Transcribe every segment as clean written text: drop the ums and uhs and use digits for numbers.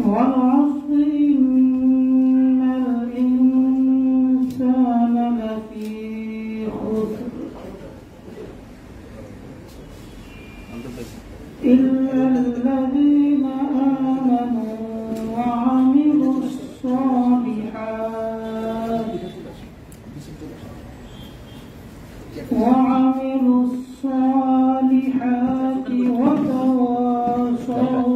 والعصر إن الإنسان لفي خسر إلا الذين آمنوا وعملوا الصالحات وتواصوا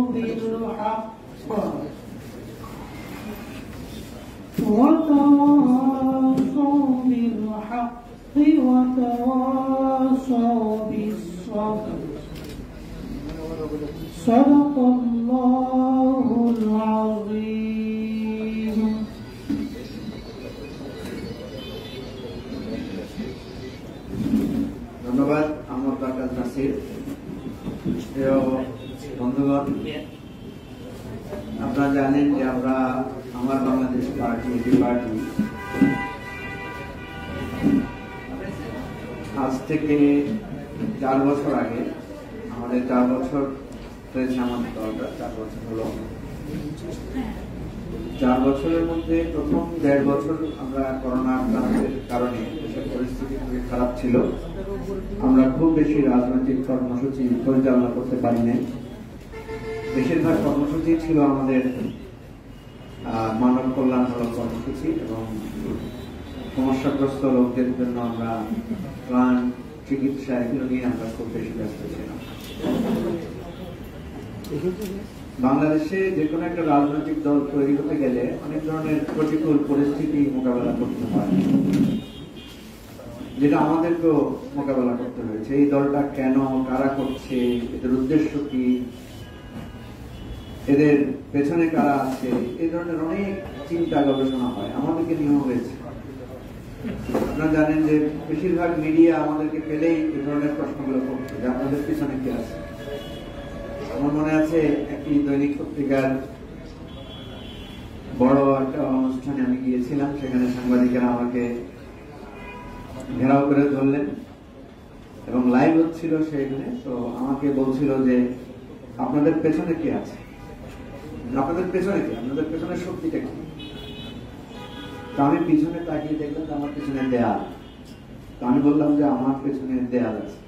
بالحق وتواصوا بالصبر صدق الله العظيم ধন্যবাদ আমার ডাক্তার নাসির। প্রিয় বন্ধুগণ, আপনারা জানেন যে আমরা আমার বাংলাদেশ পার্টি আজ থেকে 4 বছর আগে, আমাদের 4 বছর হয়েছে আমাদের দলটা, 4 বছর হলো। 4 বছরের মধ্যে প্রথম 1.5 বছর আমরা করোনা আক্রান্তের কারণে দেশের পরিস্থিতি খুবই খারাপ ছিল। আমরা খুব বেশি রাজনৈতিক কর্মসূচি পরিচালনা করতে পারি নাই। বেশিরভাগ কর্মসূচি ছিল আমাদের মানব কল্যাণমূলক কর্মসূচি এবং সমস্যাগ্রস্ত লোকদের জন্য আমরা ত্রাণ, চিকিৎসা এগুলো নিয়ে আমরা খুব বেশি ব্যস্ত ছিলাম। বাংলাদেশে যে কোনো একটা রাজনৈতিক দল তৈরি হতে গেলে অনেক ধরনের প্রতিকূল পরিস্থিতি মোকাবেলা করতে হয়, যেটা আমাদেরকেও মোকাবেলা করতে হয়েছে। এই দলটা কেন, কারা করছে, এদের উদ্দেশ্য কি, এদের পেছনে কারা আছে, এই ধরনের অনেক চিন্তা গবেষণা হয়, আমাদেরকে নিয়েও হয়েছে। আপনারা জানেন যে বেশিরভাগ মিডিয়া আমাদেরকে পেলেই এই ধরনের প্রশ্নগুলো করছে যে আপনাদের পিছনে কি আছে। আমার মনে আছে একটি দৈনিক পত্রিকার বড় একটা অনুষ্ঠানে আমি গিয়েছিলাম, সেখানে সাংবাদিকেরা আমাকে ঘেরাও করে ধরলেন এবং লাইভ হচ্ছিল সেখানে। তো আমাকে বলছিল যে আপনাদের পেছনে কি আছে, আপনাদের পেছনে কি, আপনাদের পেছনে শক্তিটা কি। তো আমি পিছনে তাকিয়ে দেখলাম যে আমার পেছনে দেয়াল। তো আমি বললাম যে আমার পেছনে দেয়াল আছে।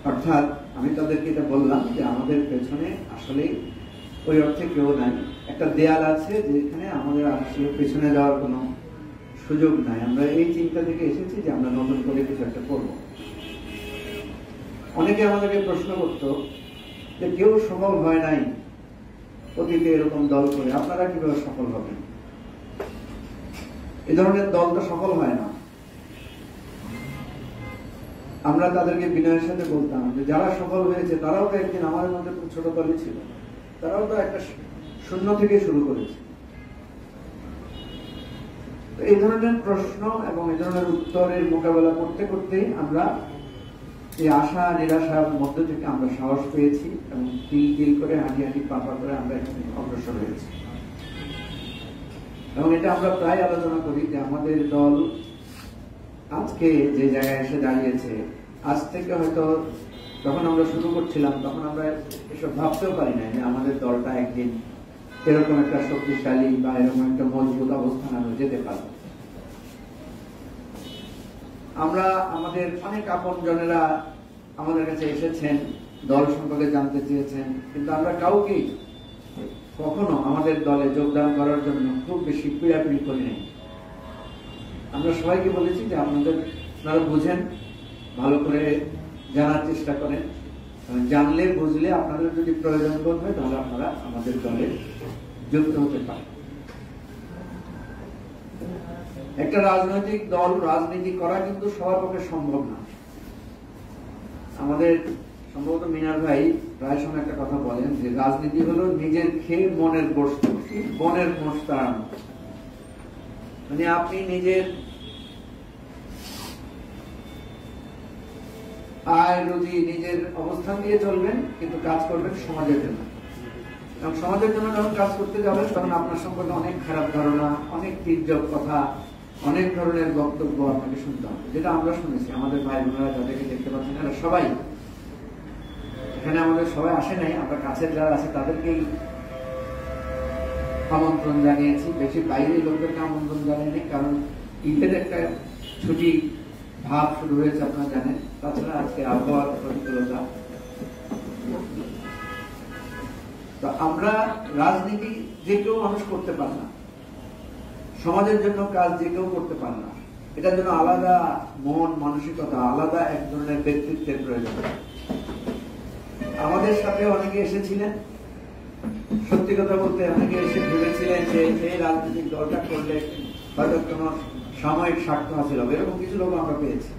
অর্থাৎ আমি তাদেরকে এটা বললাম যে আমাদের পেছনে আসলে ওই অর্থে কেউ নাই, একটা দেয়াল আছে যেখানে আমাদের আসলে পেছনে যাওয়ার কোনো সুযোগ নাই। আমরা এই চিন্তা থেকে এসেছি যে আমরা নতুন করে কিছু একটা করবো। অনেকে আমাদেরকে প্রশ্ন করতো যে কেউ সফল হয় নাই অতীতে এরকম দল করে, আপনারা কিভাবে সফল হবেন? এ ধরনের দল তো সফল হয় না। আমরা তাদেরকে বিনয়ের সাথে বলতাম যে যারা সফল হয়েছে তারাও তো একদিন আমাদের মধ্যে খুব ছোট দলই ছিল, তারাও তো একটা শূন্য থেকে শুরু করেছে। এই ধরনের প্রশ্ন এবং এই ধরনের উত্তরের মোকাবেলা করতে করতেই আমরা এই আশা নিরাশার মধ্য থেকে আমরা সাহস পেয়েছি এবং তিল তিল করে হাঁটি হাঁটি পা পা করে আমরা এখানে অগ্রসর হয়েছি। এবং এটা আমরা প্রায় আলোচনা করি যে আমাদের দল আজকে যে জায়গায় এসে দাঁড়িয়েছে, আজ থেকে হয়তো যখন আমরা শুরু করছিলাম তখন আমরা এসব ভাবতেও পারি না যে আমাদের দলটা একদিন এরকম একটা শক্তিশালী বা এরকম একটা মজবুত অবস্থান আমরা যেতে পারব। আমরা আমাদের অনেক আপন জনেরা আমাদের কাছে এসেছেন, দল সম্পর্কে জানতে চেয়েছেন, কিন্তু আমরা কাউকেই কখনো আমাদের দলে যোগদান করার জন্য খুব বেশি পীড়াপিড়ি করি নাই। আমরা সবাইকে বলেছি যে আপনারা বুঝেন, ভালো করে জানার চেষ্টা করেন, জানলে বুঝলে আপনাদের যদি প্রয়োজন বোধ হয় তাহলে আপনারা আমাদের দলে যুক্ত হতে পারেন। একটা রাজনৈতিক দল রাজনীতি করা কিন্তু সবার পক্ষে সম্ভব না। আমাদের সম্ভবত মিনার ভাই প্রায় সময় একটা কথা বলেন যে রাজনীতি হলো নিজের খেয়ে মনের গোশত, বনের মোষ তাড়ানো। মানে আপনি নিজের আয় রুজি নিজের অবস্থান দিয়ে চলবেন, কিন্তু কাজ করবেন সমাজের জন্য। এবং সমাজের জন্য যখন কাজ করতে যাবেন তখন আপনার সম্পর্কে অনেক খারাপ ধারণা, অনেক তির্যক কথা, অনেক ধরনের বক্তব্য আপনাকে শুনতে হবে, যেটা আমরা শুনেছি। আমাদের ভাই বোনেরা যাদেরকে দেখতে পাচ্ছেন এরা সবাই এখানে আমাদের সবাই আসে নাই, আমরা কাছের যারা আছে তাদেরকেই আমন্ত্রণ জানিয়েছি, বেশি বাইরের লোকদেরকে আমন্ত্রণ জানিয়ে, কারণ ঈদের একটা ছুটি ভাব শুরু হয়েছে আপনারা জানেন। তাছাড়া আজকে আবহাওয়ার প্রতিকূলতা, তো আমরা রাজনীতি যে কেউ মানুষ করতে পারে না, সমাজের জন্য কাজ যে কেউ করতে পারে না, এটার জন্য আলাদা মন মানসিকতা, আলাদা এক ধরনের ব্যক্তিত্বের প্রয়োজন। আমাদের সাথে অনেকে এসেছিলেন, সত্যি কথা বলতে অনেকে এসে ভেবেছিলেন যে এই রাজনৈতিক দলটা করলে হয়তো কোন সাময়িক স্বার্থ হাসিল হবে, এরকম কিছু লোক আমরা পেয়েছি।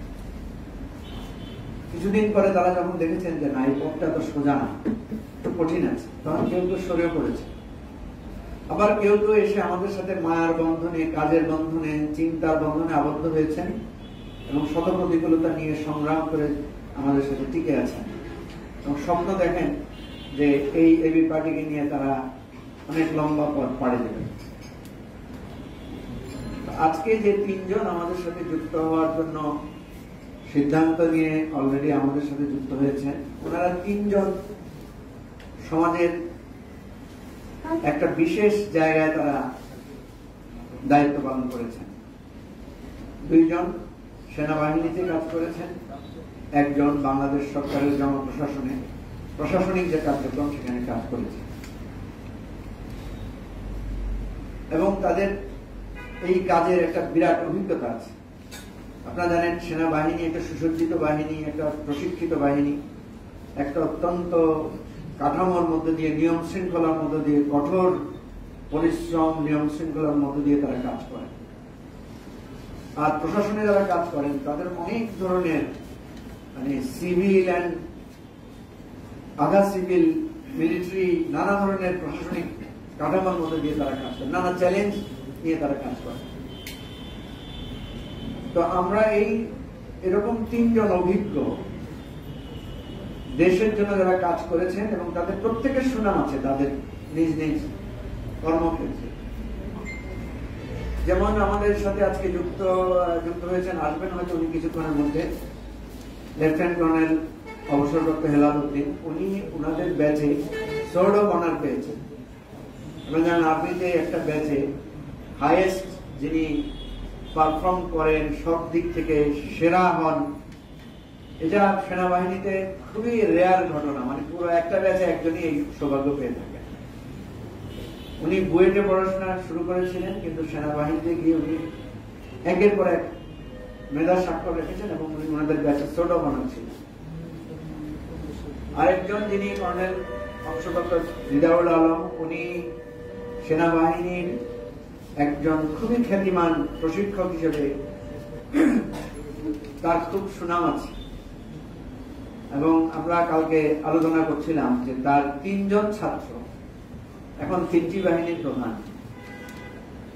কিছুদিন পরে তারা যখন দেখেছেন যে না, এই পথটা তো সোজা না, একটু কঠিন আছে, তখন কেউ তো সরে পড়েছে। আবার কেউ তো এসে আমাদের সাথে মায়ার বন্ধনে, কাজের বন্ধনে, চিন্তার বন্ধনে আবদ্ধ হয়েছেন এবং শত প্রতিকূলতা নিয়ে সংগ্রাম করে আমাদের সাথে টিকে আছেন এবং স্বপ্ন দেখেন যে এই এবি পার্টিকে নিয়ে তারা অনেক লম্বা পথ পাড়ি দেবেন। আজকে যে তিনজন আমাদের সাথে যুক্ত হওয়ার জন্য সিদ্ধান্ত নিয়ে অলরেডি আমাদের সাথে যুক্ত হয়েছেন, ওনারা তিনজন সমাজের একটা বিশেষ জায়গায় তারা দায়িত্ব পালন করেছেন। দুইজন সেনাবাহিনীতে কাজ করেছেন, একজন বাংলাদেশ সরকারের জনপ্রশাসনে প্রশাসনিক যে কার্যক্রম সেখানে কাজ করেছে এবং তাদের এই কাজের একটা বিরাট অভিজ্ঞতা আছে। আপনারা জানেন সেনাবাহিনী একটা সুসজ্জিত বাহিনী, একটা প্রশিক্ষিত বাহিনী, একটা অত্যন্ত কাঠামোর মধ্যে দিয়ে, নিয়ম শৃঙ্খলার মধ্যে দিয়ে, কঠোর পরিশ্রম নিয়ম শৃঙ্খলার মধ্যে দিয়ে তারা কাজ করে। আর প্রশাসনে যারা কাজ করেন তাদের অনেক ধরনের মানে সিভিল অ্যান্ড আধা সিভিল, মিলিটারি, নানা ধরনের প্রশাসনিক কাঠামোর মধ্যে দিয়ে তারা কাজ করে, নানা চ্যালেঞ্জ নিয়ে তারা কাজ করে। তো আমরা এরকম তিনজন অভিজ্ঞ দেশের জন্য যারা কাজ করেছেন এবং তাদের প্রত্যেকের সুনাম আছে তাদের নিজ নিজ কর্মক্ষেত্রে। যেমন আমাদের সাথে আজকে যুক্ত হয়েছেন, আসবেন হয়তো উনি কিছুক্ষণের মধ্যে, লেফটেন্যান্ট কর্নেল অবসরপ্রাপ্ত হেলাল উদ্দিন। উনি ওনাদের ব্যাচে সোর্ড অফ অনার পেয়েছেন। আপনারা জানেন আর্মিতে একটা ব্যাচে হাইয়েস্ট যিনি পারফর্ম করেন, সব দিক থেকে সেরা হন, এটা সেনাবাহিনীতে খুবই রেয়ার ঘটনা। মানে পুরো একটা ব্যাচে একজনই এই সৌভাগ্য পেয়ে থাকেন। উনি বুয়েটে পড়াশোনা শুরু করেছিলেন, কিন্তু সেনাবাহিনীতে গিয়ে উনি একের পর এক মেধার স্বাক্ষর রেখেছেন এবং উনি ওনাদের ব্যাচে সোর্ড অফ অনার ছিলেন। আরেকজন যিনি কর্নেল অবসরপ্রাপ্ত রিদাউল আলম, উনি সেনাবাহিনীর একজন খুবই খ্যাতিমান প্রশিক্ষক হিসেবে তার খুব সুনাম আছে এবং আমরা কালকে আলোচনা করছিলাম যে তার তিনজন ছাত্র এখন তিনটি বাহিনীর প্রধান,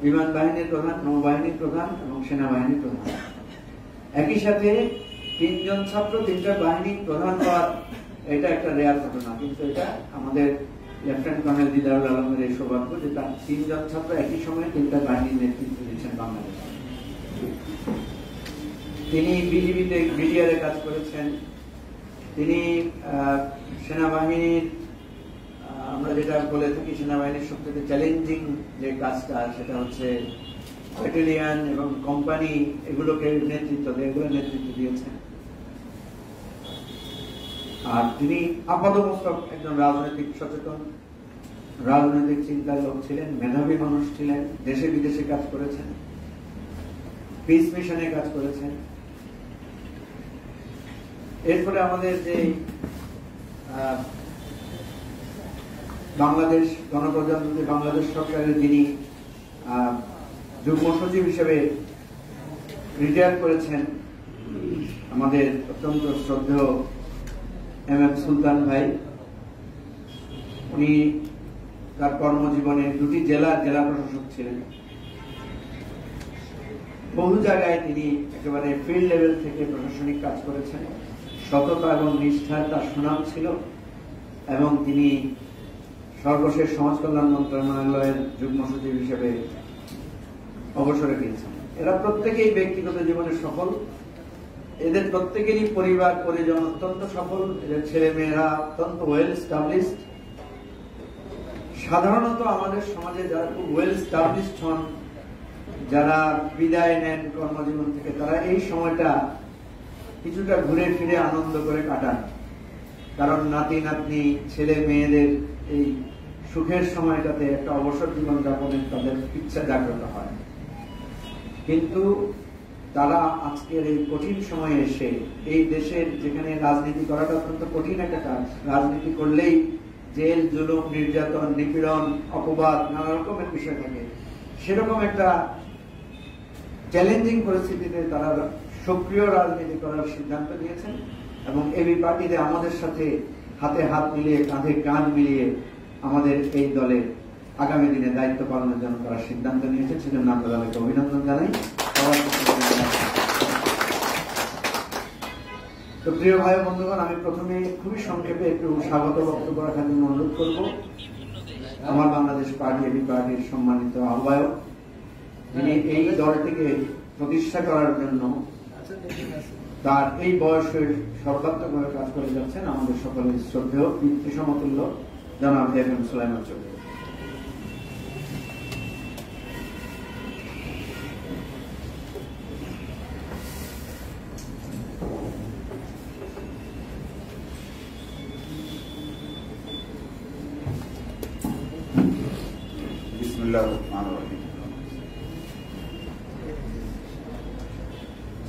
বিমান বাহিনীর প্রধান, নৌবাহিনীর প্রধান এবং সেনাবাহিনীর প্রধান। একই সাথে তিনজন ছাত্র তিনটা বাহিনীর প্রধান হওয়ার এটা একটা রেয়ার ঘটনা, কিন্তু এটা আমাদের লেফটেন্যান্ট কর্নেল দিদারুল আলমের এই সৌভাগ্য যে তার তিনজন ছাত্র একই সময়ে তিনটা বাহিনীর নেতৃত্ব দিচ্ছেন বাংলাদেশ। তিনি বিজিবিতে বিডিআরে কাজ করেছেন, তিনি সেনাবাহিনীর আমরা যেটা বলে থাকি সেনাবাহিনীর সবথেকে চ্যালেঞ্জিং যে কাজটা সেটা হচ্ছে ব্যাটালিয়ন এবং কোম্পানি, এগুলোকে নেতৃত্ব দিয়েছেন। আর তিনি আপাতমস্তক একজন রাজনৈতিক সচেতন, রাজনৈতিক চিন্তার লোক ছিলেন, মেধাবী মানুষ ছিলেন, দেশে বিদেশে কাজ করেছেন, পিস মিশনে কাজ করেছেন। এরপরে আমাদের যে বাংলাদেশ গণপ্রজাতন্ত্রী বাংলাদেশ সরকারের যিনি যুগ্ম সচিব হিসেবে রিটায়ার করেছেন, আমাদের অত্যন্ত শ্রদ্ধেয় এম সুলতান ভাই, উনি তার কর্মজীবনে দুটি জেলার জেলা প্রশাসক ছিলেন। বহু জায়গায় তিনি একেবারে ফিল্ড লেভেল থেকে প্রশাসনিক কাজ করেছেন। সততা এবং নিষ্ঠার তার সুনাম ছিল এবং তিনি সর্বশেষ সমাজ কল্যাণ মন্ত্রণালয়ের যুগ্ম সচিব হিসেবে অবসরে গিয়েছেন। এরা প্রত্যেকেই ব্যক্তিগত জীবনে সফল এদের প্রত্যেকেরই পরিবার পরিজন অত্যন্ত সফল, এদের ছেলে মেয়েরা অত্যন্ত ওয়েল এস্টাবলিশড। সাধারণত আমাদের সমাজে যারা খুব ওয়েল এস্টাবলিশড হন, যারা বিদায় নেন কর্মজীবন থেকে, তারা এই সময়টা কিছুটা ঘুরে ফিরে আনন্দ করে কাটান, কারণ নাতি নাতনি ছেলে মেয়েদের এই সুখের সময়টাতে একটা অবসর জীবন যাপনের তাদের ইচ্ছা জাগ্রত হয়। কিন্তু তারা আজকের এই কঠিন সময়ে এসে এই দেশের, যেখানে রাজনীতি করাটা অত্যন্ত কঠিন একটা কাজ, রাজনীতি করলেই জেল, জুলুম, নির্যাতন, নিপীড়ন, অপবাদ, নানা রকমের বিষয় থাকে, সেরকম একটা চ্যালেঞ্জিং পরিস্থিতিতে তারা সক্রিয় রাজনীতি করার সিদ্ধান্ত নিয়েছেন এবং এবি পার্টিতে আমাদের সাথে হাতে হাত মিলিয়ে, কাঁধে কাঁধ মিলিয়ে আমাদের এই দলের আগামী দিনে দায়িত্ব পালনের জন্য তারা সিদ্ধান্ত নিয়েছেন। সেজন্য আমরা তাদেরকে অভিনন্দন জানাই। তো প্রিয় ভাই বন্ধুগণ, আমি প্রথমে খুবই সংক্ষেপে একটু স্বাগত বক্তব্য রাখার জন্য অনুরোধ করব আমার বাংলাদেশ পার্টি, এবি পার্টির সম্মানিত আহ্বায়ক, যিনি এই দলটিকে প্রতিষ্ঠা করার জন্য তার এই বয়সের সর্বাত্মকভাবে কাজ করে যাচ্ছেন, আমাদের সকলের শ্রদ্ধেয় পিতৃ সমতুল্য জনাব এফএম সুলাইমান চৌধুরী।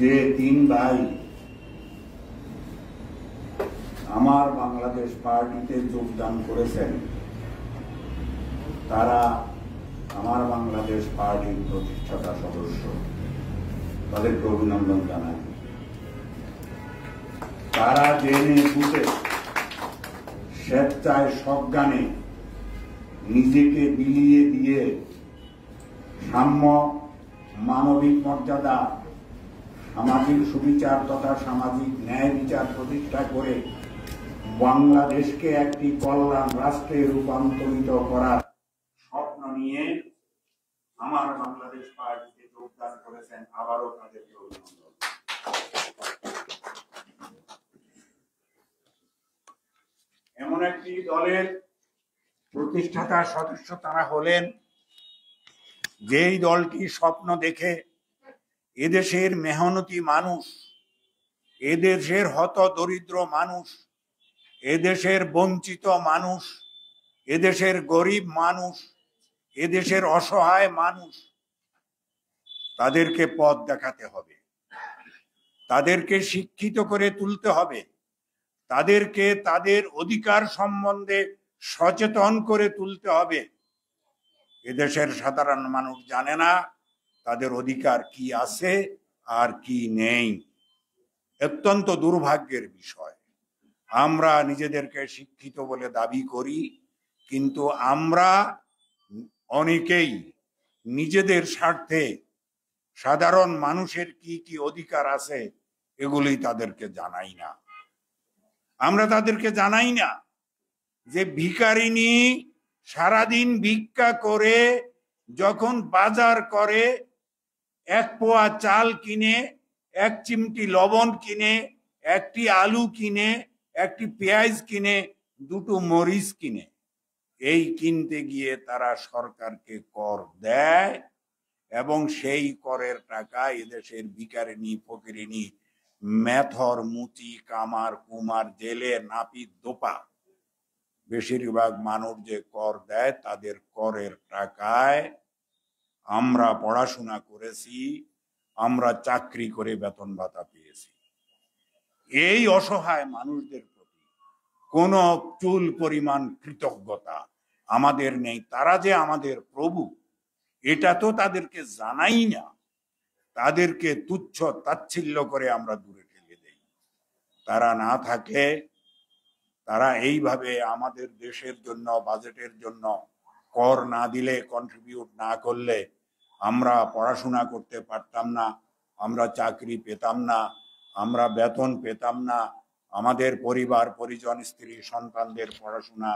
যে তিন ভাই আমার বাংলাদেশ পার্টিতে যোগদান করেছেন, তারা আমার বাংলাদেশ পার্টির প্রতিষ্ঠাতা সদস্য, তাদেরকে অভিনন্দন জানাই। তারা জেনে বুঝে স্বেচ্ছায় সজ্ঞানে নিজেকে বিলিয়ে দিয়ে সাম্য, মানবিক মর্যাদা, সামাজিক সুবিচার তথা সামাজিক ন্যায় বিচার প্রতিষ্ঠা করে বাংলাদেশকে একটি কল্যাণ রাষ্ট্রে রূপান্তরিত করার স্বপ্ন নিয়ে আমার বাংলাদেশ পার্টিতে যোগদান করেছেন। আবারও তাদেরকে অভিনন্দন। এমন একটি দলের প্রতিষ্ঠাতা সদস্য তারা হলেন, যেই দলটি স্বপ্ন দেখে এদেশের মেহনতি মানুষ, এদেশের হত দরিদ্র মানুষ, এদেশের বঞ্চিত মানুষ, এদেশের গরিব মানুষ, এদেশের অসহায় মানুষ, তাদেরকে পথ দেখাতে হবে, তাদেরকে শিক্ষিত করে তুলতে হবে, তাদেরকে তাদের অধিকার সম্বন্ধে সচেতন করে তুলতে হবে। এদেশের সাধারণ মানুষ জানে না তাদের অধিকার কি আছে আর কি নেই। অত্যন্ত দুর্ভাগ্যের বিষয়। আমরা নিজেদেরকে শিক্ষিত বলে দাবি করি, কিন্তু আমরা অনেকেই নিজেদের স্বার্থে সাধারণ মানুষের কি কি অধিকার আছে এগুলি তাদেরকে জানাই না। আমরা তাদেরকে জানাই না যে ভিখারিনী সারাদিন ভিক্ষা করে যখন বাজার করে, এক পোয়া চাল কিনে, এক চিমটি লবণ কিনে, একটি আলু কিনে, একটি পেঁয়াজ কিনে, দুটো মরিচ কিনে, এই কিনতে গিয়ে তারা সরকারকে কর দেয় এবং সেই করের টাকা এদেশের ভিখারিনী, ফকিরিনী, মেথর, মুচি, কামার, কুমার, জেলে, নাপিত, দোপা, বেশিরভাগ মানুষ যে কর দেয় তাদের করের টাকায় আমরা পড়াশোনা করেছি, আমরা চাকরি করে বেতন ভাতা পেয়েছি। এই অসহায় মানুষদের প্রতি কোনো চুল পরিমাণ কৃতজ্ঞতা আমাদের নেই। তারা যে আমাদের প্রভু এটা তো তাদেরকে জানাই না। তাদেরকে তুচ্ছ তাচ্ছিল্য করে আমরা দূরে ঠেলে দেই। তারা না থাকে, তারা এইভাবে আমাদের দেশের জন্য, বাজেটের জন্য কর না দিলে, কন্ট্রিবিউট না করলে আমরা পড়াশোনা করতে পারতাম না, আমরা চাকরি পেতাম না, আমরা বেতন পেতাম না, আমাদের পরিবার পরিজন, স্ত্রী সন্তানদের পড়াশোনা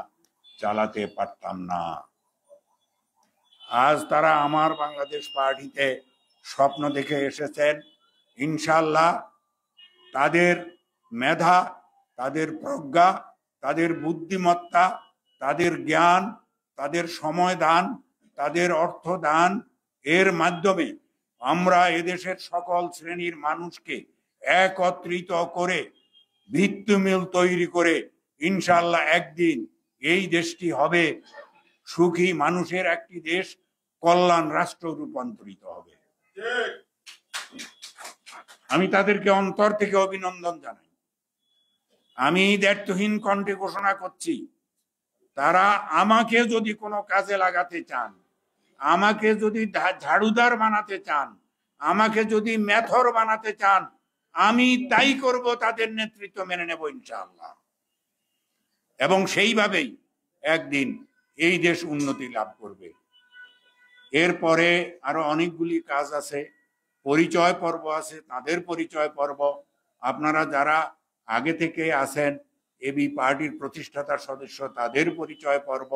চালাতে পারতাম না। আজ তারা আমার বাংলাদেশ পার্টিতে স্বপ্ন দেখে এসেছেন। ইনশাল্লাহ তাদের মেধা, তাদের প্রজ্ঞা, তাদের বুদ্ধিমত্তা, তাদের জ্ঞান, তাদের সময় দান, তাদের অর্থ দান, এর মাধ্যমে আমরা এদেশের সকল শ্রেণীর মানুষকে একত্রিত করে ভিত্তিমূল তৈরি করে ইনশাআল্লাহ একদিন এই দেশটি হবে সুখী মানুষের একটি দেশ, কল্যাণ রাষ্ট্র রূপান্তরিত হবে। আমি তাদেরকে অন্তর থেকে অভিনন্দন জানাই। আমি দায়িত্বহীন কণ্ঠে ঘোষণা করছি, তারা আমাকে যদি কোনো কাজে লাগাতে চান, আমাকে যদি ঝাড়ুদার বানাতে চান, আমাকে যদি মেথর বানাতে চান, আমি তাই করব, তাদের নেতৃত্ব মেনে নেব ইনশাআল্লাহ। এবং সেইভাবেই একদিন এই দেশ উন্নতি লাভ করবে। এরপরে আরো অনেকগুলি কাজ আছে, পরিচয় পর্ব আছে, তাদের পরিচয় পর্ব। আপনারা যারা আগে থেকে আছেন এবি পার্টির প্রতিষ্ঠাতা সদস্য, তাদের পরিচয় পর্ব।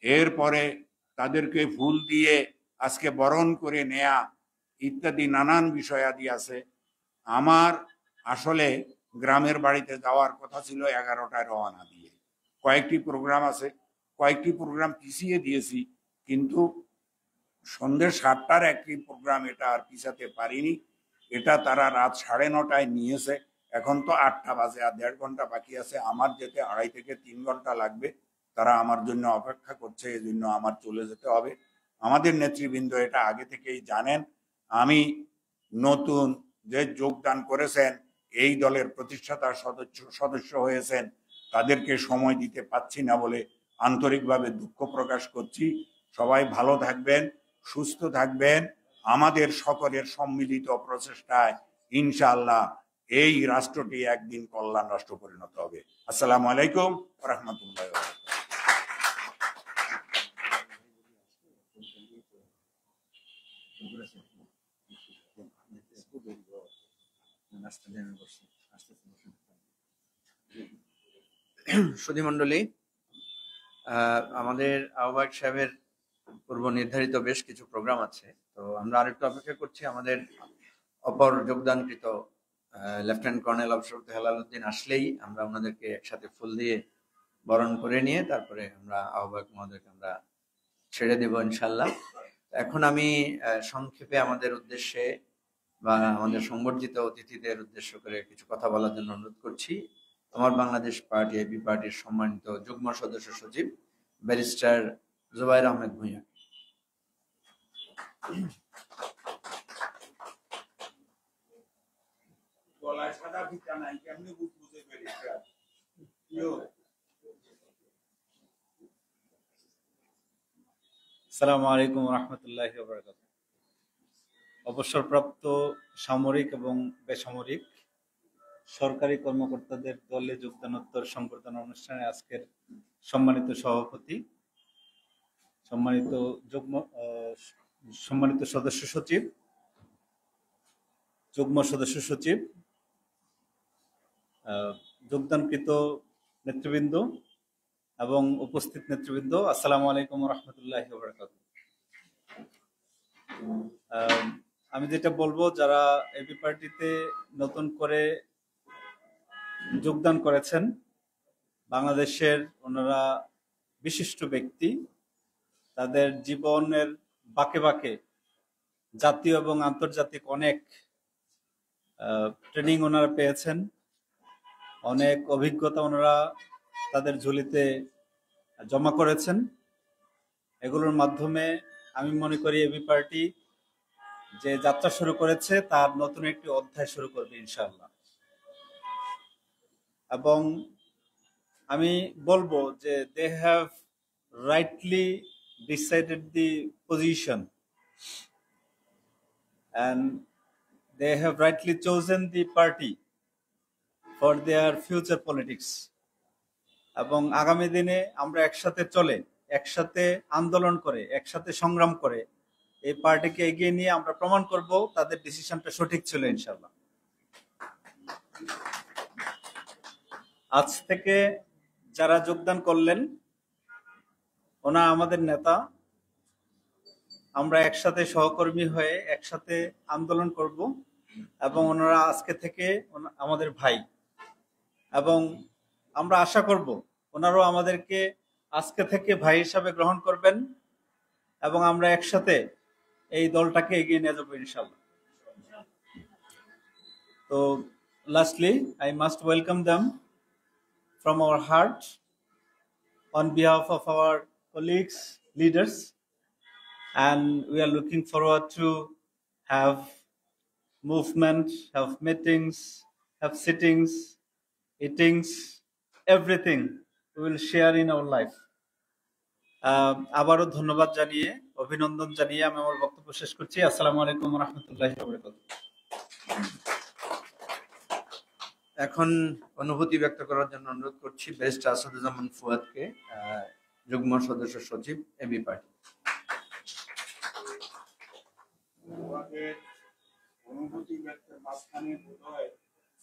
এরপরে তাদেরকে ফুল দিয়ে আজকে বরণ করে নেয়া ইত্যাদি নানান বিষয়াদি আছে। আমার আসলে গ্রামের বাড়িতে যাওয়ার কথা ছিল 11টায় রওনা দিয়ে। কয়েকটি প্রোগ্রাম আছে, কয়েকটি প্রোগ্রাম পিছিয়ে দিয়েছি, কিন্তু সন্ধ্যে 7টার একটি প্রোগ্রাম, এটা আর পিছাতে পারিনি। এটা তারা রাত 9:30টায় নিয়েছে। এখন তো 8টা বাজে, আর 1.5 ঘন্টা বাকি আছে। আমার যেতে 2.5 থেকে 3 ঘন্টা লাগবে। তারা আমার জন্য অপেক্ষা করছে, এই জন্য আমার চলে যেতে হবে। আমাদের নেতৃবৃন্দ এটা আগে থেকেই জানেন। আমি নতুন যে যোগদান করেছেন, এই দলের প্রতিষ্ঠাতা সদস্য হয়েছেন, তাদেরকে সময় দিতে পাচ্ছি না বলে আন্তরিকভাবে দুঃখ প্রকাশ করছি। সবাই ভালো থাকবেন, সুস্থ থাকবেন। আমাদের সকলের সম্মিলিত প্রচেষ্টায় ইনশাআল্লাহ এই রাষ্ট্রটি একদিন কল্যাণ রাষ্ট্র পরিণত হবে। আসসালামু আলাইকুম ওয়া রাহমাতুল্লাহি ওয়া বারাকাতুহু। সুধীমণ্ডলী, আমাদের আহ্বায়ক সাহেবের পূর্ব নির্ধারিত বেশ কিছু প্রোগ্রাম আছে, তো আমরা আরেকটু অপেক্ষা করছি। আমাদের অপর যোগদানকৃত লেফটেন্যান্ট কর্নেল অফিসার হেলালুদ্দিন আসলেই আমরা ওনাদেরকে একসাথে ফুল দিয়ে বরণ করে নিয়ে তারপরে আমরা আহ্বায়ক মহোদয়কে আমরা ছেড়ে দেব ইনশাল্লাহ। এখন আমি সংক্ষেপে আমাদের উদ্দেশ্যে বা আমাদের সংবর্ধিত অতিথিদের উদ্দেশ্য করে কিছু কথা বলার জন্য অনুরোধ করছি। আমার বাংলাদেশ পার্টি এবি পার্টির সম্মানিত যুগ্ম সদস্য সচিব ব্যারিস্টার জুবাইর আহমেদ ভূঁইয়া। আসসালামু আলাইকুম ওয়া রাহমাতুল্লাহি ওয়া বারাকাতুহু। অবসরপ্রাপ্ত সামরিক এবং বেসামরিক সরকারি কর্মকর্তাদের দলে যোগদানোত্তর সংবর্ধনা অনুষ্ঠানে আজকের সম্মানিত সভাপতি, সম্মানিত সদস্য সচিব, যুগ্ম সদস্য সচিব, যোগদানকৃত নেতৃবৃন্দ এবং উপস্থিত নেতৃবৃন্দ, আসসালামু আলাইকুম ওয়া রাহমাতুল্লাহি ওয়া বারাকাতুহু। আমি যেটা বলবো, যারা এবি পার্টিতে নতুন করে যোগদান করেছেন, বাংলাদেশের ওনারা বিশিষ্ট ব্যক্তি, তাদের জীবনের বাঁকে বাঁকে জাতীয় এবং আন্তর্জাতিক অনেক ট্রেনিং ওনারা পেয়েছেন, অনেক অভিজ্ঞতা ওনারা তাদের ঝুলিতে জমা করেছেন। এগুলোর মাধ্যমে আমি মনে করি এবি পার্টি যে যাত্রা শুরু করেছে তার নতুন একটি অধ্যায় শুরু করবে ইনশাআল্লাহ। এবং আমি বলবো যে they have rightly decided the position and they have rightly chosen the party for their future politics. এবং আগামী দিনে আমরা একসাথে চলে, একসাথে আন্দোলন করে, একসাথে সংগ্রাম করে এই পার্টিকে এগিয়ে নিয়ে আমরা প্রমাণ করব তাদের ডিসিশনটা সঠিক ছিল ইনশাআল্লাহ। আজ থেকে যারা যোগদান করলেন ওনারা আমাদের নেতা, আমরা একসাথে সহকর্মী হয়ে একসাথে আন্দোলন করব এবং ওনারা আজকে থেকে আমাদের ভাই, এবং আমরা আশা করব ওনারাও আমাদেরকে আজকে থেকে ভাই হিসাবে গ্রহণ করবেন এবং আমরা একসাথে এই দলটাকে এগিয়ে নিয়ে যাবো ইনশাআল্লাহ। তো lastly, I must welcome them from our heart on behalf of our colleagues, leaders, and we are looking forward to have movement, have meetings, have sittings, eatings, everything we will share in our life. আবারও ধন্যবাদ জানিয়ে, অভিনন্দন জানিয়ে আমি আমার বক্তব্য শেষ করছি। আসসালামু আলাইকুম ওয়া রাহমাতুল্লাহি ওয়া বারাকাতুহু। এখন অনুভূতি ব্যক্ত করার জন্য অনুরোধ করছি ব্যারিস্টার আসাদুজ্জামান ফুয়াদকে, যুগ্ম সদস্য সচিব এবি পার্টি। অনুভূতি ব্যক্তের মাঝখানে বোধহয়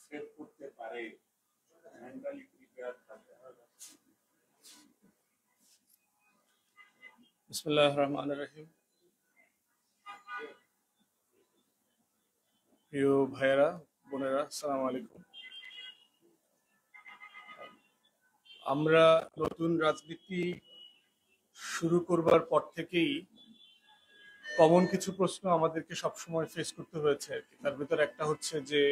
সেট করতে পারে, মেন্টালি প্রিপেয়ার থাকতে হবে। বিসমিল্লাহির রহমানির রহিম। প্রিয় ভাইয়েরা, বোনেরা, আসসালামু আলাইকুম। আমরা নতুন রাজনীতি শুরু করবার পর থেকেই কমন কিছু প্রশ্ন আমাদেরকে সবসময় ফেস করতে হয়েছে আর কি। তার ভিতর একটা হচ্ছে যে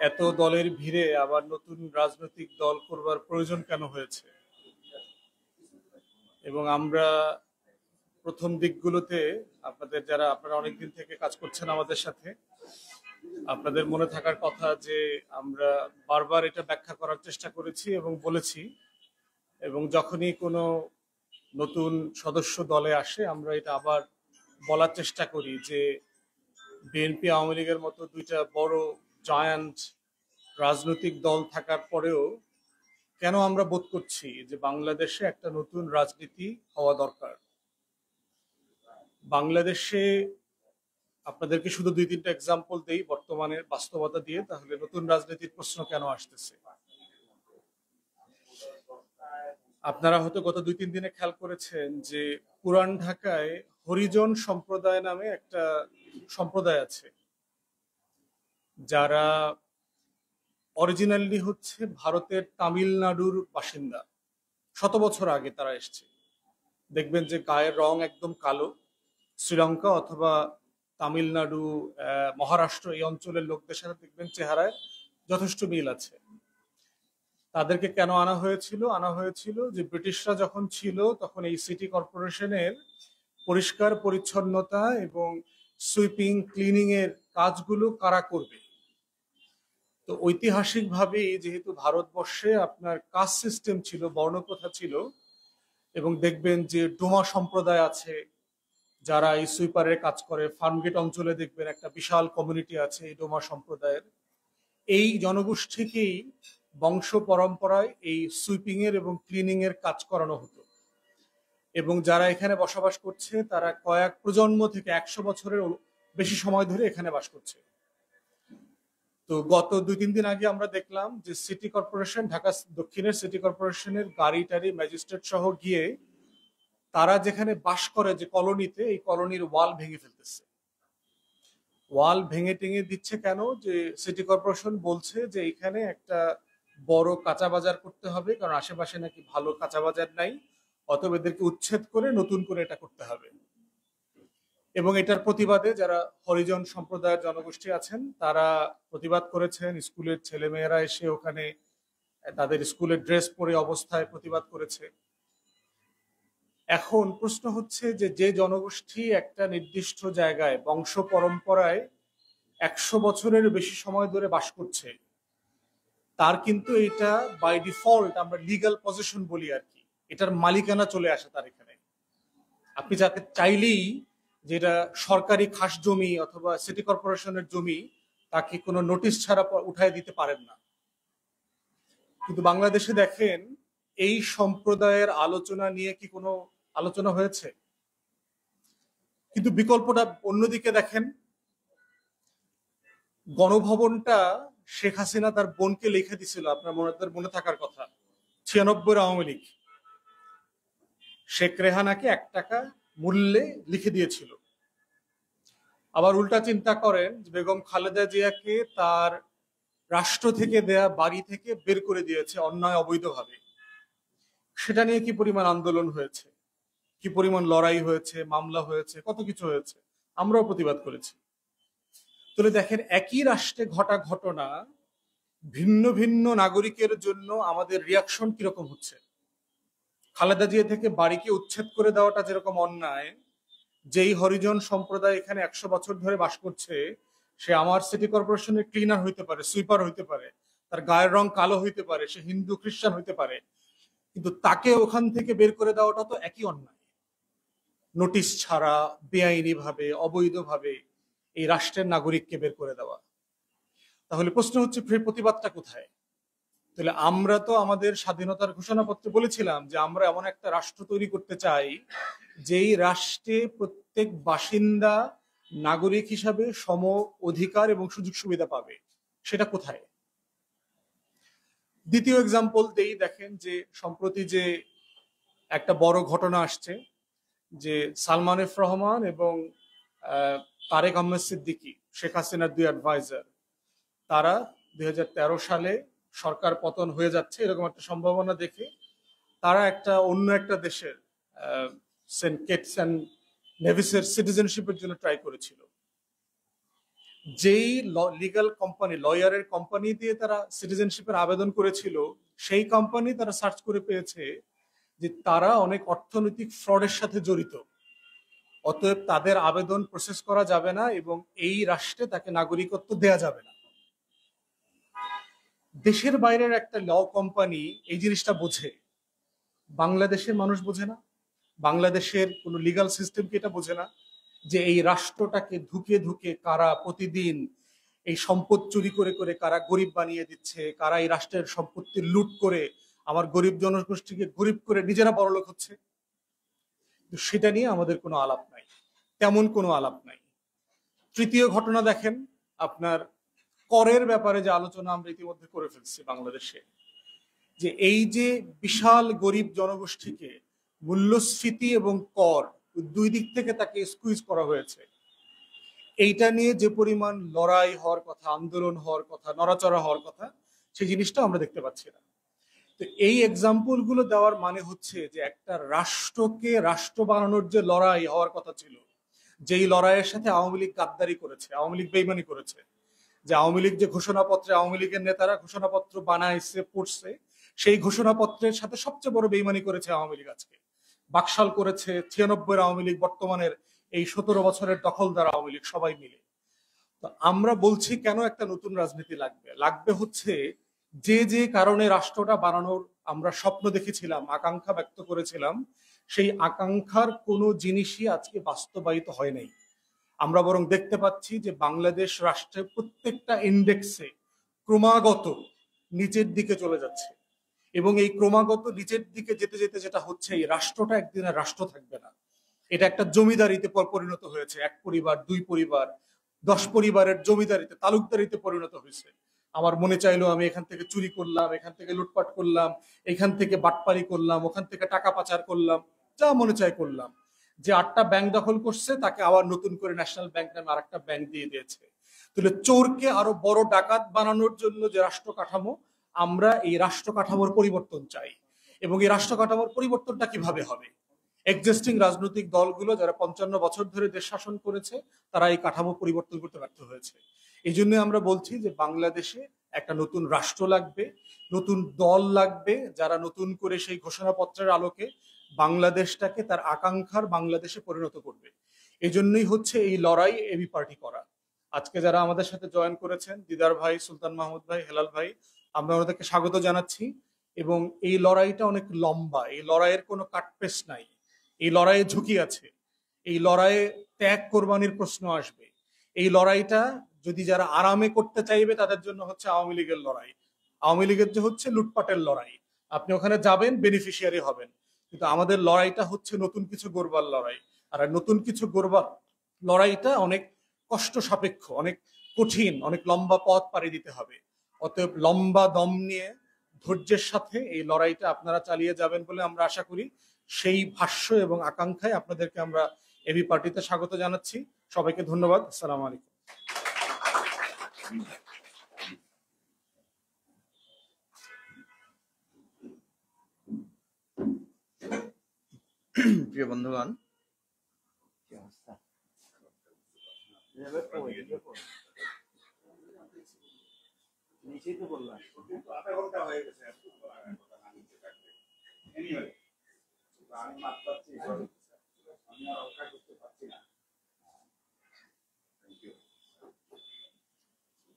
এত দলের ভিড়ে আবার নতুন রাজনৈতিক দল করবার প্রয়োজন কেন হয়েছে, এবং আমরা প্রথম দিকগুলোতে আপনারা অনেকদিন থেকে কাজ করছেন আমাদের সাথে, আপনাদের মনে থাকার কথা যে আমরা বারবার এটা ব্যাখ্যা করার চেষ্টা করেছি এবং বলেছি, এবং যখনই কোনো নতুন সদস্য দলে আসে আমরা এটা আবার বলার চেষ্টা করি যে বিএনপি আওয়ামী লীগের মতো দুইটা বড় জায়ান্ট রাজনৈতিক দল থাকার পরেও কেন আমরা বোধ করছি যে বাংলাদেশে একটা নতুন রাজনীতি হওয়া দরকার। বাংলাদেশে আপনাদেরকে শুধু 2-3টা এক্সাম্পল দেই বর্তমানের বাস্তবতা দিয়ে, তাহলে নতুন রাজনীতির প্রশ্ন কেন আসতেছে। আপনারা হয়তো গত 2-3 দিনে খেয়াল করেছেন যে পুরান ঢাকায় হরিজন সম্প্রদায় নামে একটা সম্প্রদায় আছে, যারা অরিজিনালি হচ্ছে ভারতের তামিলনাড়ুর বাসিন্দা। 100 বছর আগে তারা এসছে। দেখবেন যে গায়ের রং একদম কালো, শ্রীলঙ্কা অথবা তামিলনাড়ু, মহারাষ্ট্র এই অঞ্চলের লোকদের সাথে দেখবেন চেহারায় যথেষ্ট মিল আছে। তাদেরকে কেন আনা হয়েছিল যে ব্রিটিশরা যখন ছিল তখন এই সিটি কর্পোরেশনের পরিষ্কার পরিচ্ছন্নতা এবং সুইপিং ক্লিনিং এর কাজগুলো কারা করবে। তো ঐতিহাসিকভাবে যেহেতু ভারতবর্ষে আপনার কাস্ট সিস্টেম ছিল, বর্ণপ্রথা ছিল, এবং দেখবেন যে ডোমা সম্প্রদায় আছে যারা এই সুইপারের কাজ করে। ফার্মগেট অঞ্চলে দেখবেন একটা বিশাল কমিউনিটি আছে এই ডোমা সম্প্রদায়ের। এই জনগোষ্ঠীকেই বংশ পরম্পরায় এই সুইপিং এর এবং ক্লিনিং এর কাজ করানো হতো, এবং যারা এখানে বসবাস করছে তারা কয়েক প্রজন্ম থেকে 100 বছরের বেশি সময় ধরে এখানে বাস করছে। তো গত 2-3 দিন আগে আমরা দেখলাম যে সিটি কর্পোরেশন, ঢাকা দক্ষিণের সিটি কর্পোরেশনের গাড়ি টাড়ি ম্যাজিস্ট্রেট সহ গিয়ে তারা যেখানে বাস করে যে কলোনিতে, এই কলোনির ওয়াল ভেঙে ফেলতেছে। ওয়াল ভেঙে টেঙে দিচ্ছে কেন? যে সিটি কর্পোরেশন বলছে যে এখানে একটা বড় কাঁচা বাজার করতে হবে, কারণ আশেপাশে নাকি ভালো কাঁচা বাজার নাই, অতএব এদেরকে উচ্ছেদ করে নতুন করে এটা করতে হবে। এবং এটার প্রতিবাদে যারা হরিজন সম্প্রদায়ের জনগোষ্ঠী আছেন তারা প্রতিবাদ করেছেন। স্কুলের ছেলেমেয়েরা এসে ওখানে তাদের স্কুলের ড্রেস পরে অবস্থায় প্রতিবাদ করেছে। এখন প্রশ্ন হচ্ছে যে জনগোষ্ঠী একটা নির্দিষ্ট জায়গায় বংশ পরম্পরায় 100 বছরের বেশি সময় ধরে বাস করছে, তার কিন্তু এটা বাই ডিফল্ট আমরা লিগ্যাল পজিশন বলি আর কি, এটার মালিকানা চলে আসে তার এখানে। আপনি যাকে চাইলেই যেটা সরকারি খাস জমি অথবা সিটি কর্পোরেশনের জমি, তাকে কোনো নোটিশ ছাড়া উঠায় দিতে পারেন না। কিন্তু বাংলাদেশে দেখেন এই সম্প্রদায়ের আলোচনা নিয়ে কি কোনো আলোচনা হয়েছে? কিন্তু বিকল্পটা অন্যদিকে দেখেন, গণভবনটা শেখ হাসিনা তার বোনকে লিখে দিছিল, আপনার মনে থাকার কথা, 96 আওয়ামী লীগ শেখ রেহানাকে 1 টাকা মূল্যে লিখে দিয়েছিল। আবার উল্টা চিন্তা করেন যে বেগম খালেদা জিয়াকে তার রাষ্ট্র থেকে দেয়া বাড়ি থেকে বের করে দিয়েছে অন্যায় অবৈধভাবে। সেটা নিয়ে কি পরিমাণ আন্দোলন হয়েছে, কি পরিমাণ লড়াই হয়েছে, মামলা হয়েছে, কত কিছু হয়েছে, আমরাও প্রতিবাদ করেছি। তাহলে দেখেন, একই রাষ্ট্রে ঘটা ঘটনা ভিন্ন ভিন্ন নাগরিকের জন্য আমাদের রিয়াকশন কিরকম হচ্ছে। খালেদা জিয়া থেকে বাড়িকে উচ্ছেদ করে দেওয়াটা যেরকম অন্যায়, যেই হরিজন সম্প্রদায় এখানে 100 বছর ধরে বাস করছে, সে আমার সিটি কর্পোরেশনের ক্লিনার হইতে পারে, সুইপার হইতে পারে, তার গায়ের রং কালো হইতে পারে, সে হিন্দু খ্রিস্টান হইতে পারে, কিন্তু তাকে ওখান থেকে বের করে দেওয়াটা তো একই অন্যায়। নোটিশ ছাড়া বেআইনি ভাবে, অবৈধভাবে এই রাষ্ট্রের নাগরিককে বের করে দেওয়া। তাহলে প্রশ্ন হচ্ছে, ফের প্রতিবাদটা কোথায়? তাহলে আমরা তো আমাদের স্বাধীনতার ঘোষণাপত্রে বলেছিলাম যে আমরা এমন একটা রাষ্ট্র তৈরি করতে চাই যেই রাষ্ট্রে প্রত্যেক বাসিন্দা নাগরিক হিসাবে সম অধিকার এবং সুযোগ সুবিধা পাবে। সেটা কোথায়? দ্বিতীয় এক্সাম্পল দেই, দেখেন যে সম্প্রতি যে একটা বড় ঘটনা আসছে, যে সালমান এফ রহমান এবং তারেক আহমেদ সিদ্দিকী, শেখ হাসিনার 2 অ্যাডভাইজার, তারা 2013 সালে সরকার পতন হয়ে যাচ্ছে এরকম একটা সম্ভাবনা দেখে তারা অন্য একটা দেশের সেন্ট কিটস এন্ড নেভিসের সিটিজেনশিপের জন্য ট্রাই করেছিল। যেই লিগ্যাল কোম্পানি, লয়ারের কোম্পানি দিয়ে তারা সিটিজেনশিপের আবেদন করেছিল, সেই কোম্পানি তারা সার্চ করে পেয়েছে যে তারা অনেক অর্থনৈতিক ফ্রডের সাথে জড়িত, অতএব তাদের আবেদন প্রসেস করা যাবে না এবং এই রাষ্ট্রে তাকে নাগরিকত্ব দেয়া যাবে না। দেশের বাইরের একটা ল কোম্পানি এই জিনিসটা বোঝে, বাংলাদেশের মানুষ বোঝে না, বাংলাদেশের কোনো লিগ্যাল সিস্টেমকে এটা বোঝে না যে এই রাষ্ট্রটাকে ধুকে ধুকে কারা প্রতিদিন এই সম্পদ চুরি করে করে কারা গরিব বানিয়ে দিচ্ছে, কারা এই রাষ্ট্রের সম্পত্তি লুট করে আমার গরিব জনগোষ্ঠীকে গরিব করে নিজেরা বড়লোক হচ্ছে। সেটা নিয়ে আমাদের কোনো আলাপ নাই, তেমন কোনো আলাপ নাই। তৃতীয় ঘটনা দেখেন, আপনার করের ব্যাপারে যে আলোচনা আমরা ইতিমধ্যে করে ফেলছি বাংলাদেশে, যে এই যে বিশাল গরিব জনগোষ্ঠীকে মূল্যস্ফীতি এবং কর দুই দিক থেকে তাকে স্কুইজ করা হয়েছে, এইটা নিয়ে যে পরিমাণ লড়াই হওয়ার কথা, আন্দোলন হওয়ার কথা, নড়াচড়া হওয়ার কথা, সেই জিনিসটা আমরা দেখতে পাচ্ছি না। তো এই এক্সাম্পল গুলো দেওয়ার মানে হচ্ছে যে একটা রাষ্ট্রকে রাষ্ট্র বানানোর যে লড়াই হওয়ার কথা ছিল, যেই লড়াইয়ের সাথে আওয়ামী লীগ গাদ্দারি করেছে, আওয়ামী লীগ বেইমানি করেছে, যে আওয়ামী লীগ যে ঘোষণাপত্রে আওয়ামী লীগের নেতারা ঘোষণাপত্র বানাইছে পড়ছে, সেই ঘোষণাপত্রের সাথে সবচেয়ে বড় বেইমানি করেছে আওয়ামী লীগ। আজকে বাকশাল করেছে 96-এর আওয়ামী লীগ, বর্তমানের এই 17 বছরের দখলদার আওয়ামী লীগ, সবাই মিলে। তো আমরা বলছি কেন একটা নতুন রাজনীতি লাগবে? লাগবে হচ্ছে যে যে কারণে রাষ্ট্রটা বানানোর আমরা স্বপ্ন দেখেছিলাম, আকাঙ্ক্ষা ব্যক্ত করেছিলাম, সেই আকাঙ্ক্ষার কোনো জিনিসই আজকে বাস্তবায়িত হয় নাই। আমরা বরং দেখতে পাচ্ছি যে বাংলাদেশ রাষ্ট্রের প্রত্যেকটা ইন্ডেক্সে ক্রমাগত নিচের দিকে চলে যাচ্ছে, এবং এই ক্রমাগত নিচের দিকে যেতে যেতে যেটা হচ্ছে, এই রাষ্ট্রটা একদিন আর রাষ্ট্র থাকবে না। এটা একটা জমিদারিতে পরিণত হয়েছে, 1 পরিবার 2 পরিবার 10 পরিবারের জমিদারিতে, তালুকদারিতে পরিণত হয়েছে। আমার মনে চাইলো আমি এখান থেকে চুরি করলাম, এখান থেকে লুটপাট করলাম, এখান থেকে বাটপারি করলাম, ওখান থেকে টাকা পাচার করলাম, যা মনে চাই করলাম। যে 8টা ব্যাংক দখল করছে তাকে আবার নতুন করে ন্যাশনাল ব্যাংক নামে আরেকটা ব্যাংক দিয়ে দিয়েছে। তাহলে চোরকে আরো বড় ডাকাত বানানোর জন্য যে রাষ্ট্র কাঠামো, আমরা এই রাষ্ট্র কাঠামোর পরিবর্তন চাই। এবং এই রাষ্ট্র কাঠামোর পরিবর্তনটা কিভাবে হবে? এক্সিস্টিং রাজনৈতিক দলগুলো যারা 55 বছর ধরে দেশ শাসন করেছে, তারা এই কাঠামো পরিবর্তন করতে ব্যর্থ হয়েছে। এই জন্য আমরা বলছি যে বাংলাদেশে একটা নতুন রাষ্ট্র লাগবে, নতুন দল লাগবে, যারা নতুন করে সেই ঘোষণাপত্রের আলোকে বাংলাদেশটাকে তার আকাঙ্ক্ষার বাংলাদেশে পরিণত করবে। এই জন্যই হচ্ছে এই লড়াই, এবি পার্টি করা। আজকে যারা আমাদের সাথে জয়েন করেছেন, দিদার ভাই, সুলতান মাহমুদ ভাই, হেলাল ভাই, আমরা ওনাদেরকে স্বাগত জানাচ্ছি। এবং এই লড়াইটা অনেক লম্বা, এই লড়াইয়ের কোনো কাটপেস নাই, এই লড়াইয়ে ঝুঁকি আছে, এই লড়াইয়ে ত্যাগ কোরবানির প্রশ্ন আসবে। এই লড়াইটা যদি যারা আরামে করতে চাইবে তাদের জন্য হচ্ছে আওয়ামী লীগের লড়াই। আওয়ামী লীগের যে হচ্ছে লুটপাটের লড়াই, আপনি ওখানে যাবেন, বেনিফিশিয়ারি হবেন। কিন্তু আমাদের লড়াইটা হচ্ছে নতুন কিছু গড়বার লড়াই। আর নতুন কিছু গড়বার লড়াইটা অনেক কষ্ট সাপেক্ষ, অনেক কঠিন, অনেক লম্বা পথ পাড়ি দিতে হবে। অতএব লম্বা দম নিয়ে ধৈর্যের সাথে এই লড়াইটা আপনারা চালিয়ে যাবেন বলে আমরা আশা করি। সেই ভাষ্য এবং আকাঙ্ক্ষায় আপনাদেরকে আমরা এবি পার্টিতে স্বাগত জানাচ্ছি। সবাইকে ধন্যবাদ। আসসালামু আলাইকুম। প্রিয় বন্ধুগণ,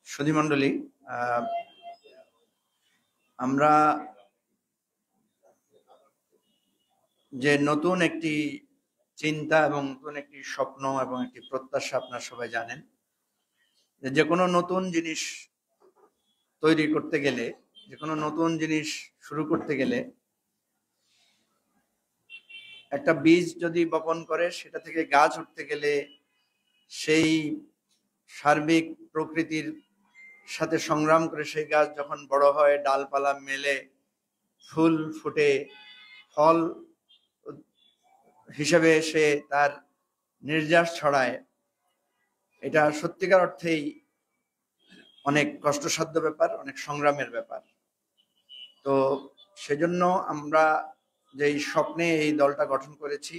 সুধীমণ্ডলী, আমরা যে নতুন একটি চিন্তা এবং নতুন একটি স্বপ্ন এবং একটি প্রত্যাশা, আপনারা সবাই জানেন যে কোনো নতুন জিনিস তৈরি করতে গেলে, যে কোনো নতুন জিনিস শুরু করতে গেলে একটা বীজ যদি বপন করে সেটা থেকে গাছ উঠতে গেলে সেই সার্বিক প্রকৃতির সাথে সংগ্রাম করে সেই গাছ যখন বড় হয়, ডালপালা মেলে, ফুল ফুটে, ফল হিসেবে সে তার নির্যাস ছড়ায়, এটা সত্যিকার অর্থেই অনেক কষ্টসাধ্য ব্যাপার, অনেক সংগ্রামের ব্যাপার। তো সেজন্য আমরা যেই স্বপ্নে এই দলটা গঠন করেছি,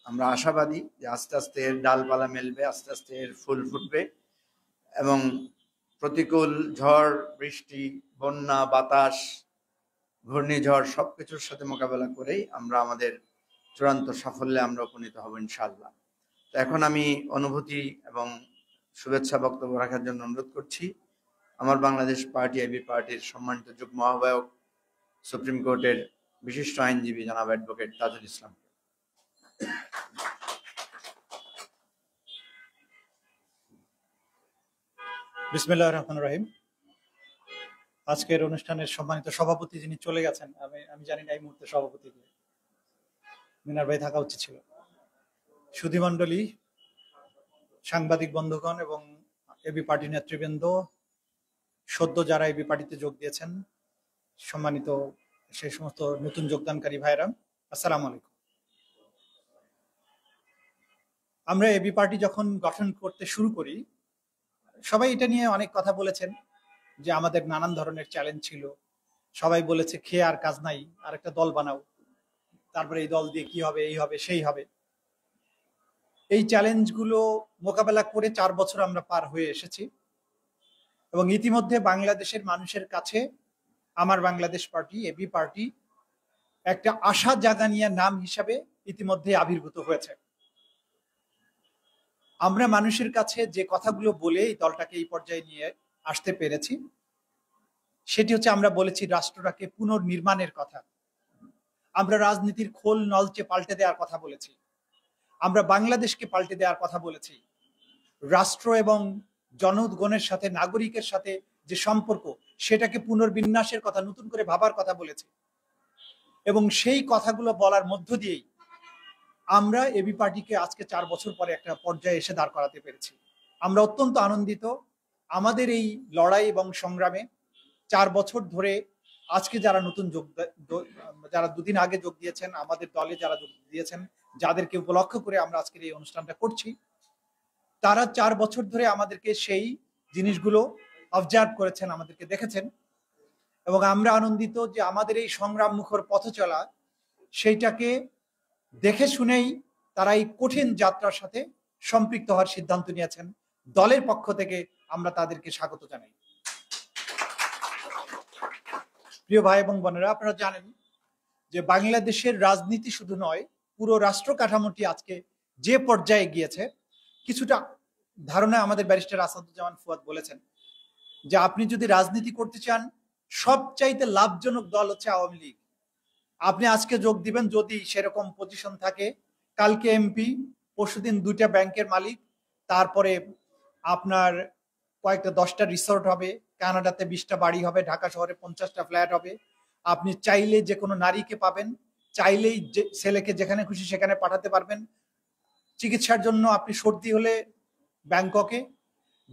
আমরা আশাবাদী যে আস্তে আস্তে এর ডালপালা মেলবে, আস্তে আস্তে এর ফুল ফুটবে এবং প্রতিকূল ঝড় বৃষ্টি, বন্যা, বাতাস, ঘূর্ণিঝড় সবকিছুর সাথে মোকাবেলা করেই আমরা আমাদের চূড়ান্ত সাফল্যে আমরা উপনীত হব ইনশাআল্লাহ। তো এখন আমি অনুভূতি এবং শুভেচ্ছা বক্তব্য রাখার জন্য অনুরোধ করছি আমার বাংলাদেশ পার্টি এবি পার্টির সম্মানিত যুগ্ম আহ্বায়ক, সুপ্রিম কোর্টের বিশিষ্ট আইনজীবী জনাব অ্যাডভোকেট তাজুল ইসলাম। বিসমিল্লাহির রহমানির রহিম। আজকের অনুষ্ঠানের সম্মানিত সভাপতি যিনি চলে গেছেন, আমি জানি না এই মুহূর্তে সভাপতি মিনার ভাই থাকা উচিত ছিল। সুধীমণ্ডলী, সাংবাদিক বন্ধুগণ এবং এবি পার্টি নেতৃবৃন্দ, সদ্য যারা এবি পার্টিতে যোগ দিয়েছেন, সম্মানিত সেই সমস্ত নতুন যোগদানকারী ভাইরা, আসসালামু আলাইকুম। আমরা এবি পার্টি যখন গঠন করতে শুরু করি, সবাই এটা নিয়ে অনেক কথা বলেছেন যে আমাদের নানান ধরনের চ্যালেঞ্জ ছিল। সবাই বলেছে খেয়ে আর কাজ নাই, আর একটা দল বানাও, তারপরে এই দল দিয়ে কি হবে, এই হবে সেই হবে। এই চ্যালেঞ্জগুলো মোকাবেলা করে 4 বছর আমরা পার হয়ে এসেছি এবং ইতিমধ্যে বাংলাদেশের মানুষের কাছে আমার বাংলাদেশ পার্টি, এবি পার্টি একটা আশা জাগানিয়া নাম হিসাবে ইতিমধ্যে আবির্ভূত হয়েছে। আমরা মানুষের কাছে যে কথাগুলো বলে এই দলটাকে এই পর্যায়ে নিয়ে আসতে পেরেছি, সেটি হচ্ছে আমরা বলেছি রাষ্ট্রটাকে পুনর্নির্মাণের কথা, আমরা রাজনীতির খোল নলচে পাল্টে দেওয়ার কথা বলেছি, আমরা বাংলাদেশকে পাল্টে দেওয়ার কথা বলেছি, রাষ্ট্র এবং জনগণের সাথে, নাগরিকের সাথে যে সম্পর্ক সেটাকে পুনর্বিন্যাসের কথা, নতুন করে ভাবার কথা বলেছি। এবং সেই কথাগুলো বলার মধ্য দিয়েই আমরা এবি পার্টিকে আজকে 4 বছর পরে একটা পর্যায়ে এসে দাঁড় করাতে পেরেছি। আমরা অত্যন্ত আনন্দিত। আমাদের এই লড়াই এবং সংগ্রামে 4 বছর ধরে আজকে যারা নতুন যারা 2 দিন আগে যোগ দিয়েছেন, আমাদের দলে যারা যোগ দিয়েছেন, যাদেরকে উপলক্ষ করে আমরা আজকের এই অনুষ্ঠানটা করছি, তারা 4 বছর ধরে আমাদেরকে সেই জিনিসগুলো অবজার্ভ করেছেন, আমাদেরকে দেখেছেন এবং আমরা আনন্দিত যে আমাদের এই সংগ্রাম মুখর পথ চলা, সেইটাকে দেখে শুনেই তারা এই কঠিন যাত্রার সাথে সম্পৃক্ত হওয়ার সিদ্ধান্ত নিয়েছেন। দলের পক্ষ থেকে আমরা তাদেরকে স্বাগত জানাই। প্রিয় ভাই এবং বোনেরা, আপনারা জানেন যে বাংলাদেশের রাজনীতি শুধু নয়, পুরো রাষ্ট্র কাঠামোটি আজকে যে পর্যায়ে গিয়েছে, কিছুটা ধারণা আমাদের ব্যারিস্টার আসাদুজ্জামান ফুয়াদ বলেছেন যে আপনি যদি রাজনীতি করতে চান, সবচাইতে লাভজনক দল হচ্ছে আওয়ামী লীগ। আপনি আজকে যোগ দিবেন, যদি সেরকম পজিশন থাকে, কালকে এমপি, পরশুদিন 2টা ব্যাংকের মালিক, তারপরে আপনার কয়েকটা 10টা রিসোর্ট হবে, কানাডাতে 20টা বাড়ি হবে, ঢাকা শহরে 50টা ফ্ল্যাট হবে। আপনি চাইলে যে কোনো নারীকে পাবেন, চাইলেই ছেলেকে যেখানে খুশি সেখানে পাঠাতে পারবেন। চিকিৎসার জন্য আপনি সর্দি হলে ব্যাংককে,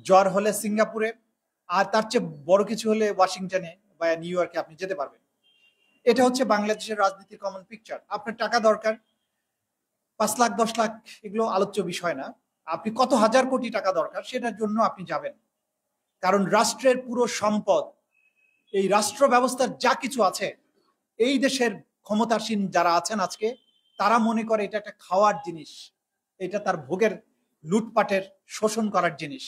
জ্বর হলে সিঙ্গাপুরে, আর তার চেয়ে বড় কিছু হলে ওয়াশিংটনে বা নিউ ইয়র্কে আপনি যেতে পারবেন। এটা হচ্ছে বাংলাদেশের রাজনীতির কমন পিকচার। আপনার টাকা দরকার, 5 লাখ 10 লাখ এগুলো আলোচ্য বিষয় না। আপনি কত হাজার কোটি টাকা দরকার সেটার জন্য আপনি যাবেন, কারণ রাষ্ট্রের পুরো সম্পদ, এই রাষ্ট্র ব্যবস্থার যা কিছু আছে, এই দেশের ক্ষমতাসীন যারা আছেন আজকে তারা মনে করে এটা একটা খাওয়ার জিনিস, এটা তার ভোগের লুটপাটের শোষণ করার জিনিস,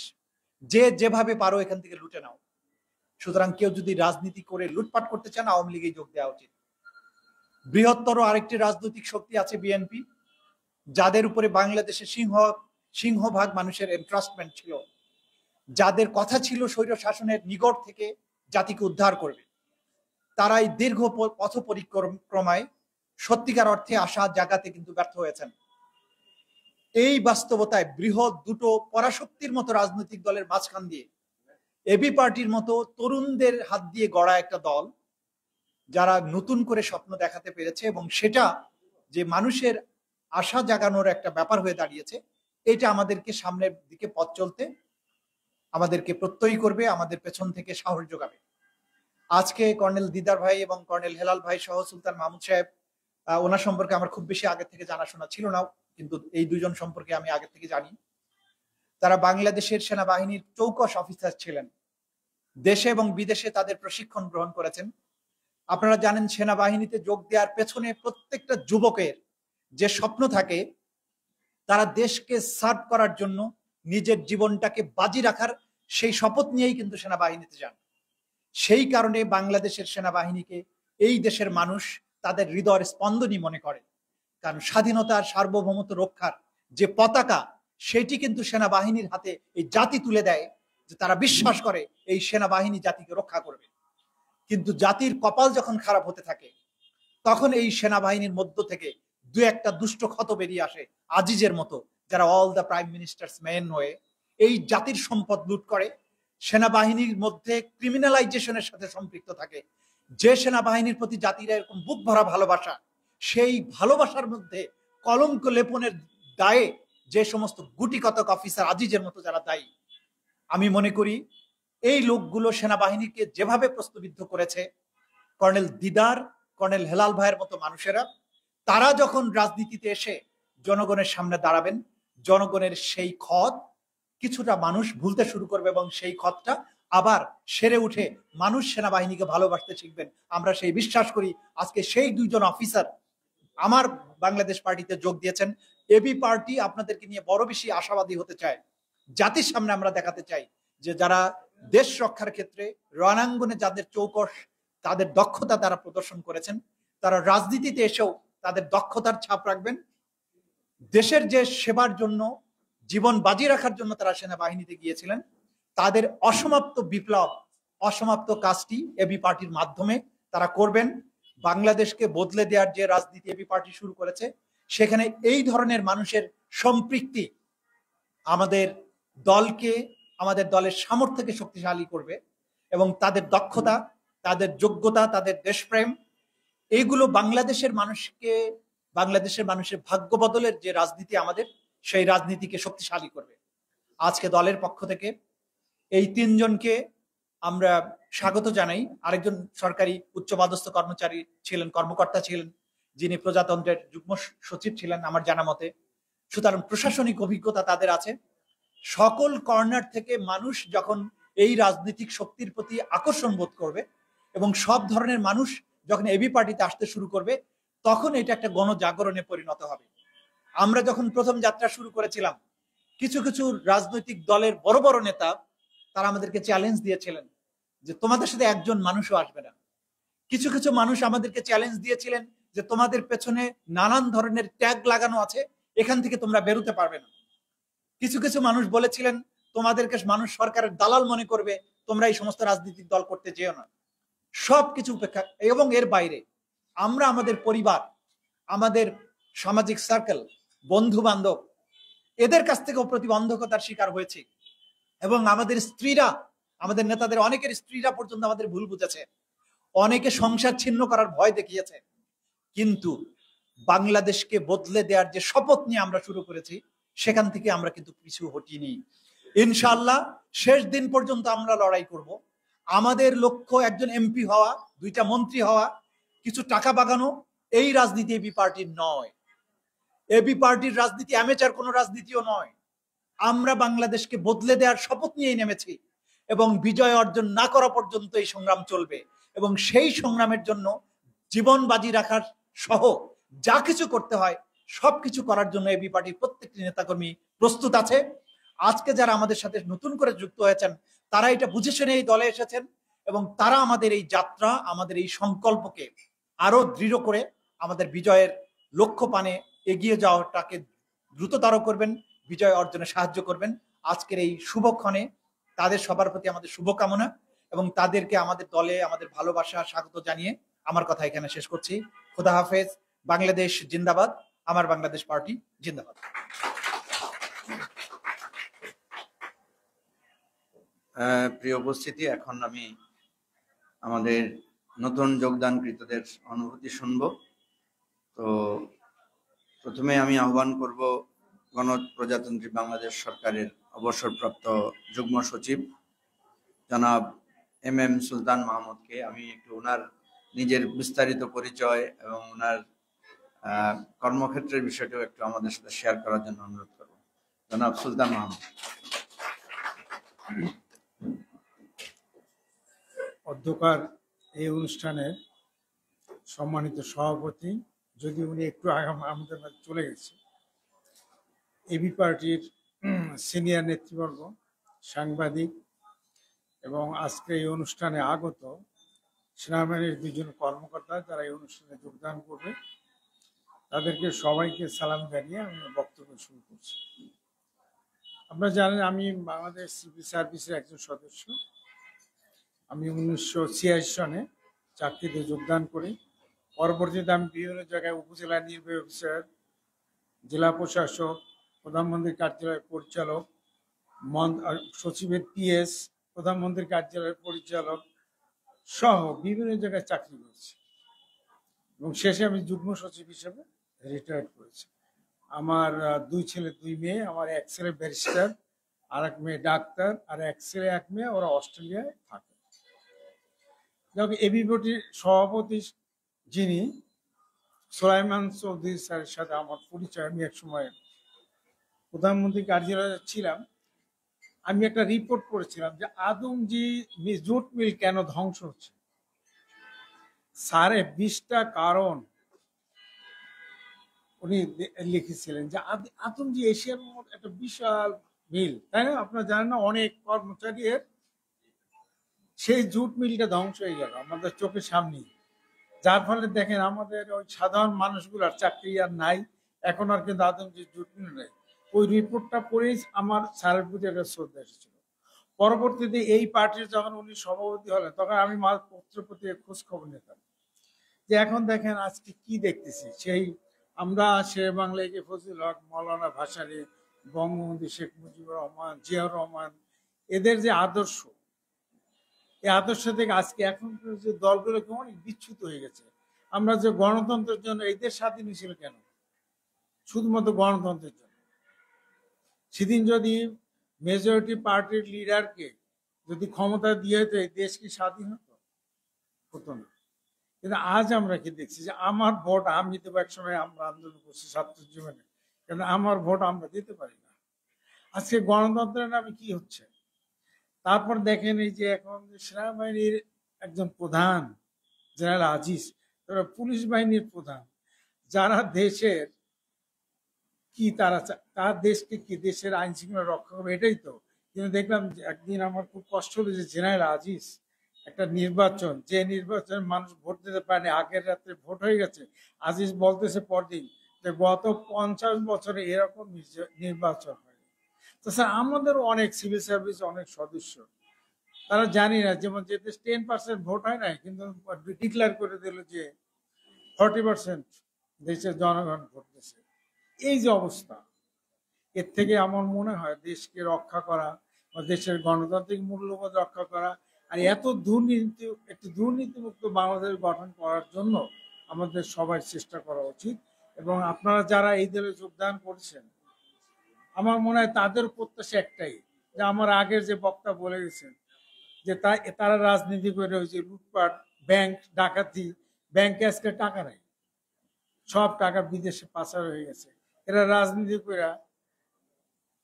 যে যেভাবে পারো এখান থেকে লুটে নাও। সুতরাং কেউ যদি রাজনীতি করে লুটপাট করতে চান আওয়ামী লীগে যোগ দেওয়া উচিত। বৃহত্তর আরেকটি রাজনৈতিক শক্তি আছে বিএনপি, যাদের উপরে বাংলাদেশের সিংহভাগ মানুষের এন্ট্রাস্টমেন্ট ছিল, যাদের কথা ছিল স্বৈর শাসনের নিগড় থেকে জাতিকে উদ্ধার করবে। তারা এই দীর্ঘ পথ পরিক্রমায় সত্যিকার অর্থে আশা জাগাতে কিন্তু ব্যর্থ হয়েছেন। এই বাস্তবতায় বৃহৎ দুটো পরাশক্তির মতো রাজনৈতিক দলের মাঝখান দিয়ে এবি পার্টির মতো তরুণদের হাত দিয়ে গড়া একটা দল, যারা নতুন করে স্বপ্ন দেখাতে পেরেছে এবং সেটা যে মানুষের আশা জাগানোর একটা ব্যাপার হয়ে দাঁড়িয়েছে, এটা আমাদেরকে সামনের দিকে পথ চলতে আমাদেরকে প্রত্যয়ী করবে, আমাদের পেছন থেকে সাহস যোগাবে। আজকে কর্নেল দিদার ভাই এবং কর্নেল হেলাল ভাই সহ সুলতান মাহমুদ সাহেব, ওনার সম্পর্কে আমার খুব বেশি আগে থেকে জানাশোনা ছিল না, কিন্তু এই দুজন সম্পর্কে আমি আগে থেকে জানি। তারা বাংলাদেশের সেনাবাহিনীর চৌকস অফিসার ছিলেন, দেশে এবং বিদেশে তাদের প্রশিক্ষণ গ্রহণ করেছেন। আপনারা জানেন সেনাবাহিনীতে যোগ দেওয়ার পেছনে প্রত্যেকটা যুবকের যে স্বপ্ন থাকে, তারা দেশকে সার্ভ করার জন্য নিজের জীবনটাকে বাজি রাখার সেই শপথ নিয়েই কিন্তু সেনাবাহিনীতে যান। সেই কারণে বাংলাদেশের সেনাবাহিনীকে এই দেশের মানুষ তাদের হৃদয়ের স্পন্দনই মনে করে, কারণ স্বাধীনতার সার্বভৌমত্ব রক্ষার যে পতাকা, সেটি কিন্তু সেনাবাহিনীর হাতে এই জাতি তুলে দেয়, যে তারা বিশ্বাস করে এই সেনাবাহিনী জাতিকে রক্ষা করবে। কিন্তু জাতির কপাল যখন খারাপ হতে থাকে, তখন এই সেনাবাহিনীর মধ্য থেকে দু একটা দুষ্ট ক্ষত বেরিয়ে আসে আজিজের মতো, যারা all the prime ministers main হয়ে এই জাতির সম্পদ লুট করে, সেনাবাহিনীর মধ্যে ক্রিমিনালাইজেশনের সাথে সম্পৃক্ত থাকে। যে সেনাবাহিনীর প্রতি জাতির এরকম বুক ভরা ভালোবাসা, সেই ভালোবাসার মধ্যে কলঙ্ক লেপনের দায়ে যে সমস্ত গুটিকতক অফিসার আজিজের মতো যারা দায়ী, আমি মনে করি এই লোকগুলো সেনাবাহিনীকে যেভাবে প্রশ্নবিদ্ধ করেছে, কর্নেল দিদার, কর্নেল হেলাল ভাইয়ের মতো মানুষেরা, তারা যখন রাজনীতিতে এসে জনগণের সামনে দাঁড়াবেন, জনগণের সেই ক্ষত কিছুটা মানুষ ভুলতে শুরু করবে এবং সেই ক্ষতটা আবার সেরে উঠে মানুষ সেনাবাহিনীকে ভালোবাসতে শিখবেন। আমরা সেই বিশ্বাস করি। আজকে সেই দুইজন অফিসার আমার বাংলাদেশ পার্টিতে যোগ দিয়েছেন। এবি পার্টি আপনাদেরকে নিয়ে বড় বেশি আশাবাদী হতে চায়। জাতির সামনে আমরা দেখাতে চাই যে যারা দেশ রক্ষার ক্ষেত্রে রণাঙ্গনে যাদের চৌকস, তাদের দক্ষতা তারা প্রদর্শন করেছেন, তারা রাজনীতিতে এসেও তাদের দক্ষতার ছাপ রাখবেন। দেশের যে সেবার জন্য জীবন বাজি রাখার জন্য তারা সেনাবাহিনীতে গিয়েছিলেন, তাদের অসমাপ্ত বিপ্লব, অসমাপ্ত কাজটি এবি পার্টির মাধ্যমে তারা করবেন। বাংলাদেশকে বদলে দেওয়ার যে রাজনীতি এবি পার্টি শুরু করেছে, সেখানে এই ধরনের মানুষের সম্পৃক্তি আমাদের দলকে, আমাদের দলের সামর্থ্যকে শক্তিশালী করবে এবং তাদের দক্ষতা, তাদের যোগ্যতা, তাদের দেশপ্রেম, এইগুলো বাংলাদেশের মানুষের ভাগ্য বদলের যে রাজনীতি আমাদের, সেই রাজনীতিকে শক্তিশালী করবে। আজকে দলের পক্ষ থেকে এই তিনজনকে আমরা স্বাগত জানাই। আরেকজন সরকারি উচ্চপদস্থ কর্মচারী ছিলেন, কর্মকর্তা ছিলেন, যিনি প্রজাতন্ত্রের যুগ্ম সচিব ছিলেন আমার জানা মতে। সুতরাং প্রশাসনিক অভিজ্ঞতা তাদের আছে। সকল কর্নার থেকে মানুষ যখন এই রাজনৈতিক শক্তির প্রতি আকর্ষণ বোধ করবে এবং সব ধরনের মানুষ যখন এবি পার্টিতে আসতে শুরু করবে, তখন এটা একটা গণজাগরণে পরিণত হবে। আমরা যখন প্রথম যাত্রা শুরু করেছিলাম, কিছু কিছু রাজনৈতিক দলের বড় বড় নেতা তারা আমাদেরকে চ্যালেঞ্জ দিয়েছিলেন যে তোমাদের সাথে একজন মানুষও আসবে না। কিছু কিছু মানুষ আমাদেরকে চ্যালেঞ্জ দিয়েছিলেন যে তোমাদের পেছনে নানান ধরনের ট্যাগ লাগানো আছে, এখান থেকে তোমরা বেরোতে পারবে না। কিছু কিছু মানুষ বলেছিলেন তোমাদেরকে মানুষ সরকারের দালাল মনে করবে, তোমরা এই সমস্ত রাজনৈতিক দল করতে যেও না। সবকিছু উপেক্ষা এবং এর বাইরে আমরা আমাদের পরিবার, আমাদের সামাজিক সার্কেল, বন্ধু বান্ধব, এদের কাছ থেকেও প্রতিবন্ধকতার শিকার হয়েছে এবং আমাদের স্ত্রীরা, আমাদের নেতাদের অনেকের স্ত্রীরা পর্যন্ত আমাদের ভুল বুঝেছে, অনেকে সংসার ছিন্ন করার ভয় দেখিয়েছে। কিন্তু বাংলাদেশকে বদলে দেওয়ার যে শপথ নিয়ে আমরা শুরু করেছি, সেখান থেকে আমরা কিন্তু পিছু হটিনি। ইনশাআল্লাহ শেষ দিন পর্যন্ত আমরা লড়াই করব। আমাদের লক্ষ্য একজন এমপি হওয়া, দুইটা মন্ত্রী হওয়া, কিছু টাকা বাগানো, এই রাজনীতি এবি পার্টির নয়। এবি পার্টির রাজনীতি অ্যামেচার কোনো রাজনীতিও নয়। আমরা বাংলাদেশকে বদলে দেওয়ার শপথ নিয়ে নেমেছি এবং বিজয় অর্জন না করা পর্যন্ত এই সংগ্রাম চলবে এবং সেই সংগ্রামের জন্য জীবন বাজি রাখার সহ যা কিছু করতে হয় সবকিছু করার জন্য এবি পার্টির প্রত্যেকটি নেতাকর্মী প্রস্তুত আছে। আজকে যারা আমাদের সাথে নতুন করে যুক্ত হয়েছেন তারা এটা বুঝে শুনে এই দলে এসেছেন এবং তারা আমাদের এই যাত্রা, আমাদের এই সংকল্পকে আরো দৃঢ় করে আমাদের বিজয়ের লক্ষ্য পানে এগিয়ে যাওয়াটাকে দ্রুততর করবেন, বিজয় অর্জনে সাহায্য করবেন। আজকের এই শুভক্ষণে তাদের সবার প্রতি আমাদের শুভকামনা এবং তাদেরকে আমাদের দলে আমাদের ভালোবাসা স্বাগত জানিয়ে আমার কথা এখানে শেষ করছি। খোদা হাফেজ। বাংলাদেশ জিন্দাবাদ। আমার বাংলাদেশ পার্টি জিন্দাবাদ। প্রিয় উপস্থিতি, এখন আমি আমাদের নতুন যোগদানকৃতদের অনুভূতি শুনব। তো প্রথমে আমি আহ্বান করব গণপ্রজাতন্ত্রী বাংলাদেশ সরকারের অবসরপ্রাপ্ত যুগ্ম সচিব জনাব MM সুলতান মাহমুদকে। আমি একটু ওনার নিজের বিস্তারিত পরিচয় এবং ওনার কর্মক্ষেত্রের বিষয়টাও একটু আমাদের সাথে শেয়ার করার জন্য অনুরোধ করব। জনাব সুলতান মাহমুদ। অধ্যকার এই অনুষ্ঠানের সম্মানিত সভাপতি, যদি উনি একটু আগে আমাদের মাঝে চলে গেছে, এবি পার্টির সিনিয়র নেতৃবর্গ, সাংবাদিক এবং আজকে এই অনুষ্ঠানে আগত সেনাবাহিনীর দুজন কর্মকর্তা যারা এই অনুষ্ঠানে যোগদান করবে, তাদেরকে সবাইকে সালাম জানিয়ে আমি বক্তব্য শুরু করছি। আপনারা জানেন আমি বাংলাদেশ সিভিল সার্ভিসের একজন সদস্য। আমি 1986 সনে চাকরিতে যোগদান করি। পরবর্তীতে আমি বিভিন্ন জায়গায় উপজেলা নির্বাহী অফিসার, জেলা প্রশাসক, প্রধানমন্ত্রীর কার্যালয়ের পরিচালক, সচিবের PS, প্রধানমন্ত্রীর কার্যালয়ের পরিচালক সহ বিভিন্ন জায়গায় চাকরি করেছি এবং শেষে আমি যুগ্ম সচিব হিসেবে রিটায়ার্ড করেছি। আমার 2 ছেলে 2 মেয়ে। আমার এক ছেলে ব্যারিস্টার, আর এক মেয়ে ডাক্তার, আর এক ছেলে 1 মেয়ে, ওরা অস্ট্রেলিয়ায় থাকে। এবি পার্টির সভাপতি যিনি সুলাইমান চৌধুরী স্যারের সাথে আমার পরিচয়। আমি এক সময় প্রধানমন্ত্রী কার্যালয়ে ছিলাম। আমি একটা রিপোর্ট করেছিলাম যে আদমজি জুট মিল কেন ধ্বংস হচ্ছে। স্যারে 20টা কারণ উনি লিখেছিলেন যে আদমজি এশিয়ার মধ্যে একটা বিশাল মিল, তাই না? আপনারা জানেন না, অনেক কর্মচারীর সেই জুট মিলটা ধ্বংস হয়ে গেল আমাদের চোখের সামনে, যার ফলে দেখেন আমাদের ওই সাধারণ মানুষগুলার চাকরি আর নাই এখন আর, কিন্তু আদমজি জুট মিল নেই। ওই রিপোর্টটা পড়েই আমার স্যারের প্রতি একটা শ্রদ্ধা এসেছিল। পরবর্তীতে এই পার্টির যখন উনি সভাপতি হলেন তখন আমি পত্র খোঁজ খবর নিতাম যে এখন দেখেন আজকে কি দেখতেছি। সেই আমরা শের বাংলায় ফজলুল হক, মৌলানা ভাসানী, বঙ্গবন্ধু শেখ মুজিবুর রহমান, জিয়াউর রহমান, এদের যে আদর্শ, এই আদর্শ থেকে আজকে এখন যে দলগুলোকে অনেক বিচ্যুত হয়ে গেছে। আমরা যে গণতন্ত্রের জন্য এই দেশ স্বাধীন হয়েছিল কেন? শুধুমাত্র গণতন্ত্রের জন্য। সেদিন যদি মেজরিটি পার্টির লিডারকে যদি ক্ষমতা দিয়ে হতো এই দেশ কি স্বাধীন হতো না। কিন্তু আজ আমরা কি দেখছি যে আমার ভোট আমি দেবো। একসময় আমরা আন্দোলন করছি ছাত্র জীবনে, কিন্তু আমার ভোট আমরা দিতে পারি না। আজকে গণতন্ত্রের নামে কি হচ্ছে? তারপর দেখেন এই যে এখন সেনাবাহিনীর একজন প্রধান জেনারেল আজিজ, তারা পুলিশ বাহিনীর প্রধান, যারা দেশের কি তার দেশকে কি দেশের আইন শৃঙ্খলা রক্ষা করবে, এটাই তো। কিন্তু দেখলাম যে একদিন আমার খুব কষ্ট হলো যে জেনারেল আজিজ একটা নির্বাচন, যে নির্বাচন মানুষ ভোট দিতে পারেনি, আগের রাত্রে ভোট হয়ে গেছে, আজিজ বলতেছে পরদিন যে গত 50 বছরে এরকম নির্বাচন হয়। তো স্যার আমাদেরও অনেক সিভিল সার্ভিস অনেক সদস্য তারা জানি না, যেমন যে 10% ভোট হয় না, কিন্তু ডিক্লেয়ার করে দিল যে 40% দেশের জনগণ ভোট দিয়েছে। এই যে অবস্থা, এর থেকে আমার মনে হয় দেশকে রক্ষা করা বা দেশের গণতান্ত্রিক মূল্যবোধ রক্ষা করা আর এত একটি দুর্নীতিমুক্ত বাংলাদেশ গঠন করার জন্য আমাদের সবার চেষ্টা করা উচিত। এবং আপনারা যারা এই দলে যোগদান করছেন, আমার মনে হয় তাদের প্রত্যাশা একটাই, যে আমার আগের যে বক্তা বলে গেছেন যে তারা রাজনীতি করে হয়েছে লুটপাট, ব্যাংক ডাকাতি, ব্যাংকে আজকে টাকা নেই, সব টাকা বিদেশে পাচার হয়ে গেছে। এরা রাজনীতি করে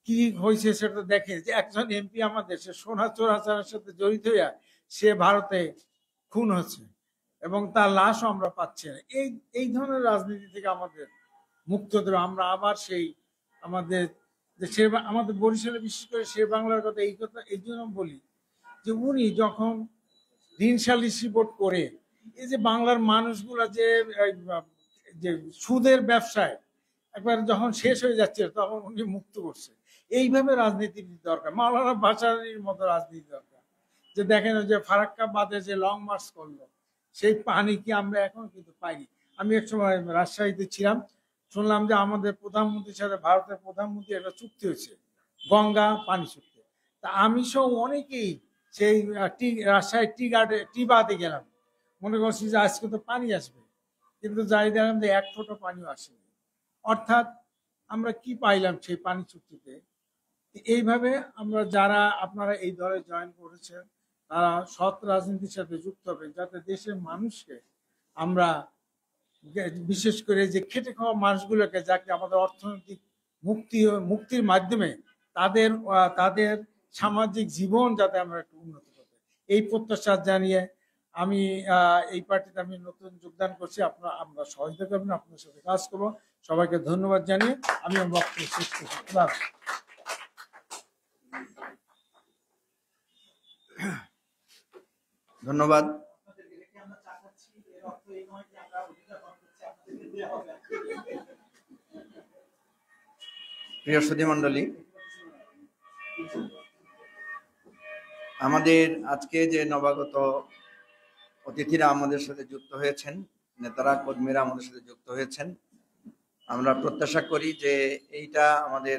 কি হয়েছে সেটা দেখে যে একজন এমপি আমাদের সে সোনা চোরাচারের সাথে জড়িত হইয়া সে ভারতে খুন হচ্ছে এবং তার লাশও আমরা পাচ্ছি না। এই ধরনের রাজনীতি থেকে আমাদের মুক্ত দেবে। আমরা আবার সেই আমাদের যে আমাদের বরিশালে বিশেষ করে শের বাংলার কথা এই জন্য বলি যে উনি যখন ঋণ সালিস রিপোর্ট করে এই যে বাংলার মানুষগুলা যে সুদের ব্যবসায় একবার যখন শেষ হয়ে যাচ্ছে তখন উনি মুক্ত করছে। এইভাবে রাজনীতি দরকার, মাওলানা ভাসানীর মতো রাজনীতি দরকার। যে দেখেন যে ফারাক্কা বাদে যে লং মার্চ করলো সেই পানি কি আমরা এখন কিন্তু পাইনি। আমি এক সময় রাজশাহীতে ছিলাম, শুনলাম যে আমাদের প্রধানমন্ত্রীর সাথে ভারতের প্রধানমন্ত্রী একটা চুক্তি হয়েছে গঙ্গা পানি চুক্তি। তা আমি সহ অনেকেই সেই রাজশাহী টি বাদে গেলাম, মনে করছি যে আজকে তো পানি আসবে, কিন্তু যাই দেখলাম যে এক ফোঁটা পানিও আসেনি। অর্থাৎ আমরা কি পাইলাম সেই পানি চুক্তিতে? এইভাবে আমরা যারা আপনারা এই দলে জয়েন করেছেন তারা সৎ রাজনীতির সাথে যুক্ত হবে, যাতে দেশের মানুষকে আমরা বিশেষ করে যে খেটে খাওয়া মানুষগুলোকে যাকে আমাদের অর্থনৈতিক মুক্তির মাধ্যমে তাদের সামাজিক জীবন যাতে আমরা একটু উন্নত করতে, এই প্রত্যাশা জানিয়ে আমি এই পার্টিতে আমি নতুন যোগদান করছি। আমরা সহযোগিতা করবেন, আপনার সাথে কাজ করবো। সবাইকে ধন্যবাদ জানিয়ে আমি আমার বক্তব্য শেষ করছি। ধন্যবাদ। প্রিয় সুধীমণ্ডলী, আমাদের আজকে যে নবাগত অতিথিরা আমাদের সাথে যুক্ত হয়েছেন, নেতারা কর্মীরা আমাদের সাথে যুক্ত হয়েছেন, আমরা প্রত্যাশা করি যে এইটা আমাদের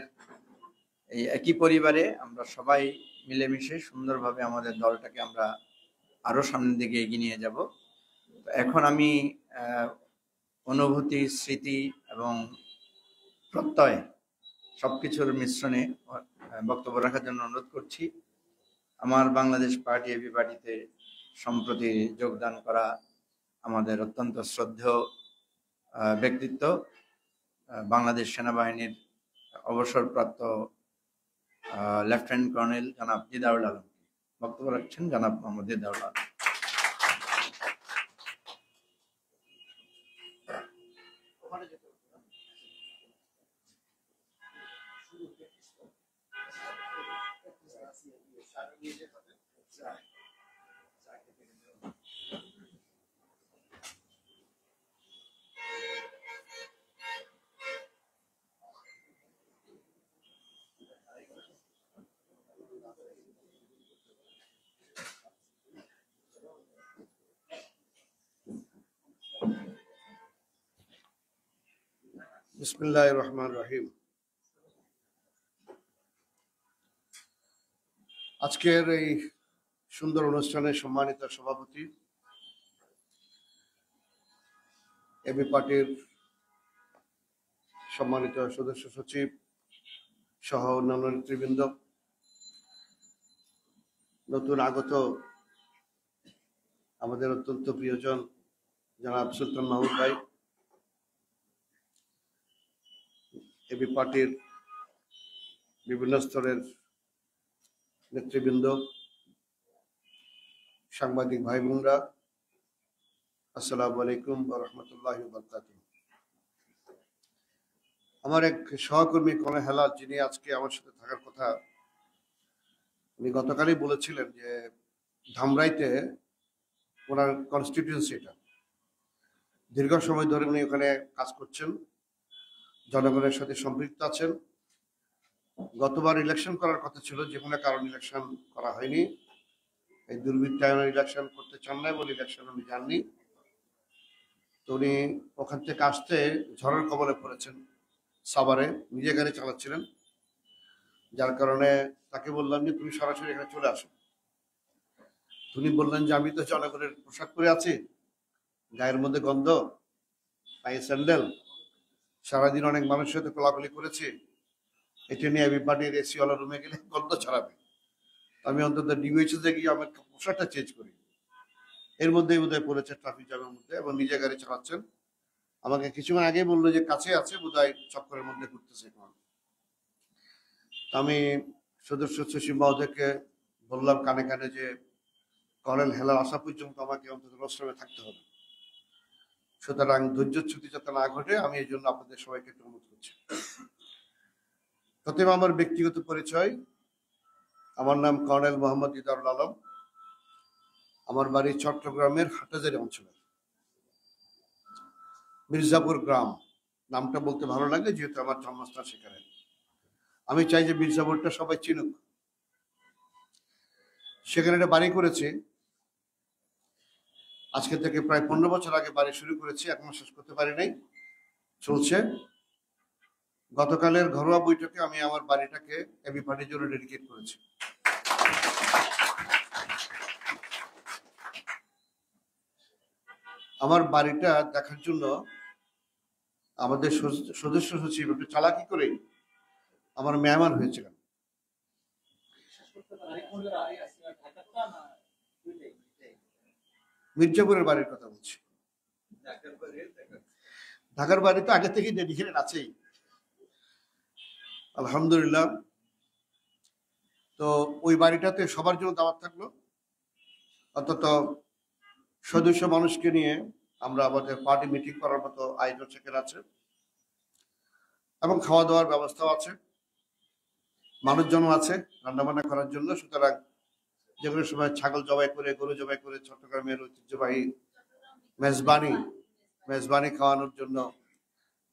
এই একই পরিবারে আমরা সবাই মিলেমিশে সুন্দরভাবে আমাদের দলটাকে আমরা আরো সামনের দিকে এগিয়ে নিয়ে যাব। এখন আমি অনুভূতি, স্মৃতি এবং প্রত্যয় সবকিছুর মিশ্রণে বক্তব্য রাখার জন্য অনুরোধ করছি আমার বাংলাদেশ পার্টি এবি পার্টিতে সম্প্রতি যোগদান করা আমাদের অত্যন্ত শ্রদ্ধেয় ব্যক্তিত্ব, বাংলাদেশ সেনাবাহিনীর অবসরপ্রাপ্ত লেফটেন্যান্ট কর্নেল জনাব দিদারুল আলম। বক্তব্য রাখছেন জনাব মোহাম্মদ দিদারুল আলম। বিসমিল্লাহির রহমানির রহিম। আজকের এই সুন্দর অনুষ্ঠানে সম্মানিত সভাপতি, এবি পার্টির সম্মানিত সদস্য সচিব সহ অন্যান্য নেতৃবৃন্দ, নতুন আগত আমাদের অত্যন্ত প্রিয়জন জনাব সুলতান মাহমুদ ভাই, এবি পার্টির বিভিন্ন স্তরের নেতৃবৃন্দ, সাংবাদিক ভাই বোনরা, আসসালামু আলাইকুম ওয়া রাহমাতুল্লাহি ওয়া বারাকাতুহু। আমার এক সহকর্মী কর্নেল হেলাল, যিনি আজকে আমার সাথে থাকার কথা, উনি গতকালই বলেছিলেন যে ধামরাইতে ওনার কনস্টিটিউয়েন্সি, এটা দীর্ঘ সময় ধরে উনি ওখানে কাজ করছেন, জনগণের সাথে সম্পৃক্ত আছেন। গতবার ইলেকশন করার কথা ছিল, যে কোনো কারণে ইলেকশন করা হয়নি। এই দুর্বৃত্তায়নের ইলেকশন করতে চান না বলে ইলেকশন উনি যাননি। তো উনি ওখান থেকে আসতে ঝড়ের কবলে পড়েছেন, সাভারে নিজে গাড়ি চালাচ্ছিলেন, যার কারণে তাকে বললাম যে তুমি সরাসরি এখানে চলে আসো। উনি বললেন যে আমি তো জনগণের পোশাক পরে আছি, গায়ের মধ্যে গন্ধ, পায়ে স্যান্ডেল, সারাদিন অনেক মানুষের সাথে কোলাকুলি করেছি, এটা নিয়ে এবি পার্টির এসি ওয়ালা রুমে গেলে গন্ধ ছড়াবে, আমি অন্তত ডিবিএইচএস এ গিয়ে আমার পোশাকটা চেঞ্জ করি। এর মধ্যেই বোধহয় পড়েছে ট্রাফিক জ্যামের মধ্যে এবং নিজে গাড়ি চালাচ্ছেন। আমাকে কিছুক্ষণ আগে বললো যে কাছে আছে, বোধহয় চক্করের মধ্যে ঘুরতেছে। আমি সদস্য সচিব মহোদয়কে বললাম কানে কানে যে কর্নেল হেলাল আসা পর্যন্ত আমাকে অন্তত রোস্টারে থাকতে হবে। সুতরাং ধৈর্যচ্যুতি যাতে না ঘটে আমি এই জন্য আপনাদের সবাইকে একটু অনুরোধ করছি। প্রথমে আমার ব্যক্তিগত পরিচয়, আমার নাম কর্নেল মোহাম্মদ ইদারুল আলম। আমার বাড়ি চট্টগ্রামের হাটাজারি অঞ্চলে, মির্জাপুর গ্রাম। নামটা বলতে ভালো লাগে যেহেতু আমার জন্মস্থান সেখানে। আমি চাই যে মির্জাপুরটা সবাই চিনুক। সেখানে একটা বাড়ি করেছি, আজকে থেকে প্রায় 15 বছর আগে বাড়ি শুরু করেছি, এখনো শেষ করতে পারি নাই, চলছে। গতকালের ঘরোয়া বৈঠকে আমি আমার বাড়িটাকে এবি পার্টির জন্য ডেডিকেট করেছি। আমার বাড়িটা দেখার জন্য আমাদের সদস্য সচিব একটু চালাকি করে আমার মেহমান হয়েছিলেন। মির্জাপুরের বাড়ির কথা বলছি। ঢাকার বাড়ি তো আগে থেকেই ডেডিকেটেড আছেই, আলহামদুলিল্লাহ। তো ওই বাড়িটাতে সবার জন্য দাওয়াত থাকলো, অন্তত সদস্য মানুষকে নিয়ে আমরা আমাদের পার্টি মিটিং করার মতো আয়োজন সেখানে আছে এবং খাওয়া দাওয়ার ব্যবস্থাও আছে, মানুষজন আছে রান্নাবান্না করার জন্য। সুতরাং যে কোনো সময় ছাগল জবাই করে, গরু জবাই করে চট্টগ্রামের ঐতিহ্যবাহী মেজবানি খাওয়ানোর জন্য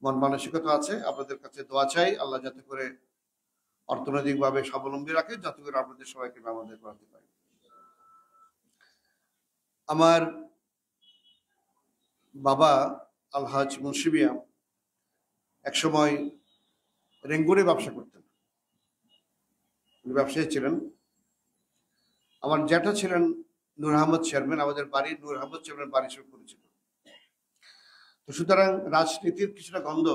মন মানসিকতা আছে। আপনাদের কাছে দোয়া চাই, আল্লাহ যাতে করে অর্থনৈতিকভাবে স্বাবলম্বী রাখে, যাতে করে আপনাদের সবাইকে আমাদের করাতে পারে। আমার বাবা আলহাজ মুন্সিবিয়া একসময় রেঙ্গুনে ব্যবসা করতেন, ব্যবসায়ী ছিলেন। আমার জ্যাঠা ছিলেন নূর আহমদ চেয়ারম্যান, আমাদের বাড়ি নূর আহমদ চেয়ারম্যান বাড়ি হিসেবে পরিচিত। তো সুতরাং রাজনীতির কিছুটা গন্ধ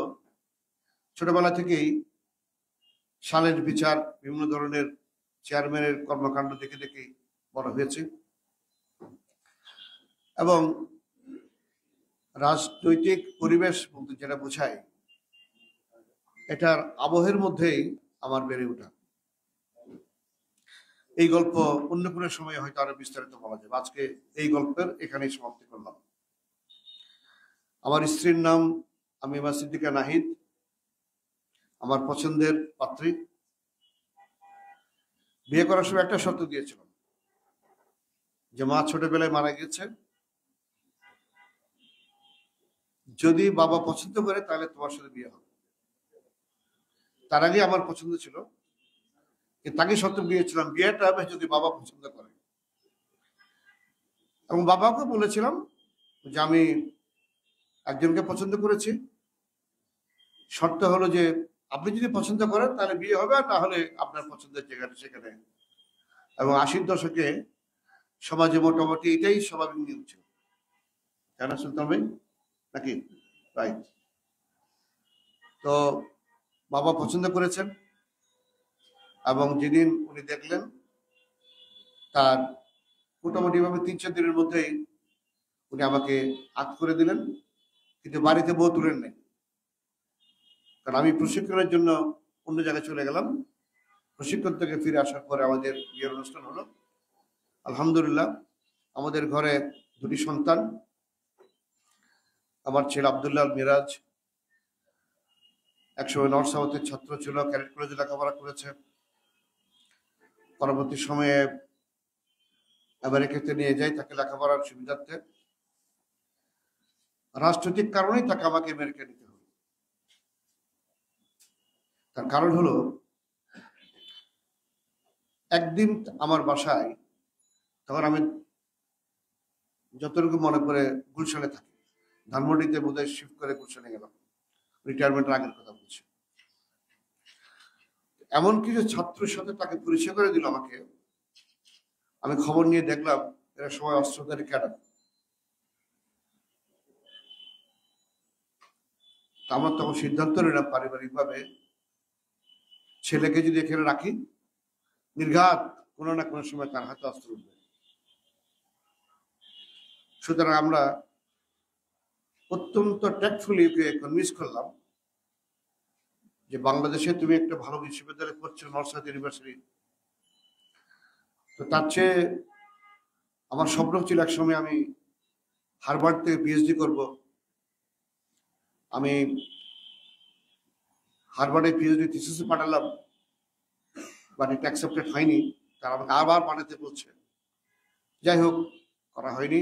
ছোটবেলা থেকেই সালের বিচার, বিভিন্ন ধরনের চেয়ারম্যানের কর্মকাণ্ড দেখে দেখেই বড় হয়েছে এবং রাজনৈতিক পরিবেশ বলতে যেটা বোঝায় এটার আবহের মধ্যেই আমার বেড়ে ওঠা। এই গল্প অন্য কোনো সময় হয়তো আরো বিস্তারিত বলা যাবে, আজকে এই গল্পের এখানেই সমাপ্তি করলাম। আমার স্ত্রীর নাম আমিমা সিদ্দিকা নাহিদ, আমার পছন্দের পাত্রী। বিয়ে করার সময় একটা শর্ত দিয়েছিলাম যে মা ছোটবেলায় মারা গেছে, যদি বাবা পছন্দ করে তাহলে তোমার সাথে বিয়ে হবে। তার আগে আমার পছন্দ ছিল, তাকে শর্ত দিয়েছিলাম বিয়েটা হবে যদি বাবা পছন্দ করে। এবং বাবাকে বলেছিলাম যে আমি একজনকে পছন্দ করেছি, শর্ত হলো যে আপনি যদি পছন্দ করেন তাহলে বিয়ে হবে, আর না হলে আপনার পছন্দের জায়গাটা সেখানে। এবং 80-র দশকে সমাজে মোটামুটি এটাই স্বাভাবিক নিয়ম ছিল, তাই না সুলতান ভাই? নাকি রাইট? তো বাবা পছন্দ করেছেন এবং যেদিন উনি দেখলেন তার মোটামুটি ভাবে 3-4 দিনের মধ্যেই উনি আমাকে আত করে দিলেন, কিন্তু বাড়িতে বউ তুলেন নেই, কারণ আমি প্রশিক্ষণের জন্য অন্য জায়গায় চলে গেলাম। প্রশিক্ষণ থেকে ফিরে আসার পরে আমাদের বিয়ের অনুষ্ঠান হলো। আলহামদুলিল্লাহ আমাদের ঘরে 2টি সন্তান। আমার ছেলে আব্দুল্লাহ মিরাজ একসময় নর্থ সাউথের ছাত্র ছিল, ক্যাডেট কলেজে লেখাপড়া করেছে, পরবর্তী সময়ে আমেরিকাতে নিয়ে যায় তাকে লেখাপড়ার সুবিধার্থে। রাজনৈতিক কারণেই তাকে আমাকে আমেরিকা নিতে হলো। তার কারণ হলো একদিন আমার বাসায়, তখন আমি যতটুকু মনে করে গুলশানে থাকি, ধানমন্ডিতে বোধহয় শিফট করে গুলশানে গেলাম, রিটায়ারমেন্টের আগের কথা বলছি। এমন কিছু ছাত্রের সাথে তাকে পরিচয় করে দিল আমাকে। আমি খবর নিয়ে দেখলাম এরা সবাই অস্ত্রধারী ক্যাডার। আমার তখন সিদ্ধান্ত নিলাম পারিবারিকভাবে ছেলেকে যদি এখানে রাখি, নির্ঘাত কোনো না কোনো সময় তার হাতে অস্ত্র উঠবে। সুতরাং আমরা অত্যন্ত ট্যাক্টফুলি কনভিন্স করলাম যে বাংলাদেশে তুমি একটা ভালো বিশ্ববিদ্যালয় করছো, নর্থ সাউথ ইউনিভার্সিটি, তো তার চেয়ে আমার স্বপ্ন ছিল একসময় আমি হার্ভার্ড থেকে পিএইচডি করব। আমি হার্ভার্ডে পিএইচডি থিসিসে পাঠালাম, বাট এটা অ্যাকসেপ্টেড হয়নি, তারা আমাকে আবার পাঠাতে বলছে। যাই হোক, করা হয়নি।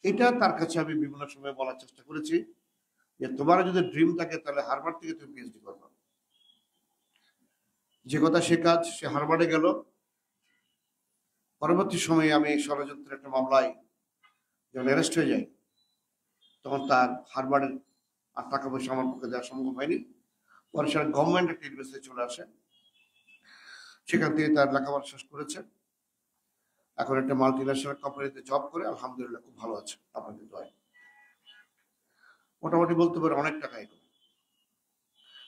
এটা তার কাছে আমি বিভিন্ন সময় বলার চেষ্টা করেছি যে তোমার যদি ড্রিম থাকে তাহলে হার্ভার্ড থেকে তুমি পিএইচডি করবে। যে কথা সে কাজ, সে হার্ভার্ডে গেল। পরবর্তী সময়ে আমি ষড়যন্ত্রের একটা মামলায় যখন অ্যারেস্ট হয়ে যাই, তখন তার হার্ভার্ডের আর টাকা পয়সা আমার পক্ষে দেওয়া সম্ভব হয়নি। পরে সেটা গভর্নমেন্ট একটা ইউনিভার্সিটি চলে আসে, সেখান থেকে তার লেখাপড়া শেষ করেছে। এখন একটা মাল্টিন্যাশনাল কোম্পানিতে জব করে আলহামদুলিল্লাহ খুব ভালো আছে, আপনাদের দোয়ায়। মোটামুটি বলতে পারে অনেক টাকা এখন,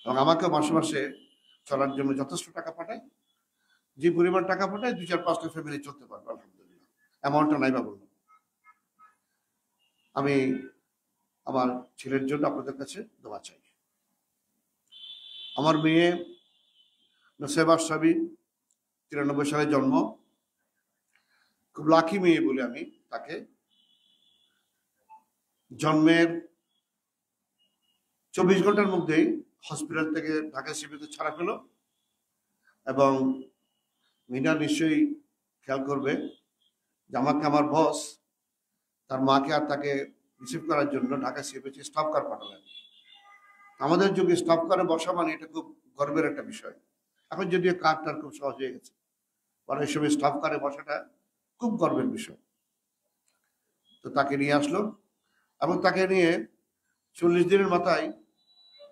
এবং আমাকে মাসে মাসে চলার জন্য যথেষ্ট টাকা পাঠায়। যে পরিমাণ টাকা পাঠায় 2-4-5টা ফ্যামিলি চলতে পারবে আলহামদুলিল্লাহ। অ্যামাউন্টটা নাই বা বললাম। আমি আমার ছেলের জন্য আপনাদের কাছে দোয়া চাই। আমার মেয়ে নসেবা সাবি 93 সালে জন্ম, খুব লাকি মেয়ে বলে আমি তাকে জন্মের 24 ঘন্টার মধ্যেই হসপিটাল থেকে ঢাকা সিবিতে ছাড়া পেল। এবং মিনা নিশ্চয়ই খেয়াল করবে যে আমাকে আমার বস তার মাকে আর তাকে রিসিভ করার জন্য ঢাকা সিবিতে স্টাফ কার পাঠালেন। আমাদের যুগে স্টাফ কারে বসা মানে এটা খুব গর্বের একটা বিষয়। এখন যদিও কারটার খুব সহজ হয়ে গেছে, অনেক সময় স্টাফ কারে বসাটা খুব গর্বের বিষয়। তো তাকে নিয়ে আসলো, এবং তাকে নিয়ে 40 দিনের মাথায়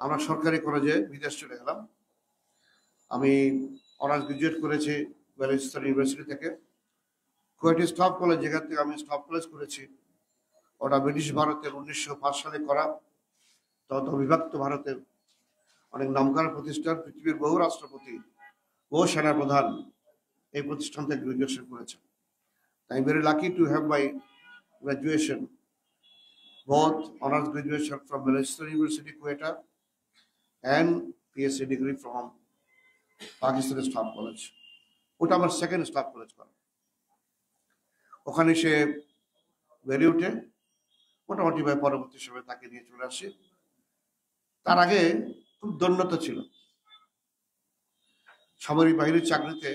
আমরা সরকারি কলেজে বিদেশ চলে গেলাম। আমি অনার্স গ্রাজুয়েট করেছি ওয়েস্টার্ন ইউনিভার্সিটি থেকে। কুয়েটি স্টাফ কলেজ, যেখান থেকে আমি স্টাফ কলেজ করেছি, ওটা ব্রিটিশ ভারতের 1905 সালে করা, তত বিভক্ত ভারতের অনেক নামকরা প্রতিষ্ঠান। পৃথিবীর বহু রাষ্ট্রপতি, বহু সেনাপ্রধান এই প্রতিষ্ঠান থেকে গ্রাজুয়েশন করেছেন। I am very lucky to have my graduation, both honors graduation from Western University, Quetta, and PhD degree from Pakistan Staff College. ওটা আমার সেকেন্ড স্টাফ কলেজ করা। ওখানে সে বেড়ে উঠে মোটামুটি ভাই পরবর্তী সময় তাকে নিয়ে চলে আসে। তার আগে খুব দন্যতা ছিল সামরিক বাহিনীর চাকরিতে।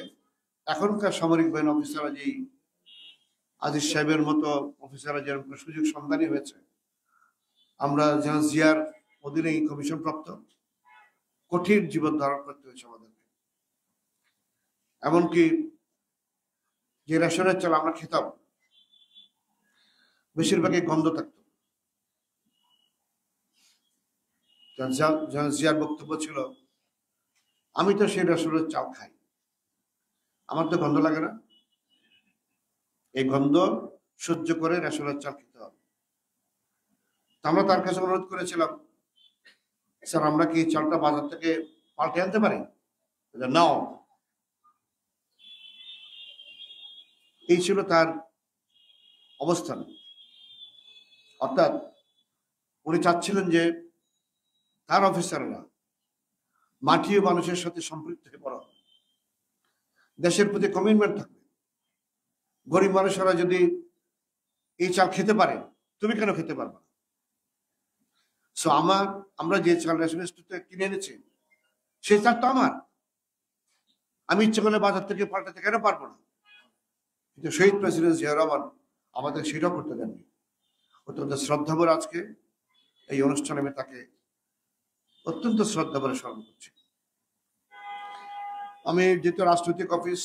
এখনকার সামরিক বাহিনী অফিসাররা, যেই আজিজ সাহেবের মতো অফিসাররা যেরকম সুযোগ সন্ধানী হয়েছে, আমরা যেন জিয়ার অধীনে কমিশন প্রাপ্ত, কঠিন জীবন ধারণ করতে হয়েছে আমাদেরকে। এমনকি যে রেশনের চাল আমরা খেতাম বেশিরভাগই গন্ধ থাকত। জিয়ার বক্তব্য ছিল, আমি তো সেই রেশনের চাল খাই, আমার তো গন্ধ লাগে না, এই গন্ধ সহ্য করে রেশনের চাল খেতে হবে। আমরা তার কাছে অনুরোধ করেছিলাম, স্যার আমরা কি চালটা বাজার থেকে পাল্টে আনতে পারি? নাও। এই ছিল তার অবস্থান। অর্থাৎ উনি চাচ্ছিলেন যে তার অফিসাররা মাটি ও মানুষের সাথে সম্পৃক্ত হয়ে পড়া, দেশের প্রতি কমিটমেন্ট থাকবে। গরিব মানুষেরা যদি এই চাল খেতে পারে, তুমি কেন খেতে পারবে না? সো আমরা যে চাল রেশন স্টোর থেকে কিনে এনেছি, সেই চাল তো আমার, আমি ইচ্ছে করলে বাজার থেকে পাল্টাতে কেন পারবো না? কিন্তু শহীদ প্রেসিডেন্ট জিয়া রহমান আমাদের সেটাও করতে দেননি। অত্যন্ত শ্রদ্ধাভরে আজকে এই অনুষ্ঠানে আমি তাকে অত্যন্ত শ্রদ্ধাভরে স্মরণ করছি। আমি যেহেতু রাজনৈতিক অফিস,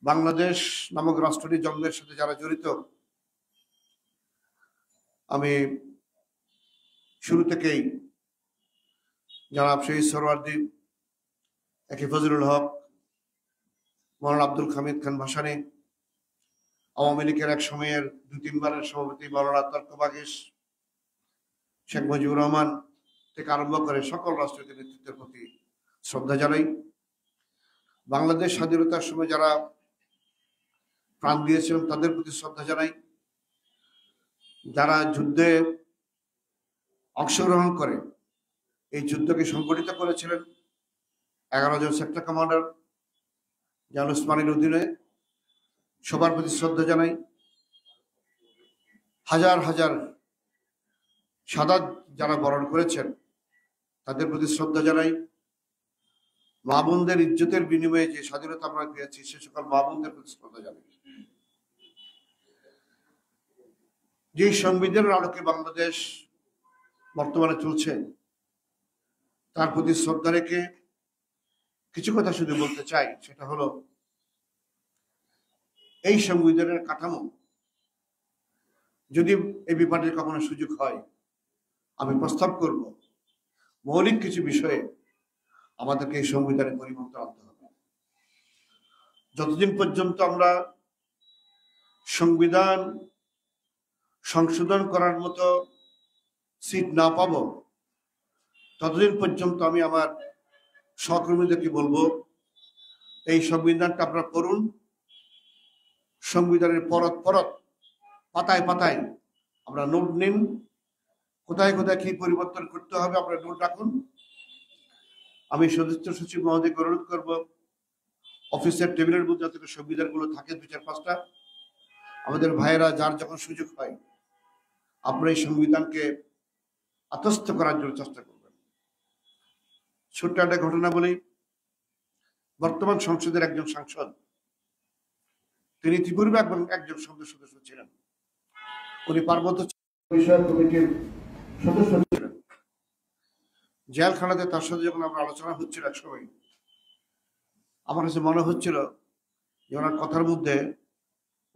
বাংলাদেশ নামক রাষ্ট্রটি জন্মের সাথে যারা জড়িত, আমি শুরু থেকেই জনাব শহীদ সরওয়ার্দী, একে ফজলুল হক, মৌলানা আব্দুল হামিদ খান ভাসানী, আওয়ামী লীগের এক সময়ের 2-3 বারের সভাপতি মৌলানা তর্ক বাগিস, শেখ মুজিবুর রহমান থেকে আরম্ভ করে সকল রাষ্ট্রীয় নেতৃত্বের প্রতি শ্রদ্ধা জানাই। বাংলাদেশ স্বাধীনতার সময় যারা প্রাণ দিয়েছিলেন তাদের প্রতি শ্রদ্ধা জানাই। যারা যুদ্ধে অংশগ্রহণ করে এই যুদ্ধকে সংগঠিত করেছিলেন 11 জন সেক্টর কমান্ডার জান ওসমানীর অধীনে। সবার প্রতি শ্রদ্ধা জানাই। হাজার হাজার শাহাদাত যারা বরণ করেছেন তাদের প্রতি শ্রদ্ধা জানাই। মা বোনদের ইজ্জতের বিনিময়ে যে স্বাধীনতা আমরা পেয়েছি সে সকল মা বোনদের প্রতি শ্রদ্ধা জানাই। যে সংবিধানের আলোকে বাংলাদেশ বর্তমানে চলছে তার প্রতি শ্রদ্ধা রেখে কিছু কথা শুধু বলতে চাই। সেটা হলো, এই সংবিধানের কাঠামো যদি এবি পার্টির কখনো সুযোগ হয়, আমি প্রস্তাব করব মৌলিক কিছু বিষয়ে আমাদেরকে এই সংবিধানে পরিবর্তন আনতে হবে। যতদিন পর্যন্ত আমরা সংবিধান সংশোধন করার মতো সিট না পাবো, ততদিন পর্যন্ত আমি আমার সহকর্মীদেরকে বলবো, এই সংবিধানটা আপনারা পড়ুন। সংবিধানের পরত পরত, পাতায় পাতায় আমরা নোট নিন। কোথায় কোথায় কি পরিবর্তন করতে হবে আপনারা নোট রাখুন। আমি সদস্য সচিব মহোদয়কে অনুরোধ করব, অফিসের টেবিলের মধ্যে যাতে সংবিধানগুলো থাকে 2-4-5টা। আমাদের ভাইয়েরা যার যখন সুযোগ হয় আপনারা এই সংবিধানকে আত্মস্থ করার জন্য চেষ্টা করবেন। ছোট্ট একটা ঘটনা বলি। বর্তমান সংসদের একজন সাংসদ, তিনি ইতিপূর্বে একজন সংসদ সদস্য ছিলেন। উনি পার্বত্য বিষয়ক কমিটির সদস্য ছিলেন। জেলখানাতে তার সাথে যখন আমরা আলোচনা হচ্ছিল এক সময়, আমার কাছে মনে হচ্ছিল যে ওনার কথার মধ্যে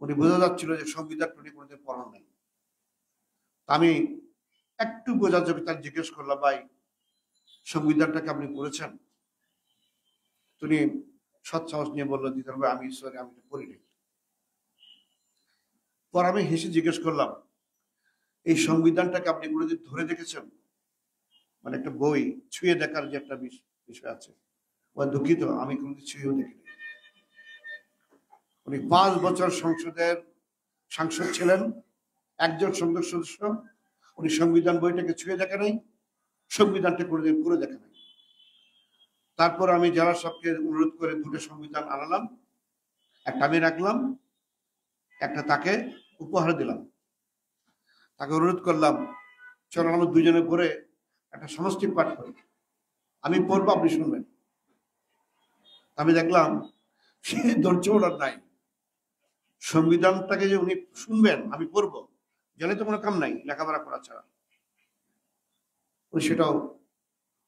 উনি বোঝা যাচ্ছিল যে সংবিধান উনি কোনোদিন পড়ান নাই। আমি একটু বোঝার জন্য তার জিজ্ঞেস করলাম, ভাই সংবিধানটাকে আপনি পড়েছেন? তিনি সৎসাহস নিয়ে বললেন, দিতে হবে আমি এটা পড়িনি। পর আমি হেসে জিজ্ঞেস করলাম, এই সংবিধানটাকে আপনি কোনোদিন ধরে দেখেছেন? মানে একটা বই ছুঁয়ে দেখার যে একটা বিষয় আছে, দুঃখিত, আমি কোনোদিন ছুঁয়েও দেখিনি। উনি 5 বছর সংসদের সাংসদ ছিলেন, একজন সংসদ সদস্য। উনি সংবিধান বইটাকে ছুঁয়ে দেখে নাই, সংবিধানটা কোনোদিন পুরো দেখে নাই। তারপর আমি জেলা সাহেবকে অনুরোধ করে 2টা সংবিধান আনালাম, একটা আমি রাখলাম, একটা তাকে উপহার দিলাম। তাকে অনুরোধ করলাম, চলো আমরা দুজনে পড়ে একটা সমষ্টি পাঠ করি, আমি পড়বো, আপনি শুনবেন। আমি দেখলাম সে ধৈর্য ওনার নাই। সংবিধানটাকে যে উনি শুনবেন, আমি পড়বো, জেলে তো কোনো কাম নাই লেখাপড়া করা ছাড়া, উনি সেটাও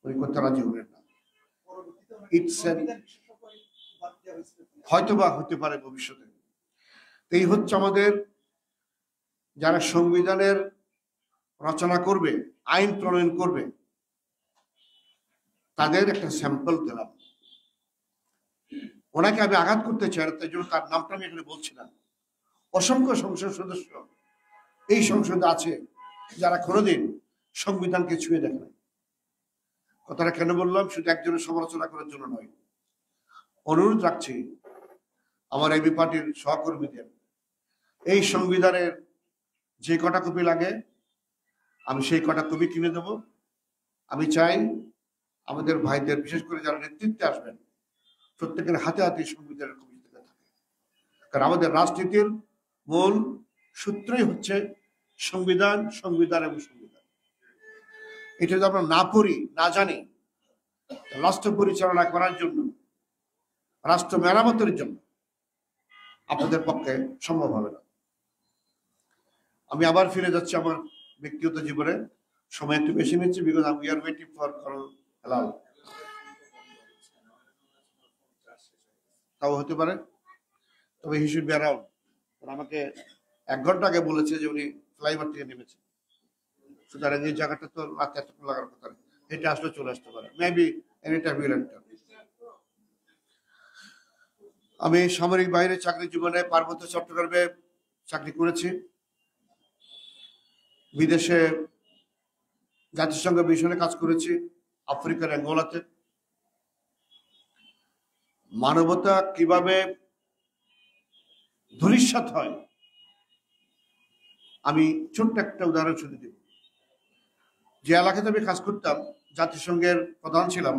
উনি করতে রাজি হলেন না। হয়তো বা হতে পারে ভবিষ্যতে। এই হচ্ছে আমাদের যারা সংবিধানের রচনা করবে, আইন প্রণয়ন করবে, তাদের একটা স্যাম্পল দিলাম। ওনাকে আমি আঘাত করতে চাই, তাই জন্য তার নামটা আমি এখানে বলছি না। অসংখ্য সংসদ সদস্য এই সংসদে আছে যারা কোনোদিন সংবিধানকে ছুঁয়ে দেখে নাই। কথাটা কেন বললাম? শুধু একজনের সমালোচনা করার জন্য নয়। অনুরোধ রাখছি আমার এবি পার্টির সহকর্মীদের, এই সংবিধানের যে কটা কপি লাগে আমি সেই কটা কপি কিনে দেব। আমি চাই আমাদের ভাইদের, বিশেষ করে যারা নেতৃত্বে আসবেন, প্রত্যেকের হাতে হাতে সংবিধানের কপি থাকে। কারণ আমাদের রাজনীতির মূল সূত্রই হচ্ছে সংবিধান, সংবিধান এবং সংবিধান। এটা যদি আমরা না পড়ি, না জানি, রাষ্ট্র পরিচালনা করার জন্য, রাষ্ট্র মেরামতের জন্য আপনাদের পক্ষে সম্ভব হবে না। আমি আবার ফিরে যাচ্ছি আমার ব্যক্তিগত জীবনে। সময় একটু বেশি নিচ্ছি, because we are waiting for colonel Helal. তাও হতে পারে, তবে হি শুড বি অ্যারাউন্ড। আমাকে 1 ঘন্টা আগে বলেছে যে উনি ফ্লাইওভার থেকে নেমেছে, সুতরাং এই জায়গাটা তো রাতে এতক্ষণ লাগার কথা না, এটা আসলে চলে আসতে পারে, maybe any time will enter. আমি সামরিক বাহিনীর চাকরি জীবনে পার্বত্য চট্টগ্রামে চাকরি করেছি, বিদেশে জাতিসংঘ মিশনে কাজ করেছি, আফ্রিকার অ্যাঙ্গোলাতে। মানবতা কিভাবে ধূলিসাৎ হয় আমি ছোট্ট একটা উদাহরণ শুনে দেব। যে এলাকাতে আমি কাজ করতাম জাতিসংঘের প্রধান ছিলাম,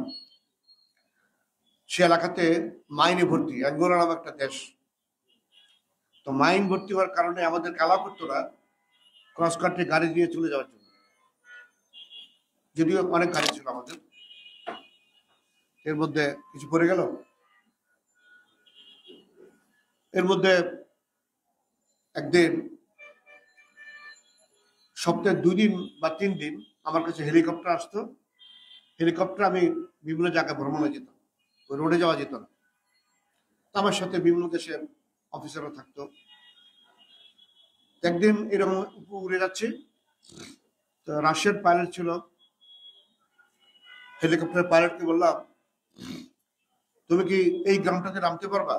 সে এলাকাতে মাইনে ভর্তি, অ্যাঙ্গোলা নামে একটা দেশ। তো মাইন ভর্তি হওয়ার কারণে আমাদের কালা করতো না ক্রস কান্ট্রি গাড়ি দিয়ে চলে যাওয়ার জন্য, যদিও অনেক গাড়ি ছিল আমাদের। এর মধ্যে কিছু পড়ে গেল। এর মধ্যে একদিন সপ্তাহে 2 দিন বা 3 দিন আমার কাছে হেলিকপ্টার আসতো। হেলিকপ্টার আমি বিভিন্ন জায়গায় ভ্রমণে যেতাম, ওই রোডে যাওয়া যেত না। আমার সাথে বিভিন্ন দেশের অফিসাররা থাকতো। একদিন এরকম উড়ে যাচ্ছি, তো রাশিয়ার পাইলট ছিল। হেলিকপ্টার পাইলটকে বললাম, তুমি কি এই গ্রামটাতে নামতে পারবা?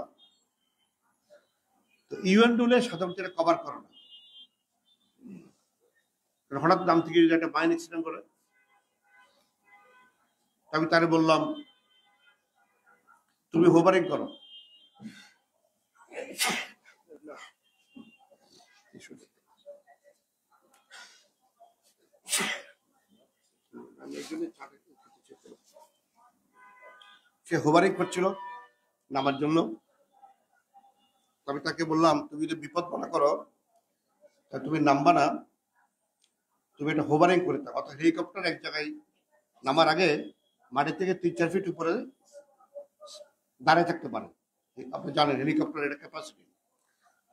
তো ইউএন রুলে সাধারণত এটা কভার করে না, হঠাৎ নাম থেকে যদি একটা মাইন অ্যাক্সিডেন্ট করে। আমি তারে বললাম, তুমি হোভারিং করো। সে হোভারিং করছিল নামার জন্য। আমি তাকে বললাম, তুমি যদি বিপদ মনে করো তুমি নামবা না, তুমি এটা হোভারিং করে থাকো। অর্থাৎ হেলিকপ্টার এক জায়গায় নামার আগে মাটি থেকে 3-4 ফিট উপরে দাঁড়িয়ে থাকতে পারে। আপনি জানেন হেলিকপ্টার এটা ক্যাপাসিটি।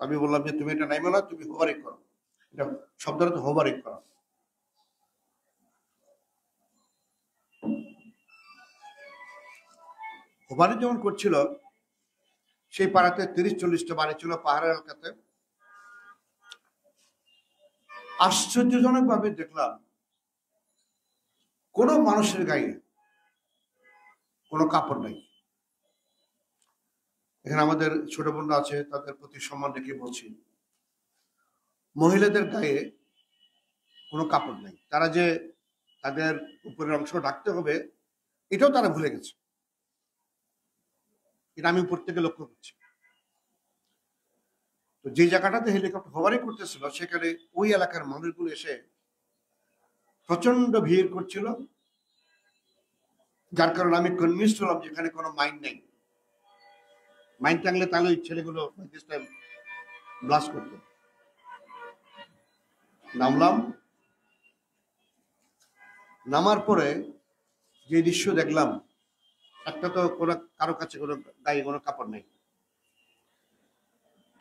আমি বললাম যে তুমি এটা নাইবে না, তুমি হোভারিং করো। এটা শব্দটা তো হোভারিং করা। হোভারিং যখন করছিল, সেই পাড়াতে 30-40টা বাড়ি ছিল পাহাড়ের এলাকাতে। আশ্চর্যজনক ভাবে দেখলাম কোনো মানুষের গায়ে কোনো কাপড় নাই। এখানে আমাদের ছোট বোনরা আছে, তাদের প্রতি সম্মান রেখে বলছি, মহিলাদের গায়ে কোনো কাপড় নেই। তারা যে তাদের উপরের অংশ ঢাকতে হবে এটাও তারা ভুলে গেছে। এটা আমি উপর থেকে লক্ষ্য করছি। তো যে জায়গাটাতে হেলিকপ্টার হোভারিং করতেছিল, সেখানে ওই এলাকার মানুষগুলো এসে প্রচন্ড ভিড় করছিল, যার কারণে আমি কনভিন্সড হলাম যে এখানে কোনো মাইন নেই। মাইন টাংলে তাহলে ওই ছেলেগুলো ব্লাস্ট করতো। নামলাম, নামার পরে যে দৃশ্য দেখলাম, একটা তো কোনো কারো কাছে কোনো গায়ে কোনো কাপড় নেই।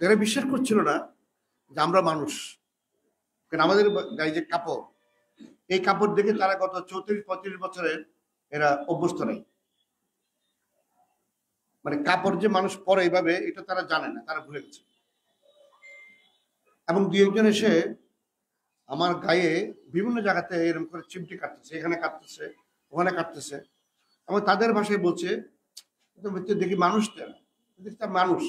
এরা বিশ্বাস করছিল না যে আমরা মানুষ, কারণ আমাদের গায়ে যে কাপড়, এই কাপড় দেখে তারা গত 34-35 বছরের এরা অভ্যস্ত নেই। মানে কাপড় যে মানুষ পরে এইভাবে, এটা তারা জানে না, তারা ভুলে গেছে। এবং 2-1 জন এসে আমার গায়ে বিভিন্ন জায়গাতে এরকম করে চিমটি কাটতেছে, এখানে কাটতেছে, ওখানে কাটতেছে। এবং তাদের ভাষায় বলছে, দেখি মানুষ তো মানুষ।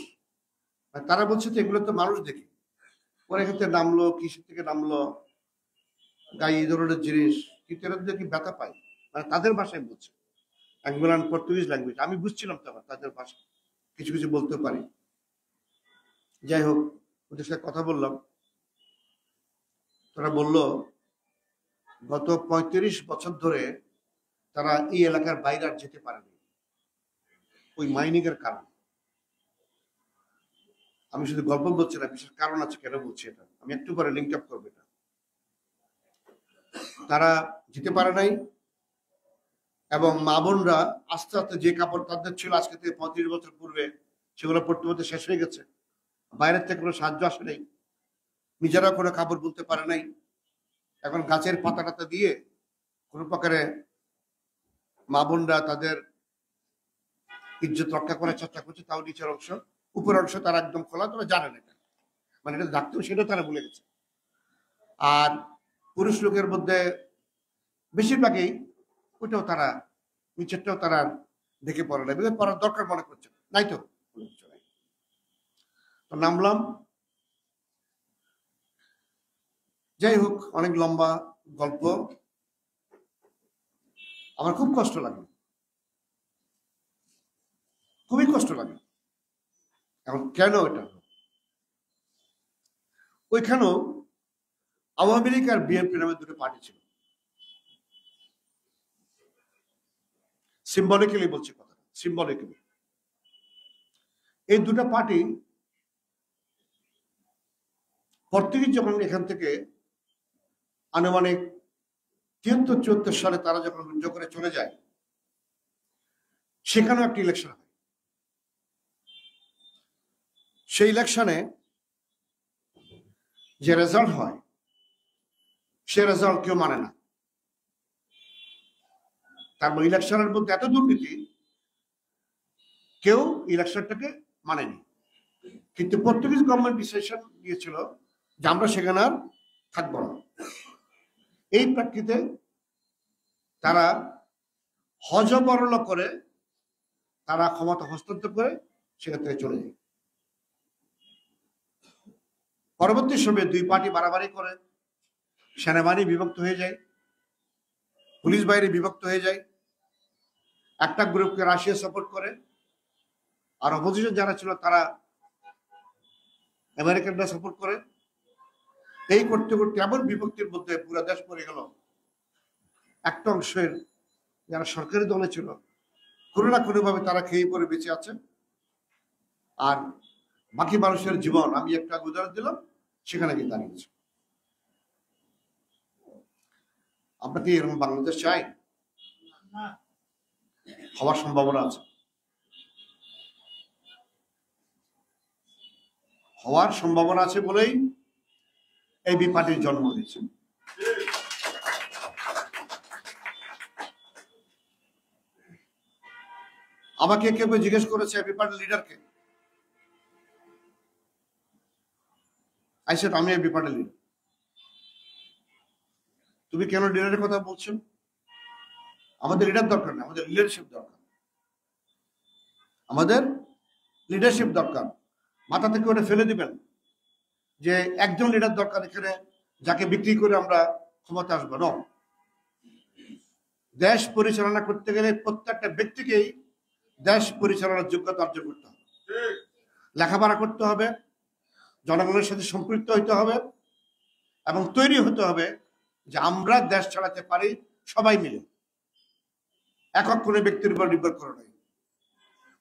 তারা বলছে তো এগুলো তো মানুষ দেখি। পরে এখান থেকে নামলো, কিসের থেকে নামলো, গায়ে এই ধরনের জিনিস, কিন্তু এরা দেখি ব্যথা পায়। মানে তাদের ভাষায় বলছে, অ্যাঙ্গোলান পর্তুগিজ ল্যাঙ্গুয়েজ। আমি বুঝছিলাম তখন তাদের ভাষা, কিছু কিছু বলতে পারি। যাই হোক, ওদের সাথে কথা বললাম। তারা বলল গত 35 বছর ধরে তারা এই এলাকার বাইরে আর যেতে পারেনি, ওই মাইনিং এর কারণে। আমি শুধু গল্প বলছি না, বিশেষ কারণ আছে কেন বলছি এটা, আমি একটু পরে লিঙ্ক আপ করবো। এটা তারা যেতে পারে নাই, এবং মা বোনরা আস্তে আস্তে যে কাপড় তাদের ছিল আজকে থেকে 35 বছর পূর্বে, সেগুলো পড়তে পড়তে শেষ হয়ে গেছে। বাইরের থেকে কোনো সাহায্য আসে নাই, নিজেরা কোনো কাপড় বলতে পারে নাই। এখন গাছের পাতা টাতা দিয়ে কোনো প্রকারে মা বোনরা তাদের ইজ্জত রক্ষা করার চেষ্টা করছে। তাও নিচের অংশ, উপরের অংশ তারা একদম খোলা, তারা জানেন এটা, মানে এটা ডাকতেও সেটাও তারা ভুলে গেছে। আর পুরুষ লোকের মধ্যে বেশিরভাগই ওইটাও তারা, নিচেরটাও তারা দেখে পড়ে না, পড়ার দরকার মনে করছে নাই। তো নামলাম। যাই হোক, অনেক লম্বা গল্প। আমার খুব কষ্ট লাগে, খুবই কষ্ট লাগে। এখন কেন এটা? ওইখানেও আওয়ামী লীগ আর বিএনপি নামে দুটো পার্টি ছিল। সিম্বলিক্যালি বলছি কথা, সিম্বলিক্যালি এই দুটো পার্টি পর্তুগিজ যখন এখান থেকে আনুমানিক 73-74 সালে তারা যখন যুদ্ধ করে চলে যায়, সেখানেও একটি ইলেকশন হয়। সেই ইলেকশনে যে রেজাল্ট হয়, সে রেজাল্ট কেউ মানে না। তারপর ইলেকশনের মধ্যে এত দুর্নীতি, কেউ ইলেকশনটাকে মানেনি। কিন্তু পর্তুগিজ গভর্নমেন্ট ডিসিশন নিয়েছিল যে আমরা সেখানে আর থাকবো না। এই প্রেক্ষিতে তারা হজবরল করে তারা ক্ষমতা হস্তান্তর করে সেখান থেকে চলে যায়। পরবর্তী সময়ে দুই পার্টি বাড়াবাড়ি করে, সেনাবাহিনী বিভক্ত হয়ে যায়, পুলিশ বাহিনী বিভক্ত হয়ে যায়। একটা গ্রুপকে রাশিয়া সাপোর্ট করে, আর অপোজিশন যারা ছিল তারা আমেরিকানরা সাপোর্ট করে। এই করতে করতে এমন বিভক্তির মধ্যে পুরো দেশ পড়ে গেল, একটা অংশের যারা সরকারি দলে ছিল কোনো না কোনো ভাবে তারা খেয়ে পরে বেঁচে আছে, আর বাকি মানুষের জীবন, আমি একটা উদাহরণ দিলাম, সেখানে গিয়ে দাঁড়িয়েছে। আমরা কি এরকম বাংলাদেশ চাই? হওয়ার সম্ভাবনা আছে, হওয়ার সম্ভাবনা আছে বলেই এই বি পার্টির জন্ম হয়েছে। আমাকে কেউ জিজ্ঞেস করেছে বি পার্টির লিডারকে, আইসেট আমি বি পার্টির লিডার। তুমি কেন লিডারের কথা বলছো? আমাদের লিডার দরকার না, আমাদের লিডারশিপ দরকার। আমাদের লিডারশিপ দরকার। মাথা থেকে ওটা ফেলে দিবেন যে একজন লিডার দরকার এখানে, যাকে বিক্রি করে আমরা ক্ষমতা আসবো না। দেশ পরিচালনা করতে গেলে প্রত্যেকটা ব্যক্তিকেই দেশ পরিচালনার যোগ্যতা অর্জন করতে হবে, লেখাপড়া করতে হবে, জনগণের সাথে সম্পৃক্ত হইতে হবে, এবং তৈরি হতে হবে যে আমরা দেশ চালাতে পারি সবাই মিলে, একক কোনো ব্যক্তির উপর নির্ভর করে নয়।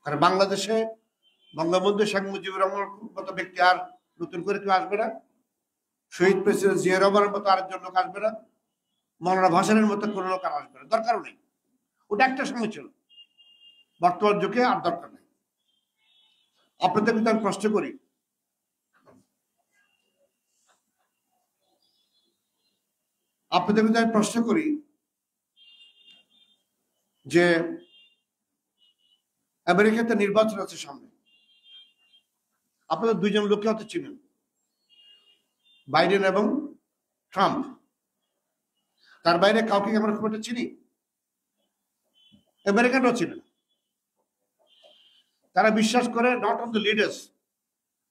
কারণ বাংলাদেশে বঙ্গবন্ধু শেখ মুজিবুর রহমানের মতো ব্যক্তি আর নতুন করে কেউ আসবে না, শহীদ প্রেসিডেন্ট জিয়া রহমানের মতো আরেকজন লোক আসবে না, মৌলানা ভাসানের মতো কোনো লোক আর আসবে না, দরকারও নেই। ওটা একটা সময় ছিল, বর্তমান যুগে আর দরকার নেই। আপনাদের কিন্তু আমি প্রশ্ন করি, যে আমেরিকাতে নির্বাচন আছে সামনে, আপনাদের দুইজন লোককে হয়তো চিনেন, বাইডেন এবং ট্রাম্প। তার বাইরে কাউকে আমরা খুব একটা চিনি? আমেরিকানরাও চিনে না। তারা বিশ্বাস করে নট অন দ্য লিডার্স,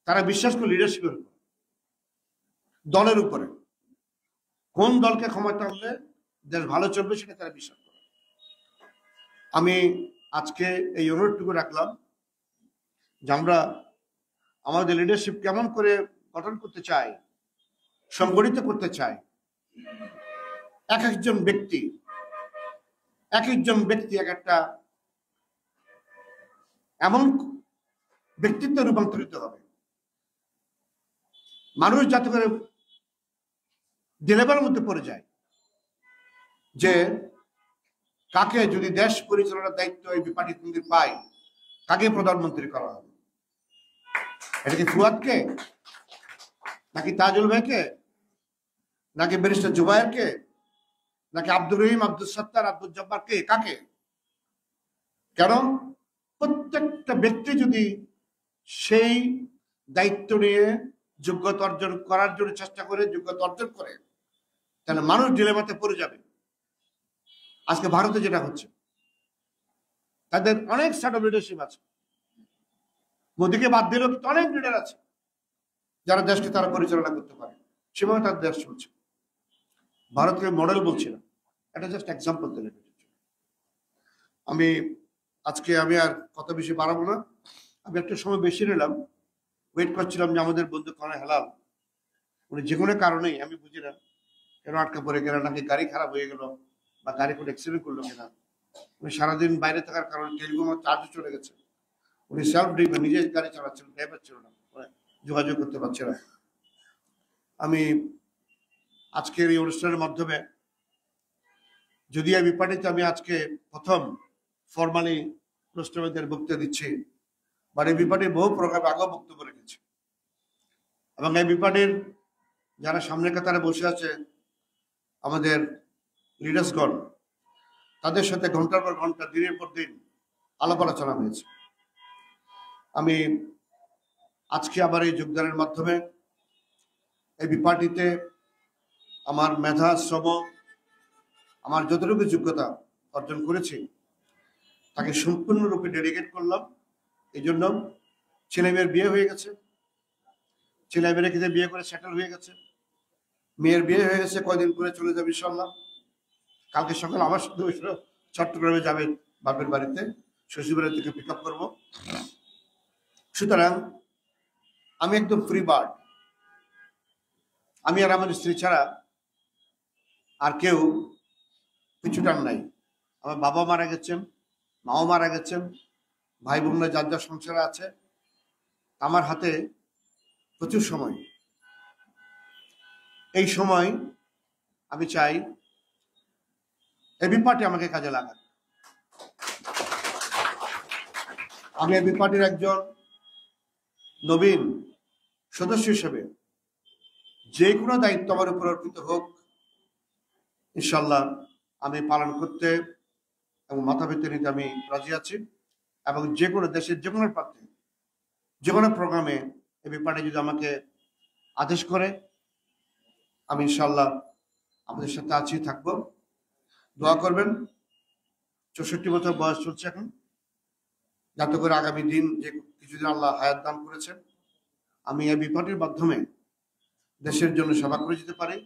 তারা বিশ্বাস করে লিডারশিপের উপর, দলের উপরে। কোন দলকে ক্ষমতা আনলে দেশ ভালো চলবে সেটা তারা বিশ্বাস করে। আমি আজকে এই অনুরোধটুকু রাখলাম যে আমরা আমাদের লিডারশিপ কেমন করে গঠন করতে চাই, সংগঠিত করতে চাই। এক একজন ব্যক্তি এক একটা এমন ব্যক্তিত্বে রূপান্তরিত হবে, মানুষ যাতে করে ডিলেভারের মধ্যে পড়ে যায় যে কাকে যদি দেশ পরিচালনার দায়িত্ব এই বিপাটি মন্দির পায়, কাকে প্রধানমন্ত্রী করা হবে। এটা কি ফুয়াদকে, নাকি তাজুল ভাইকে, নাকি ব্যারিস্টার জুবায়েরকে, নাকি আব্দুর রহিম, আব্দুল সত্তার, আব্দুল জব্বারকে, কাকে? কেন প্রত্যেকটা ব্যক্তি যদি সেই দায়িত্ব নিয়ে যোগ্যতা অর্জন করার জন্য চেষ্টা করে, যোগ্যতা অর্জন করে, তাহলে মানুষ ডিলেমাতে পড়ে যাবে। আজকে ভারতে যেটা হচ্ছে, তাদের অনেক সেট অফ লিডারশিপ আছে, মোদীকে বাদ দিলেও কিন্তু অনেক লিডার আছে যারা দেশকে তারা পরিচালনা করতে পারে, সেভাবে তার দেশ চলছে। ভারতকে মডেল বলছিলাম, এটা জাস্ট এক্সাম্পল দিলে। আজকে আমি আর কত বেশি বাড়াবো না, আমি একটা সময় বেশি নিলাম, ওয়েট করছিলাম যে আমাদের বন্ধু কর্নেল হেলাল উনি যে কোনো কারণেই, আমি বুঝি না কেন আটকা পড়ে গেল, নাকি গাড়ি খারাপ হয়ে গেল বা গাড়ি কোনো অ্যাক্সিডেন্ট করলো কিনা, উনি সারাদিন বাইরে থাকার কারণে টেলিফোন চার্জও চলে গেছে। উনি সেলফ ড্রাইভার, নিজে গাড়ি চালাচ্ছেন, ড্রাইভার ছিল না, যোগাযোগ করতে পারছে না। আমি আজকের এই অনুষ্ঠানের মাধ্যমে যদি আমি পার্টিতে আমি আজকে প্রথম ফর্মালি প্রশ্নবিদের বক্তব্য দিচ্ছি, বাট এই বিপার্টির বহু প্রোগ্রামে আগেও বক্তব্য রেখেছি, এবং এই বিপার্টির যারা সামনের কাতারে বসে আছে আমাদের লিডার্সগণ, তাদের সাথে ঘন্টার পর ঘন্টা, দিনের পর দিন আলাপ আলোচনা হয়েছে। আমি আজকে আবার এই যোগদানের মাধ্যমে এই বিপার্টিতে আমার মেধা, শ্রম, আমার যতটুকু যোগ্যতা অর্জন করেছি তাকে সম্পূর্ণরূপে ডেডিকেট করলাম। এই জন্য ছেলেমেয়ের বিয়ে হয়ে গেছে, ছেলেমেয়েরা কিন্তু বিয়ে করে সেটেল হয়ে গেছে, মেয়ের বিয়ে হয়ে গেছে, কয়দিন পরে চলে যাবে ইনশাল্লাহ। কালকে সকাল আমার সাথে চট্টগ্রামে যাবে বাপের বাড়িতে, শ্বশুরবাড়ি থেকে পিক আপ করবো। সুতরাং আমি একদম ফ্রি বার্ড। আমি আর আমার স্ত্রী ছাড়া আর কেউ পিছুটান নাই। আমার বাবা মারা গেছেন, মাও মারা গেছেন, ভাই বোনরা যার যার সংসারে আছে। আমার হাতে প্রচুর সময়। এই সময় আমি চাই এবি পার্টি আমাকে কাজে লাগাক। আমি এবি পার্টির একজন নবীন সদস্য হিসেবে যে কোনো দায়িত্ব আমার উপর অর্পিত হোক, ইনশাল্লাহ আমি পালন করতে এবং মাথা পেতে নিতে আমি রাজি আছি। এবং যে কোনো দেশের যে কোনো প্রান্তে, যে কোনো প্রোগ্রামে এবি পার্টি যদি আমাকে আদেশ করে, আমি ইনশাল্লাহ আপনাদের সাথে আছি, থাকবো। দোয়া করবেন। 64 বছর বয়স চলছে এখন, যাতে করে আগামী দিন যে কিছুদিন আল্লাহ হায়াত দান করেছেন, আমি এই বিপদের মাধ্যমে দেশের জন্য সেবা করে যেতে পারি,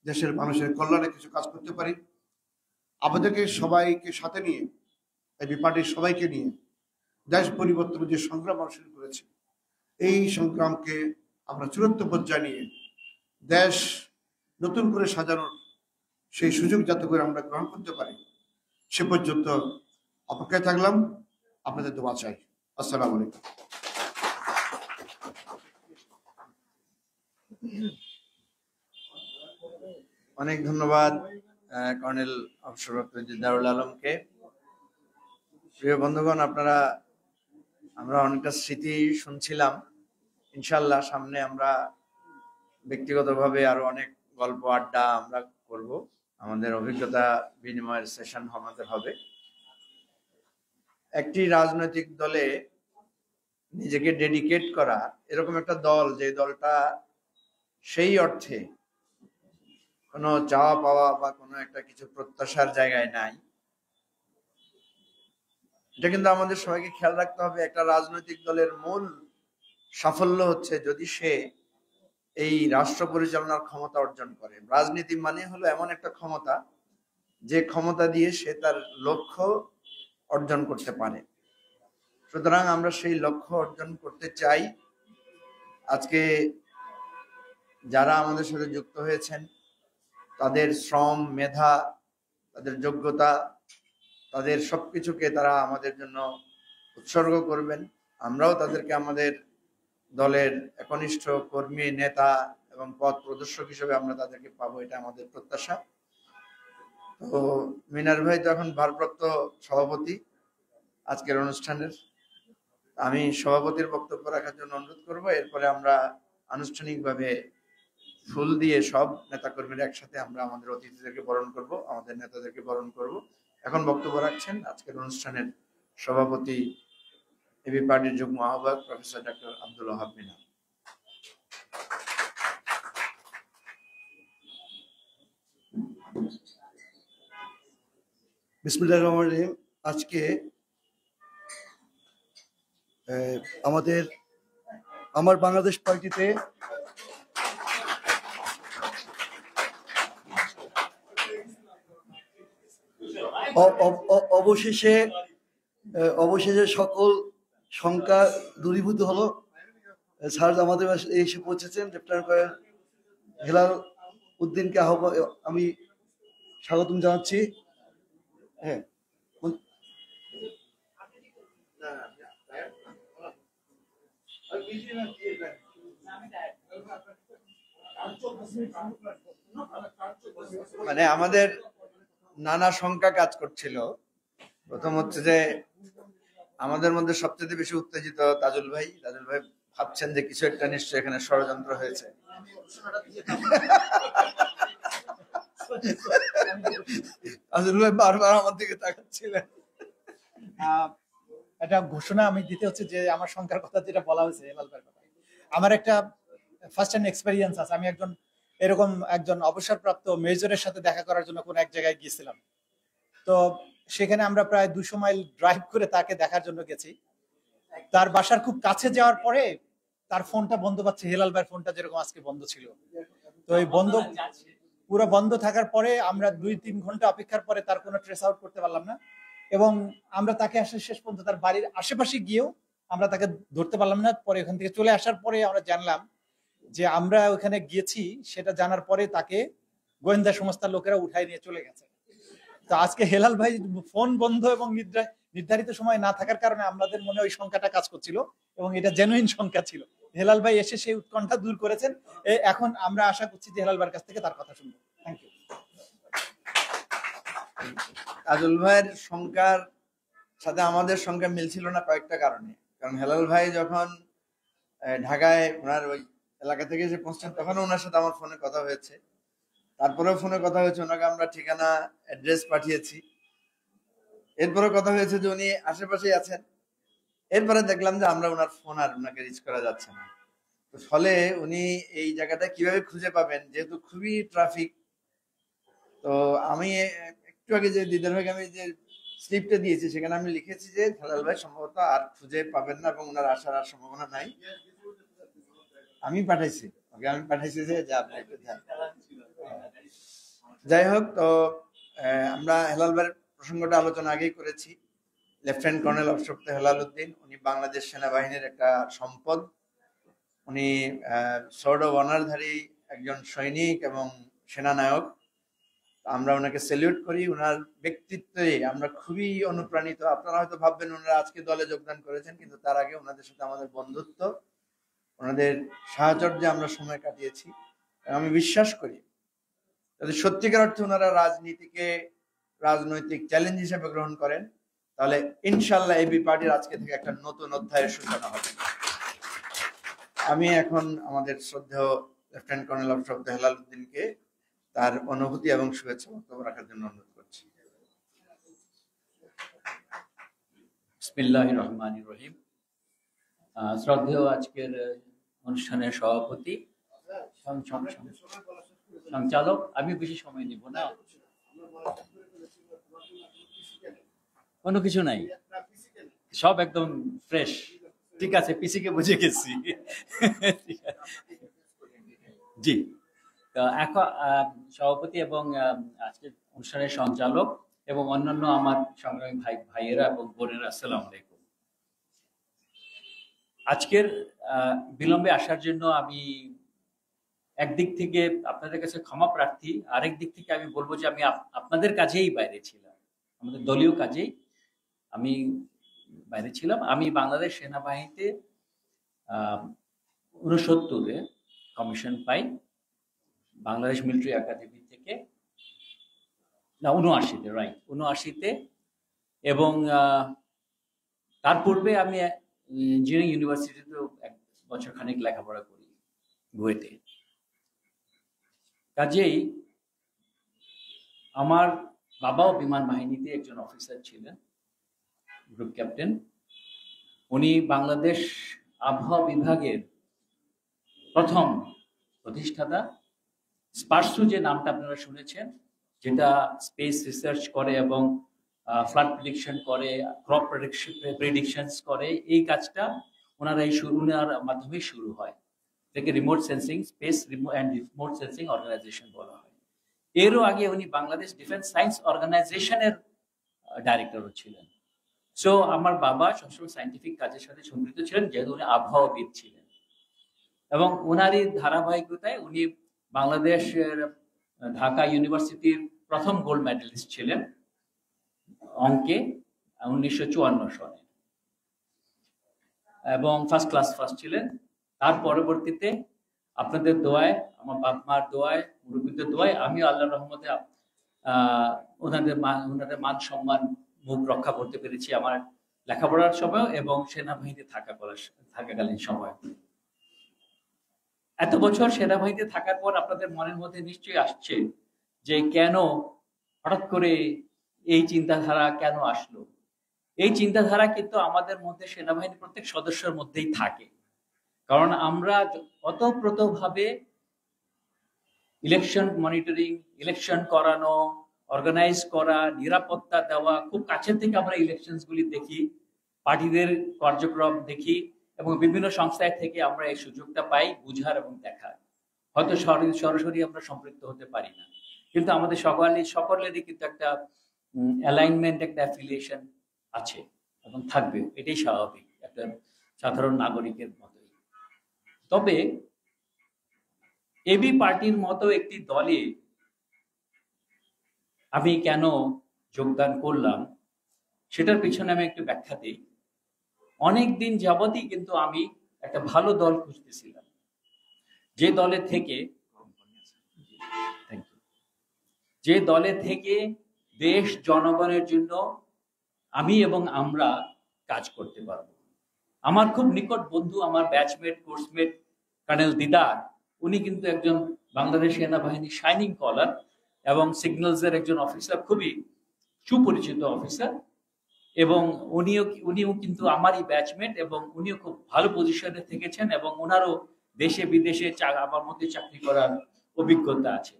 দেশের মানুষের কল্যাণে কিছু কাজ করতে পারি। আমাদেরকে সবাইকে সাথে নিয়ে, এই বিপার্টির সবাইকে নিয়ে দেশ পরিবর্তনের যে সংগ্রাম আমরা শুরু করেছি, এই সংগ্রামকে আমরা চূড়ান্ত পর্যায়ে নিয়ে দেশ নতুন করে সাজানোর সেই সুযোগ যাতে করে আমরা গ্রহণ করতে পারি, সে পর্যন্ত অপেক্ষায় থাকলাম। আপনাদের দোয়া চাই। আসসালামু আলাইকুম। অনেক ধন্যবাদ কর্নেল অবসরপ্রাপ্ত দারুল আলমকে। প্রিয় বন্ধুগণ, আমরা অনেকটা স্মৃতি শুনছিলাম। ইনশাল্লাহ সামনে আমরা ব্যক্তিগতভাবে আরো অনেক গল্প আড্ডা আমরা করব, আমাদের অভিজ্ঞতা বিনিময়ের সেশন আমাদের হবে। একটি রাজনৈতিক দলে নিজেকে ডেডিকেট করা, এরকম একটা দল, যে দলটা সেই অর্থে কোনো চাওয়া পাওয়া বা কোনো একটা কিছু প্রত্যাশার জায়গায় নাই, এটা কিন্তু আমাদের সবাইকে খেয়াল রাখতে হবে। একটা রাজনৈতিক দলের মূল সাফল্য হচ্ছে যদি সে এই রাষ্ট্র পরিচালনার ক্ষমতা অর্জন করে। রাজনীতি মানে হলো এমন একটা ক্ষমতা, যে ক্ষমতা দিয়ে সে তার লক্ষ্য অর্জন করতে পারে। সুতরাং আমরা সেই লক্ষ্য অর্জন করতে চাই। আজকে যারা আমাদের সাথে যুক্ত হয়েছেন, তাদের শ্রম, মেধা, তাদের যোগ্যতা, তাদের সবকিছুকে তারা আমাদের জন্য উৎসর্গ করবেন। আমরাও তাদেরকে আমাদের দলের একনিষ্ঠ কর্মী, নেতা এবং পথ প্রদর্শক হিসেবে আমরা তাদেরকে পাবো, এটা আমাদের প্রত্যাশা। তো মিনার ভাই তো এখন ভারপ্রাপ্ত সভাপতি আজকের অনুষ্ঠানের। আমি সভাপতির বক্তব্য রাখার জন্য অনুরোধ করব। এরপরে আমরা আনুষ্ঠানিকভাবে ফুল দিয়ে সব নেতাকর্মীরা একসাথে আমরা আমাদের অতিথিদেরকে বরণ করব, আমাদের নেতাদেরকে বরণ করব। এখন বক্তব্য রাখছেন আজকের অনুষ্ঠানের সভাপতি, এবি পার্টির যুগ্ম আহ্বায়ক প্রফেসর ডক্টর আব্দুল ওয়াহাব মিনা। বিসমিল্লাহির রহমানির রহিম। আজকে আমার বাংলাদেশ পার্টিতে অবশেষে সকল শঙ্কা দূরীভূত হলো। স্যার আমাদের এসে পৌঁছেছেন। লেফটেন্যান্ট কর্নেল হেলাল উদ্দিনকে আমি স্বাগতম জানাচ্ছি। হ্যাঁ, মানে আমাদের নানা শঙ্কা কাজ করছিল। প্রথম হচ্ছে যে আমাদের মধ্যে সবচেয়ে বেশি উত্তেজিত তাজুল ভাই ভাবছেন যে কিছু একটা নিশ্চয়ই এখানে ষড়যন্ত্র হয়েছে। তাজুল ভাই বারবার আমার দিকে তাকাচ্ছিলেন। একটা ঘোষণা আমি দিতে হচ্ছে যে আমার শঙ্কার কথা যেটা বলা হয়েছে হেলাল ভাইয়ের কথা, আমার একটা ফার্স্ট হ্যান্ড এক্সপেরিয়েন্স আছে। আমি এরকম একজন অবসরপ্রাপ্ত মেজরের সাথে দেখা করার জন্য কোন এক জায়গায় গিয়েছিলাম। তো সেখানে আমরা প্রায় 200 মাইল ড্রাইভ করে তাকে দেখার জন্য গেছি। তার বাসার খুব কাছে যাওয়ার পরে তার ফোনটা বন্ধ পাচ্ছে, হেলাল ভাইয়ের ফোনটা যেরকম আজকে বন্ধ ছিল। তো এই পুরো বন্ধ থাকার পরে আমরা 2-3 ঘন্টা অপেক্ষার পরে তার কোনো ট্রেস আউট করতে পারলাম না, এবং আমরা তাকে আসলে শেষ পর্যন্ত তার বাড়ির আশেপাশে গিয়েও আমরা তাকে ধরতে পারলাম না। পরে ওখান থেকে চলে আসার পরে আমরা জানলাম যে আমরা ওখানে গিয়েছি, সেটা জানার পরে তাকে গোয়েন্দা সংস্থার লোকেরা উঠাই নিয়ে চলে গেছে। তো আজকে হেলাল ভাই ফোন বন্ধ এবং নির্ধারিত সময় না থাকার কারণে আমাদের মনে ওই সংখ্যাটা কাজ করছিল, এবং এটা জেনুইন সংখ্যা ছিল। হেলাল ভাই এসে সেই উৎকণ্ঠা দূর করেছেন। এখন আমরা আশা করছি যে হেলাল ভাইয়ের কাছ থেকে তার কথা শুনবো। Thank you. তাজুল ভাইয়ের সংখ্যার সাথে আমাদের সংখ্যা মিলছিল না কয়েকটা কারণে। কারণ হেলাল ভাই যখন ঢাকায় ওনার ওই এলাকা থেকে এসে পৌঁছছেন তখন ওনার সাথে আমার ফোনে কথা হয়েছে, তারপরেও ফোনে কথা হয়েছে, ওনাকে আমরা ঠিকানা অ্যাড্রেস পাঠিয়েছি, এরপরে কথা হয়েছে যে উনি আশেপাশেই আছেন। এরপরে দেখলাম যে আমরা ওনার ফোন আর ওনাকে রিচ করা যাচ্ছে না। তো ফলে উনি এই জায়গাটা কিভাবে খুঁজে পাবেন, যেহেতু খুবই ট্রাফিক। তো আমি একটু আগে যে দিদার ভাইকে আমি যে স্লিপটা দিয়েছি সেখানে আমি লিখেছি যে হেলাল ভাই সম্ভবত আর খুঁজে পাবেন না এবং ওনার আসার আর সম্ভাবনা নাই। আমি পাঠাইছি যে আপনি একটু ধ্যান। যাই হোক, তো আমরা হেলাল ভাইয়ের প্রসঙ্গটা আলোচনা আগেই করেছি। লেফটেন্যান্ট কর্নেল অবসরপ্রাপ্ত হেলাল উদ্দিন, উনি বাংলাদেশ সেনাবাহিনীর একটা সম্পদ। উনি সোর্ড অফ অনারধারী একজন সৈনিক এবং সেনানায়ক। আমরা ওনাকে স্যালিউট করি। ওনার ব্যক্তিত্বে আমরা খুবই অনুপ্রাণিত। আপনারা হয়তো ভাববেন ওনারা আজকে দলে যোগদান করেছেন, কিন্তু তার আগে ওনাদের সাথে আমাদের বন্ধুত্ব, ওনাদের সাহচর্যে আমরা সময় কাটিয়েছি। আমি বিশ্বাস করি যদি সত্যিকার অর্থে ওনারা রাজনীতিকে রাজনৈতিক চ্যালেঞ্জ হিসেবে গ্রহণ করেন, তাহলে ইনশাল্লাহ এবি পার্টির আজকে থেকে একটা নতুন অধ্যায়ের সূচনা হবে। আমি এখন আমাদের শ্রদ্ধেয় লেফটেন্যান্ট কর্নেল অবসরপ্রাপ্ত হেলাল উদ্দিনকে তার অনুভূতি এবং শুভেচ্ছা বক্তব্য রাখার জন্য অনুরোধ করছি। বিসমিল্লাহির রহমানির রহিম। শ্রদ্ধেয় আজকের অনুষ্ঠানের সভাপতি, সঞ্চালক, আমি বেশি সময় নিব না, কোনো কিছু নাই, সব একদম ফ্রেশ। ঠিক আছে, পিসিকে বুঝে গেছি। জি, এখন সভাপতি এবং আজকের অনুষ্ঠানের সঞ্চালক এবং অন্যান্য আমার সংগ্রামী ভাইয়েরা এবং বোনেরা, আসসালামু আলাইকুম। আজকের বিলম্বে আসার জন্য আমি একদিক থেকে আপনাদের কাছে ক্ষমা প্রার্থী, আরেক দিক থেকে আমি বলবো যে আমি আপনাদের কাজেই বাইরে ছিলাম, আমাদের দলীয় কাজেই আমি বাইরে ছিলাম। আমি বাংলাদেশ সেনাবাহিনীতে 69-এ কমিশন পাই, বাংলাদেশ মিলিটারি একাডেমি থেকে, না 79-তে, রাইট, 79-তে। এবং তার পূর্বে আমি ইঞ্জিনিয়ারিং ইউনিভার্সিটিতেও 1 বছর খানিক লেখাপড়া করি বুয়েটে। কাজেই আমার বাবাও বিমান বাহিনীতে একজন অফিসার ছিলেন, গ্রুপ ক্যাপ্টেন। উনি বাংলাদেশ আবহাওয়া বিভাগের প্রথম প্রতিষ্ঠাতা। স্পারসু যে নামটা আপনারা শুনেছেন, যেটা স্পেস রিসার্চ করে এবং ফ্লাড প্রেডিকশন করে, ক্রপ প্রেডিকশনস করে, এই কাজটা ওনার মাধ্যমে শুরু হয়। এটাকে remote sensing space and remote sensing organisation বলা হয়। এরও আগে উনি বাংলাদেশ ডিফেন্স সায়েন্স অর্গানাইজেশনের ডাইরেক্টরও ছিলেন। সো আমার বাবা সবসময় সায়েন্টিফিক কাজের সাথে সম্পৃক্ত ছিলেন, যেহেতু উনি আবহাওয়াবিদ ছিলেন। এবং ওনারই ধারাবাহিকতায় উনি বাংলাদেশের ঢাকা ইউনিভার্সিটির প্রথম গোল্ড মেডেলিস্ট ছিলেন অঙ্কে 1954 সনে। এবং ফার্স্ট ক্লাস ফার্স্ট ছিলেন। তার পরবর্তীতে আপনাদের দোয়ায়, আমার বাপ মার দোয়ায়, মুরব্বীদের দোয়ায় আমিও আল্লাহর রহমতে ওনাদের মান সম্মান মুখ রক্ষা করতে পেরেছি আমার লেখাপড়ার সময় এবং সেনাবাহিনীতে থাকাকালীন সময়। এত বছর সেনাবাহিনীতে থাকার পর আপনাদের মনের মধ্যে নিশ্চয়ই আসছে যে কেন হঠাৎ করে এই চিন্তাধারা কেন আসলো। এই চিন্তাধারা কিন্তু আমাদের মধ্যে সেনাবাহিনীর প্রত্যেক সদস্যের মধ্যেই থাকে, কারণ আমরা ওতপ্রোতভাবে ইলেকশন মনিটরিং, ইলেকশন করানো, অর্গানাইজ করা, নিরাপত্তা দেওয়া, খুব কাছের থেকে আমরা ইলেকশনস গুলি দেখি, পার্টিদের কার্যক্রম দেখি এবং বিভিন্ন সংস্থায় থেকে আমরা এই সুযোগটা পাই বুঝার এবং দেখার। হয়তো সরাসরি আমরা সম্পৃক্ত হতে পারি না, কিন্তু আমাদের সকলেরই কিন্তু একটা অ্যালাইনমেন্ট, একটা অ্যাফিলিয়েশন আছে এবং থাকবে, এটাই স্বাভাবিক একটা সাধারণ নাগরিকের মতোই। তবে এবি পার্টির মতো একটি দলে আমি কেন যোগদান করলাম সেটার পিছনে আমি একটু ব্যাখ্যা দিই। অনেকদিন যাবতই কিন্তু আমি একটা ভালো দল খুঁজতেছিলাম, যে দলে থেকে দেশ জনগণের জন্য আমি এবং আমরা কাজ করতে পারবো। আমার খুব নিকট বন্ধু, আমার ব্যাচমেট, কোর্সমেট কর্নেল দিদার, উনি কিন্তু একজন বাংলাদেশ সেনাবাহিনীর শাইনিং কলার এবং সিগন্যালস এর একজন অফিসার, খুবই সুপরিচিত অফিসার, এবং উনিও কিন্তু আমারই ব্যাচমেট এবং উনিও খুব ভালো পজিশনে থেকেছেন এবং ওনারও দেশে বিদেশে আমার মধ্যে চাকরি করার অভিজ্ঞতা আছে।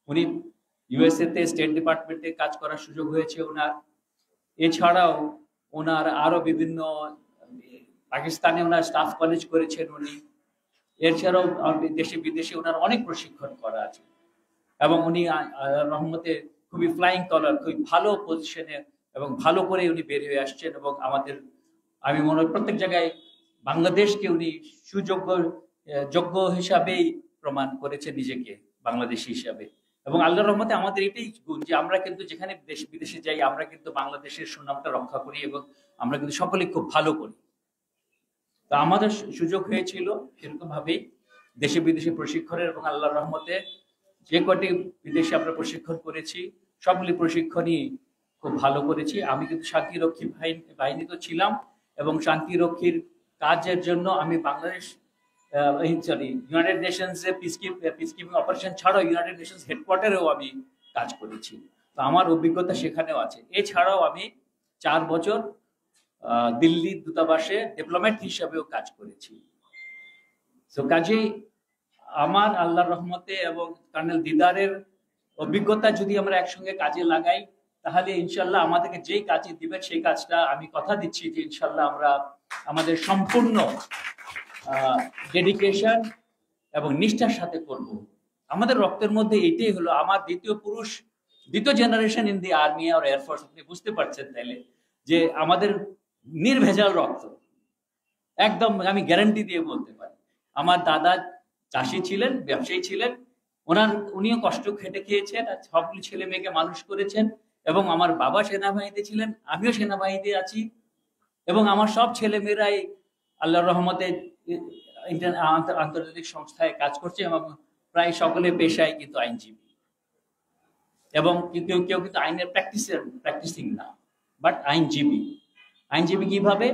উনি ইউএসএ তে স্টেট ডিপার্টমেন্টে কাজ করার সুযোগ হয়েছে ওনার। এছাড়াও ওনার আরো বিভিন্ন পাকিস্তানে ওনার স্টাফ কলেজ করেছেন উনি। এছাড়াও দেশে বিদেশে ওনার অনেক প্রশিক্ষণ করা আছে এবং উনি রহমতে খুবই ফ্লাইং কলার, খুবই ভালো পজিশনে এবং ভালো করে উনি বের হয়ে আসছেন এবং আমি মনে হয় প্রত্যেক জায়গায় বাংলাদেশকে উনি যোগ্য হিসাবেই প্রমাণ করেছেন নিজেকে বাংলাদেশি হিসাবে। এবং আল্লাহর রহমতে আমাদের এটাই গুণ যে আমরা কিন্তু যেখানে দেশ বিদেশে যাই আমরা কিন্তু বাংলাদেশের সুনামটা রক্ষা করি এবং আমরা কিন্তু সকলে খুব ভালো করি। তা আমাদের সুযোগ হয়েছিল সেরকম ভাবেই দেশে বিদেশে প্রশিক্ষণের, এবং আল্লাহর রহমতে যে কটি বিদেশে আমরা প্রশিক্ষণ করেছি সবগুলি প্রশিক্ষণই খুব ভালো করেছি। আমি কিন্তু শান্তিরক্ষী বাহিনীতে ছিলাম এবং শান্তিরক্ষীর কাজের জন্য আমি বাংলাদেশ ইউনাইটেড নেশনস এ পিসকিপিং অপারেশন ছাড়াও ইউনাইটেড নেশনস হেডকোয়ার্টারেও আমি কাজ করেছি, তো আমার অভিজ্ঞতা সেখানেও আছে। এছাড়াও আমি 4 বছর দিল্লি দূতাবাসে ডিপ্লোম্যাট হিসাবেও কাজ করেছি। তো কাজেই আমার আল্লাহর রহমতে এবং কর্নেল দিদারের অভিজ্ঞতা যদি আমরা একসঙ্গে কাজে লাগাই তাহলে ইনশাল্লাহ আমাদেরকে যেই কাজে দিবেন সেই কাজটা আমি কথা দিচ্ছি যে ইনশাল্লাহ আমরা আমাদের সম্পূর্ণ ডেডিকেশন এবং নিষ্ঠার সাথে করব। আমাদের রক্তের মধ্যে এটাই হলো, আমার দ্বিতীয় জেনারেশন ইন দি আর্মি আর এয়ারফোর্স, আপনি বুঝতে পারছেন তাইলে যে আমাদের নির্ভেজাল রক্ত, একদম আমি গ্যারান্টি দিয়ে বলতে পারি। আমার দাদা চাষি ছিলেন, ব্যবসায়ী ছিলেন, উনিও কষ্ট খেটে খেয়েছেন, সবগুলি ছেলে মেয়েকে মানুষ করেছেন, এবং আমার বাবা সেনাবাহিনীতে ছিলেন, আমিও সেনাবাহিনীতে আছি, এবং আমার সব ছেলে মেয়েরাই আল্লাহর রহমতে আন্তর্জাতিক সংস্থায় কাজ করছে এবং প্রায় সকলে পেশায় কিন্তু আইনজীবী, এবং কেউ কিন্তু আইনের প্র্যাকটিসিং না, বাট আইনজীবী কিভাবে,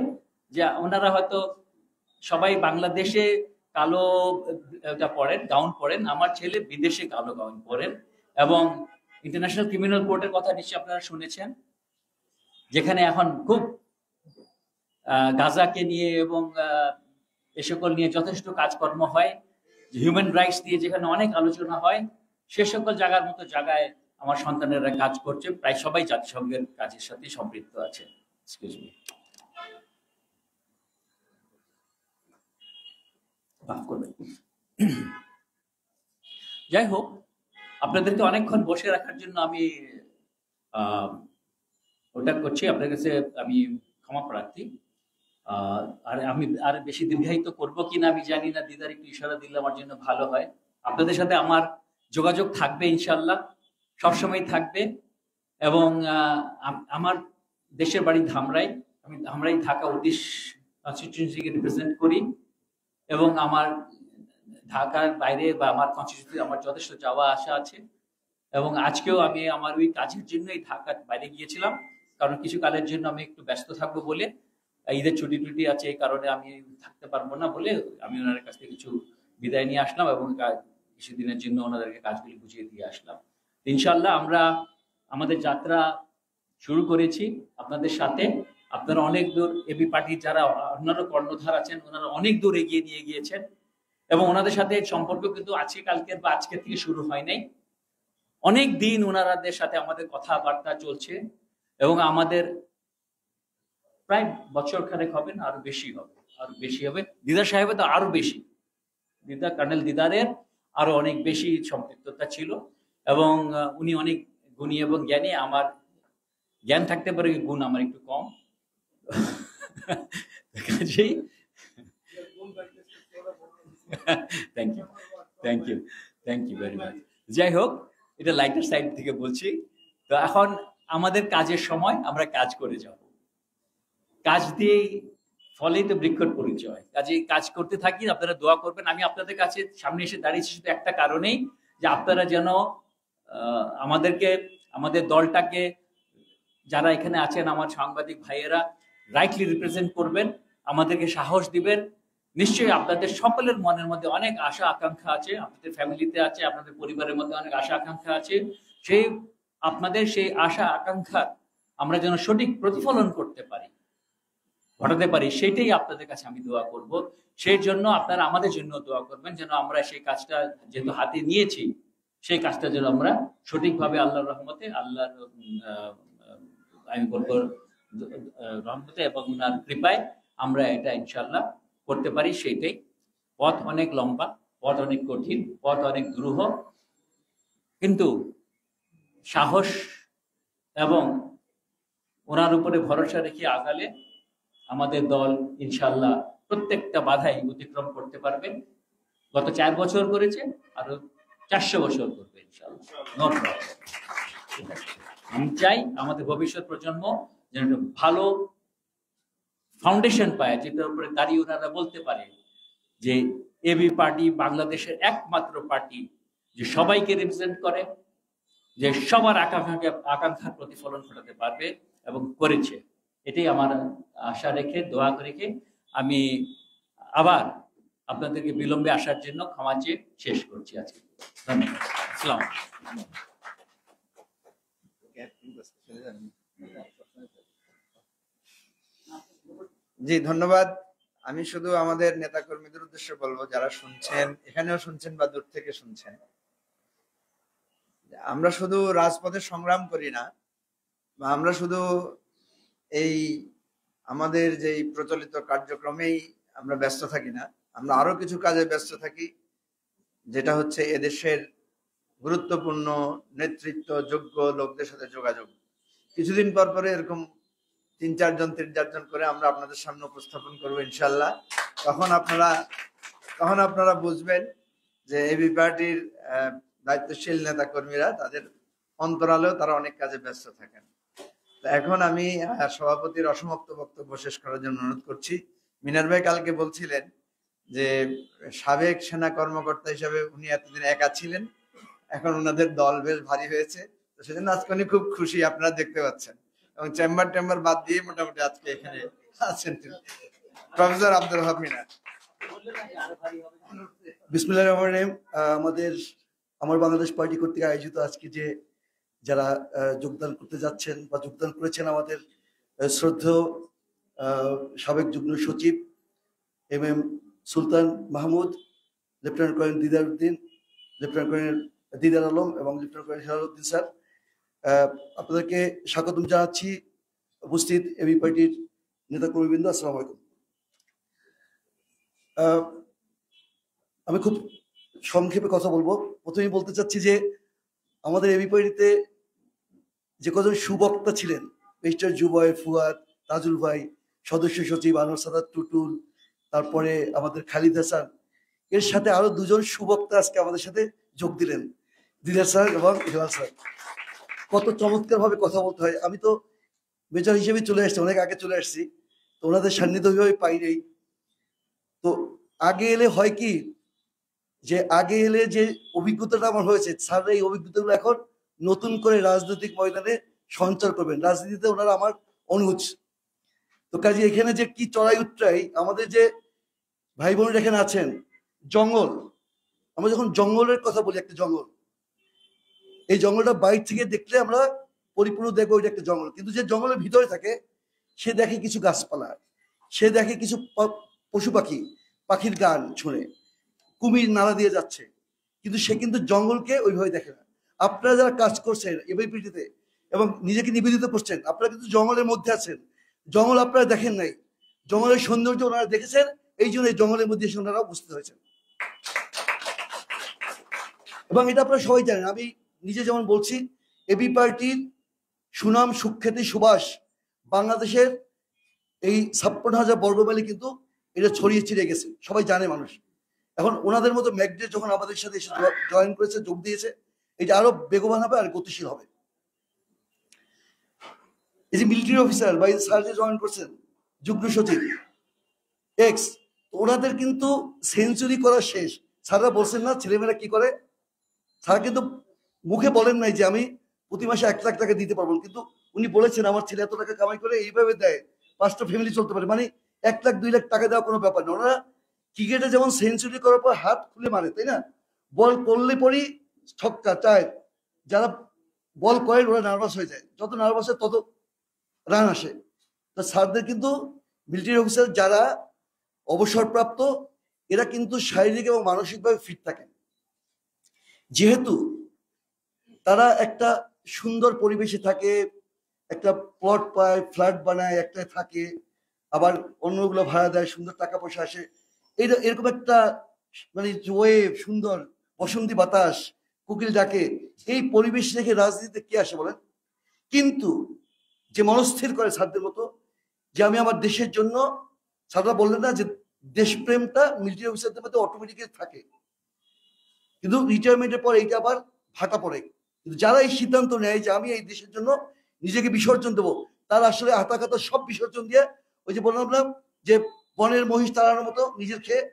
যে ওনারা হয়তো সবাই বাংলাদেশে কালো গাউন পরেন, আমার ছেলে বিদেশে কালো গাউন পরেন, এবং ইন্টারন্যাশনাল ক্রিমিনাল কোর্টের কথা নিশ্চয়ই আপনারা শুনেছেন, যেখানে এখন খুব গাজাকে নিয়ে এবং এ সকল নিয়ে যথেষ্ট কাজকর্ম হয়, হিউম্যান রাইটস নিয়ে যেখানে অনেক আলোচনা হয়, সে সকল জায়গার মতো জায়গায় আমার সন্তানেরা কাজ করছে, প্রায় সবাই জাতিসংঘের কাজের সাথে সম্পৃক্ত আছে। এক্সকিউজ মি, মাফ করবেন। যাই হোক, আপনাদেরকে অনেকক্ষণ বসে রাখার জন্য আমি ওটা করছি, আপনাদের কাছে আমি ক্ষমা প্রার্থী। আর আমি আর বেশি দীর্ঘায়িত করবো কিনা আমি জানি না, দিদার একটু ইশারা দিলে আমার জন্য ভালো হয়। আপনাদের সাথে আমার যোগাযোগ থাকবে ইনশাল্লাহ, সবসময় থাকবে, এবং আমার দেশের বাড়ি ধামরাই, আমি ধামরাই ঢাকা 29 কনস্টিটিউয়েন্সিকে রিপ্রেজেন্ট করি এবং আমার ঢাকার বাইরে বা আমার কনস্টিটিউয়েন্সি আমার যথেষ্ট যাওয়া আসা আছে এবং আজকেও আমি আমার ওই কাজের জন্যই ঢাকার বাইরে গিয়েছিলাম, কারণ কিছু কালের জন্য আমি একটু ব্যস্ত থাকবো বলে, ঈদের ছুটি টুটি আছে এই কারণে আমি থাকতে পারবো না বলে আমি ওনাদের কাছ থেকে কিছু বিদায় নিয়ে আসলাম এবং কিছুদিনের জন্য ওনাদেরকে কাজগুলি বুঝিয়ে দিয়ে আসলাম। ইনশাল্লাহ আমরা আমাদের যাত্রা শুরু করেছি আপনাদের সাথে। আপনারা অনেক দূর, এবি পার্টির যারা অন্যান্য কর্ণধার আছেন ওনারা অনেক দূর এগিয়ে নিয়ে গিয়েছেন এবং ওনাদের সাথে সম্পর্ক কিন্তু আজকে কালকের বা আজকের থেকে শুরু হয় নাই, অনেক দিন ওনাদের সাথে আমাদের কথাবার্তা চলছে এবং আমাদের প্রায় বছর খানেক হবে না, আরো বেশি হবে। দিদার সাহেবের তো আরো বেশি, কর্নেল দিদারের আরো অনেক বেশি সম্পৃক্ততা ছিল এবং উনি অনেক গুণী এবং জ্ঞানী। আমার জ্ঞান থাকতে পারে, গুণ আমার একটু কম। কাজেই থ্যাংক ইউ ভেরি মাচ। যাই হোক, এটা লাইটার সাইড থেকে বলছি। তো এখন আমাদের কাজের সময়, আমরা কাজ করে যাব, কাজ দিয়েই ফলেই তো বৃক্ষর পরিচয়। কাজেই কাজ করতে থাকি, আপনারা দোয়া করবেন। আমি আপনাদের কাছে সামনে এসে দাঁড়িয়েছি শুধু একটা কারণেই, যে আপনারা যেন আমাদের দলটাকে, যারা এখানে আছেন আমার সাংবাদিক ভাইয়েরা, রাইটলি রিপ্রেজেন্ট করবেন, আমাদেরকে সাহস দিবেন। নিশ্চয়ই আপনাদের সকলের মনের মধ্যে অনেক আশা আকাঙ্ক্ষা আছে, আপনাদের ফ্যামিলিতে আছে, আপনাদের পরিবারের মধ্যে অনেক আশা আকাঙ্ক্ষা আছে। আপনাদের সেই আশা আকাঙ্ক্ষা আমরা যেন সঠিক প্রতিফলন ঘটাতে পারি, সেটাই আপনাদের কাছে আমি দোয়া করব। সেই জন্য আপনারা আমাদের জন্য দোয়া করবেন, যেন আমরা সেই কাজটা যেহেতু হাতে নিয়েছি, সেই কাজটা যেন আমরা সঠিকভাবে আল্লাহর রহমতে, আমি বলবো রহমতে এবং ওনার কৃপায় আমরা এটা ইনশাল্লাহ করতে পারি। সেইটাই। পথ অনেক লম্বা, পথ অনেক কঠিন, পথ অনেক দুরূহ, কিন্তু সাহস এবং ওনার উপরে ভরসা রেখে আগালে আমাদের দল ইনশাল্লাহ প্রত্যেকটা বাধাই অতিক্রম করতে পারবে। গত 4 বছর করেছে, আরো 400 বছর করবে ইনশাল্লাহ। আমি চাই আমাদের ভবিষ্যৎ প্রজন্ম যেন একটা ভালো ফাউন্ডেশন পায়, যেটার উপরে দাঁড়িয়ে ওনারা বলতে পারে যে এবি পার্টি বাংলাদেশের একমাত্র পার্টি যে সবাইকে রিপ্রেজেন্ট করে, যে সবার আকাঙ্ক্ষার প্রতিফলন ঘটাতে পারবে এবং করেছে। এটাই আমার আশা রেখে, দোয়া রেখে আমি আবার আপনাদেরকে বিলম্বে আসার জন্য ক্ষমা চেয়ে শেষ করছি আজকে। ধন্যবাদ। আসসালাম। জি ধন্যবাদ। আমি শুধু আমাদের নেতা কর্মীদের উদ্দেশ্যে বলবো, যারা শুনছেন, এখানেও শুনছেন বা দূর থেকে শুনছেন, আমরা শুধু রাজপথে সংগ্রাম করি না, বা আমরা শুধু এই আমাদের যে প্রচলিত কার্যক্রমেই আমরা ব্যস্ত থাকি না, আমরা আরো কিছু কাজে ব্যস্ত থাকি, যেটা হচ্ছে এদেশের গুরুত্বপূর্ণ নেতৃত্ব যোগ্য লোকদের সাথে যোগাযোগ। কিছুদিন পর পরে এরকম 3-4 জন 3-4 জন করে আমরা আপনাদের সামনে উপস্থাপন করবো ইনশাল্লাহ। তখন আপনারা বুঝবেন যে এবি পার্টির দায়িত্বশীল নেতা কর্মীরা তাদের অন্তরালেও তারা অনেক কাজে ব্যস্ত থাকেন। এখন আমি সভাপতির অসমাপ্ত বক্তব্য শেষ করার জন্য অনুরোধ করছি। মিনার ভাই কালকে বলছিলেন যে সাবেক সেনা কর্মকর্তা হিসেবে উনি এতদিন একা ছিলেন, এখন ওনাদের দল বেশ ভারী হয়েছে, তো সেজন্য আজকে উনি খুব খুশি, আপনারা দেখতে পাচ্ছেন। এবং চেম্বার বাদ দিয়ে মোটামুটি আজকে এখানে আছেন প্রফেসর আব্দুল ওয়াহাব মিনার। বিসমিল্লাহির রহমানির রহিম। আমার বাংলাদেশ পার্টি কর্তৃক আয়োজিত আজকে যে যারা যোগদান করতে যাচ্ছেন বা যোগদান করেছেন, আমাদের শ্রদ্ধেয় সাবেক যুগ্ম সচিব MM সুলতান মাহমুদ, লেফটেন্যান্ট কর্নেল দিদার উদ্দিন, লেফটেন্যান্ট কর্নেল দিদার আলম এবং lieutenant colonel Helal Uddin sir, আপনাদেরকে স্বাগতম জানাচ্ছি। উপস্থিত এবি পার্টির নেতা কর্মীবৃন্দ, আসসালামু আলাইকুম। আমি খুব সংক্ষেপে কথা বলবো। প্রথমেই বলতে চাচ্ছি যে আমাদের এবি পার্টিতে যে কজন সুবক্তা ছিলেন, মিস্টার জুবাই, ফুয়াদ, তাজুল ভাই, সদস্য সচিব আনোয়ার সাদাত টুটুল, তারপরে আমাদের খালিদ হাসান, এর সাথে আরো 2 জন সুবক্তা আজকে আমাদের সাথে যোগ দিলেন, দিদার স্যার এবং হেলাল স্যার। কত চমৎকার ভাবে কথা বলতে হয়। আমি তো মেজর হিসেবে চলে আসছি, অনেক আগে চলে আসছি, তো ওনাদের সান্নিধ্য ওইভাবে পাই নাই। তো আগে এলে হয় কি, যে আগে এলে যে অভিজ্ঞতাটা আমার হয়েছে, স্যার এই অভিজ্ঞতাগুলো এখন নতুন করে রাজনৈতিক ময়দানে সঞ্চার করবেন। রাজনীতিতে ওনারা আমার অনুজ। তো কাজে এখানে যে কি চড়াই উতরাই, আমাদের যে ভাই বোনেরা এখানে আছেন, জঙ্গল, আমরা যখন জঙ্গলের কথা বলি, একটা জঙ্গল, এই জঙ্গলটা বাইরে থেকে দেখলে আমরা পরিপূর্ণ দেখবো ওইটা একটা জঙ্গল, কিন্তু যে জঙ্গলের ভিতরে থাকে সে দেখে কিছু গাছপালা, সে দেখে কিছু পশু পাখি, পাখির গান শুনে, কুমির নালা দিয়ে যাচ্ছে, কিন্তু সে কিন্তু জঙ্গলকে ওইভাবে দেখে না। আপনারা যারা কাজ করছেন এবিপিটিতে এবং নিজেকে নিবেদিত করছেন, আপনারা কিন্তু জঙ্গলের মধ্যে আছেন, জঙ্গল আপনারা দেখেন নাই, জঙ্গলের সৌন্দর্য ওনারা দেখেছেন, এই জন্য এই জঙ্গলের মধ্যে এসে ওনারা উপস্থিত হয়েছেন। এবং এটা আপনারা সবাই জানেন। আমি নিজে যেমন বলছি, এবি পার্টির সুনাম, সুখ্যাতি, সুবাস বাংলাদেশের এই 56,000 বর্গমাইলে কিন্তু এটা ছড়িয়ে ছিটিয়ে গেছে, সবাই জানে মানুষ। এখন ওনাদের মতো ম্যাকডে যখন আমাদের সাথে এসে জয়েন করেছে, যোগ দিয়েছে, এটা আরো বেগবান হবে আর গতিশীল হবে। এই যে মিলিটারি অফিসার বা স্যার যে জয়েন করছেন, যুগ্ম সচিব এক্স, ওনাদের কিন্তু সেঞ্চুরি করা শেষ। স্যাররা বলছেন না ছেলেমেয়েরা কি করে, স্যার কিন্তু মুখে বলেন নাই যে আমি প্রতি মাসে 1 লাখ টাকা দিতে পারবো, কিন্তু উনি বলেছেন আমার ছেলে এত টাকা কামাই করে এইভাবে দেয়, 5টা ফ্যামিলি চলতে পারে, মানে 1 লাখ 2 লাখ টাকা দেওয়া কোনো ব্যাপার না। ওনারা ক্রিকেটে যেমন সেঞ্চুরি করার পর হাত খুলে মারে, তাই না, বল করলে পরই ছক্কা চায়, যারা বল করেন ওরা নার্ভাস হয়ে যায়, যত নার্ভাস হয় তত রান আসে। তো স্যারদের কিন্তু মিলিটারি অফিসার যারা অবসরপ্রাপ্ত, এরা কিন্তু শারীরিক এবং মানসিকভাবে ফিট থাকে, যেহেতু তারা একটা সুন্দর পরিবেশে থাকে, একটা প্লট পায়, ফ্ল্যাট বানায়, একটা থাকে, আবার অন্যগুলো ভাড়া দেয়, সুন্দর টাকা পয়সা আসে, এরকম একটা মানে ওয়েভ, সুন্দর বসন্তী বাতাস, কোকিল ডাকে, এই পরিবেশ রেখে রাজনীতিতে কি আসে বলেন? কিন্তু যে মনস্থির করে স্যারদের মতো যে আমি আমার দেশের জন্য, স্যাররা বললেন না যে দেশপ্রেমটা মিলিটারি অফিসারদের মধ্যে অটোমেটিক্যালি থাকে, কিন্তু রিটায়ারমেন্টের পর এইটা আবার ভাটা পড়ে। কিন্তু যারা এই সিদ্ধান্ত নেয় যে আমি এই দেশের জন্য নিজেকে বিসর্জন দেবো, তারা আসলে হাতাকাতা সব বিসর্জন দিয়ে, ওই যে বললাম যে বনের মহিষ তাড়ানোর মতো নিজের খেয়ে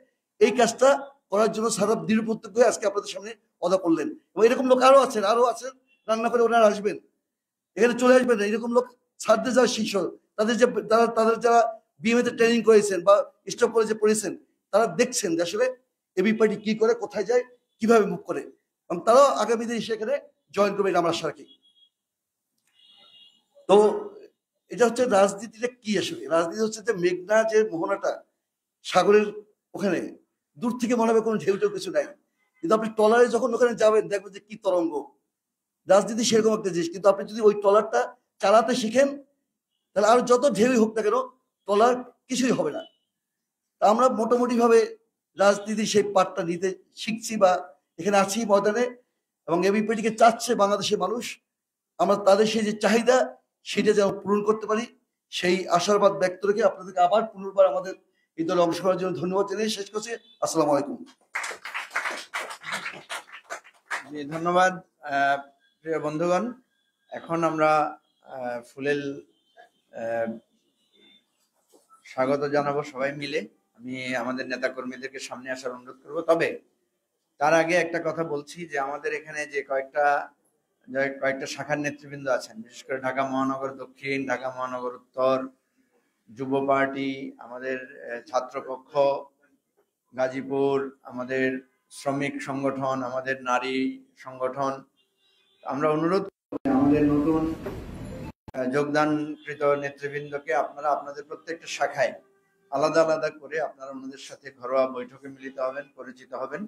এই কাজটা করার জন্য সারা দৃঢ় প্রত্যক্ষ হয়ে আজকে আপনাদের সামনে কথা বললেন। এবং এরকম লোক আরো আছেন, রান্না করে ওনারা আসবেন, এখানে চলে আসবেন। এরকম লোক ছাড়তে যাওয়ার শীর্ষ, তাদের যারা বিএমএ তে ট্রেনিং করেছেন বা স্টপ কলেজে পড়েছেন, তারা দেখছেন যে আসলে এবি পার্টি কি করে, কোথায় যায়, কিভাবে মুভ করে, এবং তারাও আগামী দিনে সেখানে জয়েন করবে, এটা আমরা আশা রাখি। তো এটা হচ্ছে রাজনীতিটা কি আসলে, রাজনীতি হচ্ছে যে মেঘনা যে মোহনাটা সাগরের ওখানে, দূর থেকে মনে হবে কোনো ঢেউ ঢেউ কিছু নাই, কিন্তু আপনি ট্রলারে যখন ওখানে যাবেন দেখবেন যে কি তরঙ্গ। রাজনীতি সেরকম একটা জিনিস, কিন্তু আপনি যদি ওই ট্রলারটা চালাতে শিখেন, তাহলে আর যত ঢেউই হোক না কেন ট্রলার কিছুই হবে না। আমরা মোটামুটি ভাবে রাজনীতির সেই পাঠটা নিতে শিখছি বা এখানে আছি ময়দানে, এবং এবিপিটিকে চাচ্ছে বাংলাদেশের মানুষ, আমরা তাদের সেই যে চাহিদা সেটা যেন পূরণ করতে পারি, সেই আশাবাদ ব্যক্ত রেখে আপনাদেরকে আবার পুনর্বার আমাদের এই দলে অংশ করার জন্য ধন্যবাদ জানিয়ে শেষ করছি। আসসালামু আলাইকুম। ধন্যবাদ প্রিয় বন্ধুগণ। এখন আমরা ফুলেল স্বাগত জানাবো সবাই মিলে। আমি আমাদের নেতা কর্মীদেরকে সামনে আসার অনুরোধ করবো। তবে তার আগে একটা কথা বলছি যে আমাদের এখানে যে কয়েকটা শাখার নেতৃবৃন্দ আছেন, বিশেষ করে ঢাকা মহানগর দক্ষিণ, ঢাকা মহানগর উত্তর, যুব পার্টি, আমাদের ছাত্রপক্ষ, গাজীপুর, আমাদের শ্রমিক সংগঠন, আমাদের নারী সংগঠন, আমরা অনুরোধ আমাদের নতুন যোগদানকৃত নেতৃবৃন্দকে আপনারা আপনাদের প্রত্যেকটা শাখায় আলাদা আলাদা করে আপনারা ওনাদের সাথে ঘরোয়া বৈঠকে মিলিত হবেন, পরিচিত হবেন।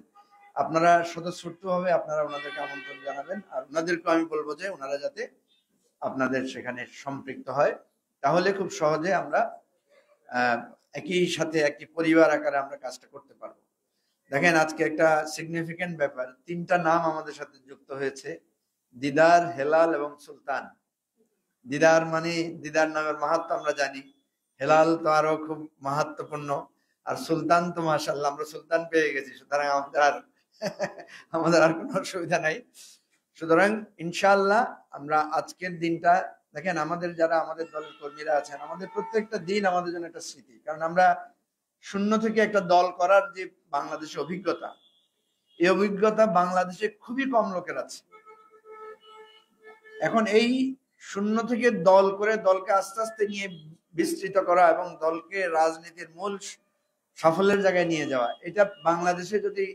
আপনারা স্বতঃস্ফূর্তভাবে আপনারা ওনাদেরকে আমন্ত্রণ জানাবেন, আর ওনাদেরকে আমি বলবো যে ওনারা যাতে আপনাদের সেখানে সম্পৃক্ত হয়, তাহলে খুব সহজে আমরা একই সাথে একটি পরিবার আকারে আমরা কাজটা করতে পারবো। দেখেন আজকে একটা সিগনিফিকেন্ট ব্যাপার, 3টা নাম আমাদের সাথে যুক্ত হয়েছে, দিদার, হেলাল এবং সুলতান। দিদার মানে দিদার নামের মাহাত্ম্য আমরা জানি, হেলাল তো আরো খুব মাহাত্ম্যপূর্ণ, আর সুলতান তো মাশাআল্লাহ আমরা সুলতান পেয়ে গেছি, সুতরাং আমাদের আর কোনো অসুবিধা নাই। সুতরাং ইনশাআল্লাহ আমরা আজকের দিনটা দেখেন আমাদের যারা আমাদের দলের কর্মীরা আছেন, আমাদের প্রত্যেকটা দিন আমাদের জন্য একটা স্মৃতি, কারণ আমরা শূন্য থেকে একটা দল করার যে বাংলাদেশের অভিজ্ঞতা, এই অভিজ্ঞতা বাংলাদেশে খুবই কম লোকের আছে। এখন এই শূন্য থেকে দল করে দলকে আস্তে আস্তে নিয়ে বিস্তৃত করা এবং দলকে রাজনীতির মূল সাফল্যের জায়গায় নিয়ে যাওয়া, এটা বাংলাদেশে যদি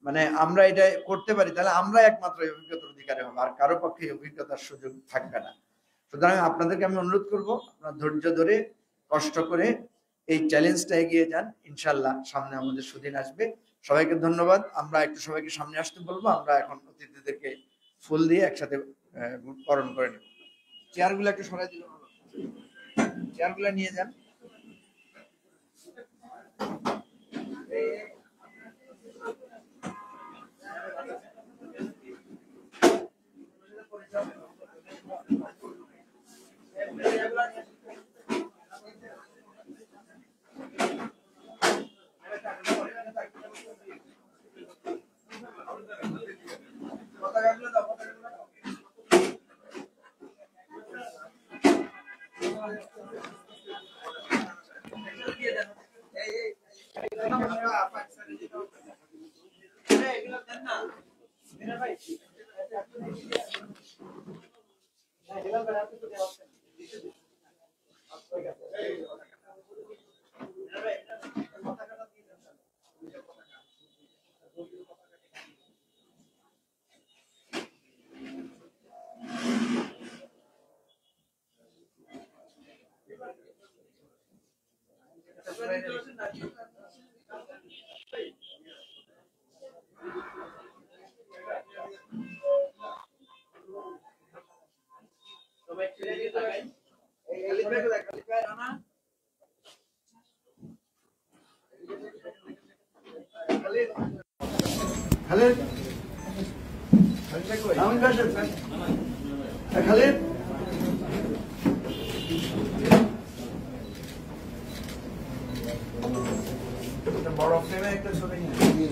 মানে আমরা এটা করতে পারি তাহলে আমরা একমাত্র এই অভিজ্ঞতার অধিকারী হবো, আর কারো পক্ষে এই অভিজ্ঞতার সুযোগ থাকবে না। সুতরাং আপনাদেরকে আমি অনুরোধ করব, আপনারা ধৈর্য ধরে কষ্ট করে এই চ্যালেঞ্জটা এগিয়ে যান, ইনশাল্লাহ সামনে আমাদের সুদিন আসবে। সবাইকে ধন্যবাদ। আমরা একটু সবাইকে সামনে আসতে বলবো। আমরা এখন অতিথিদেরকে ফুল দিয়ে একসাথে বরণ করে নেব। চেয়ারগুলো একটু সরাই দিলে ভালো, চেয়ারগুলো নিয়ে যান। খালিদ, খালিদ, বড় ফ্রেমে একটা ছবি নিয়ে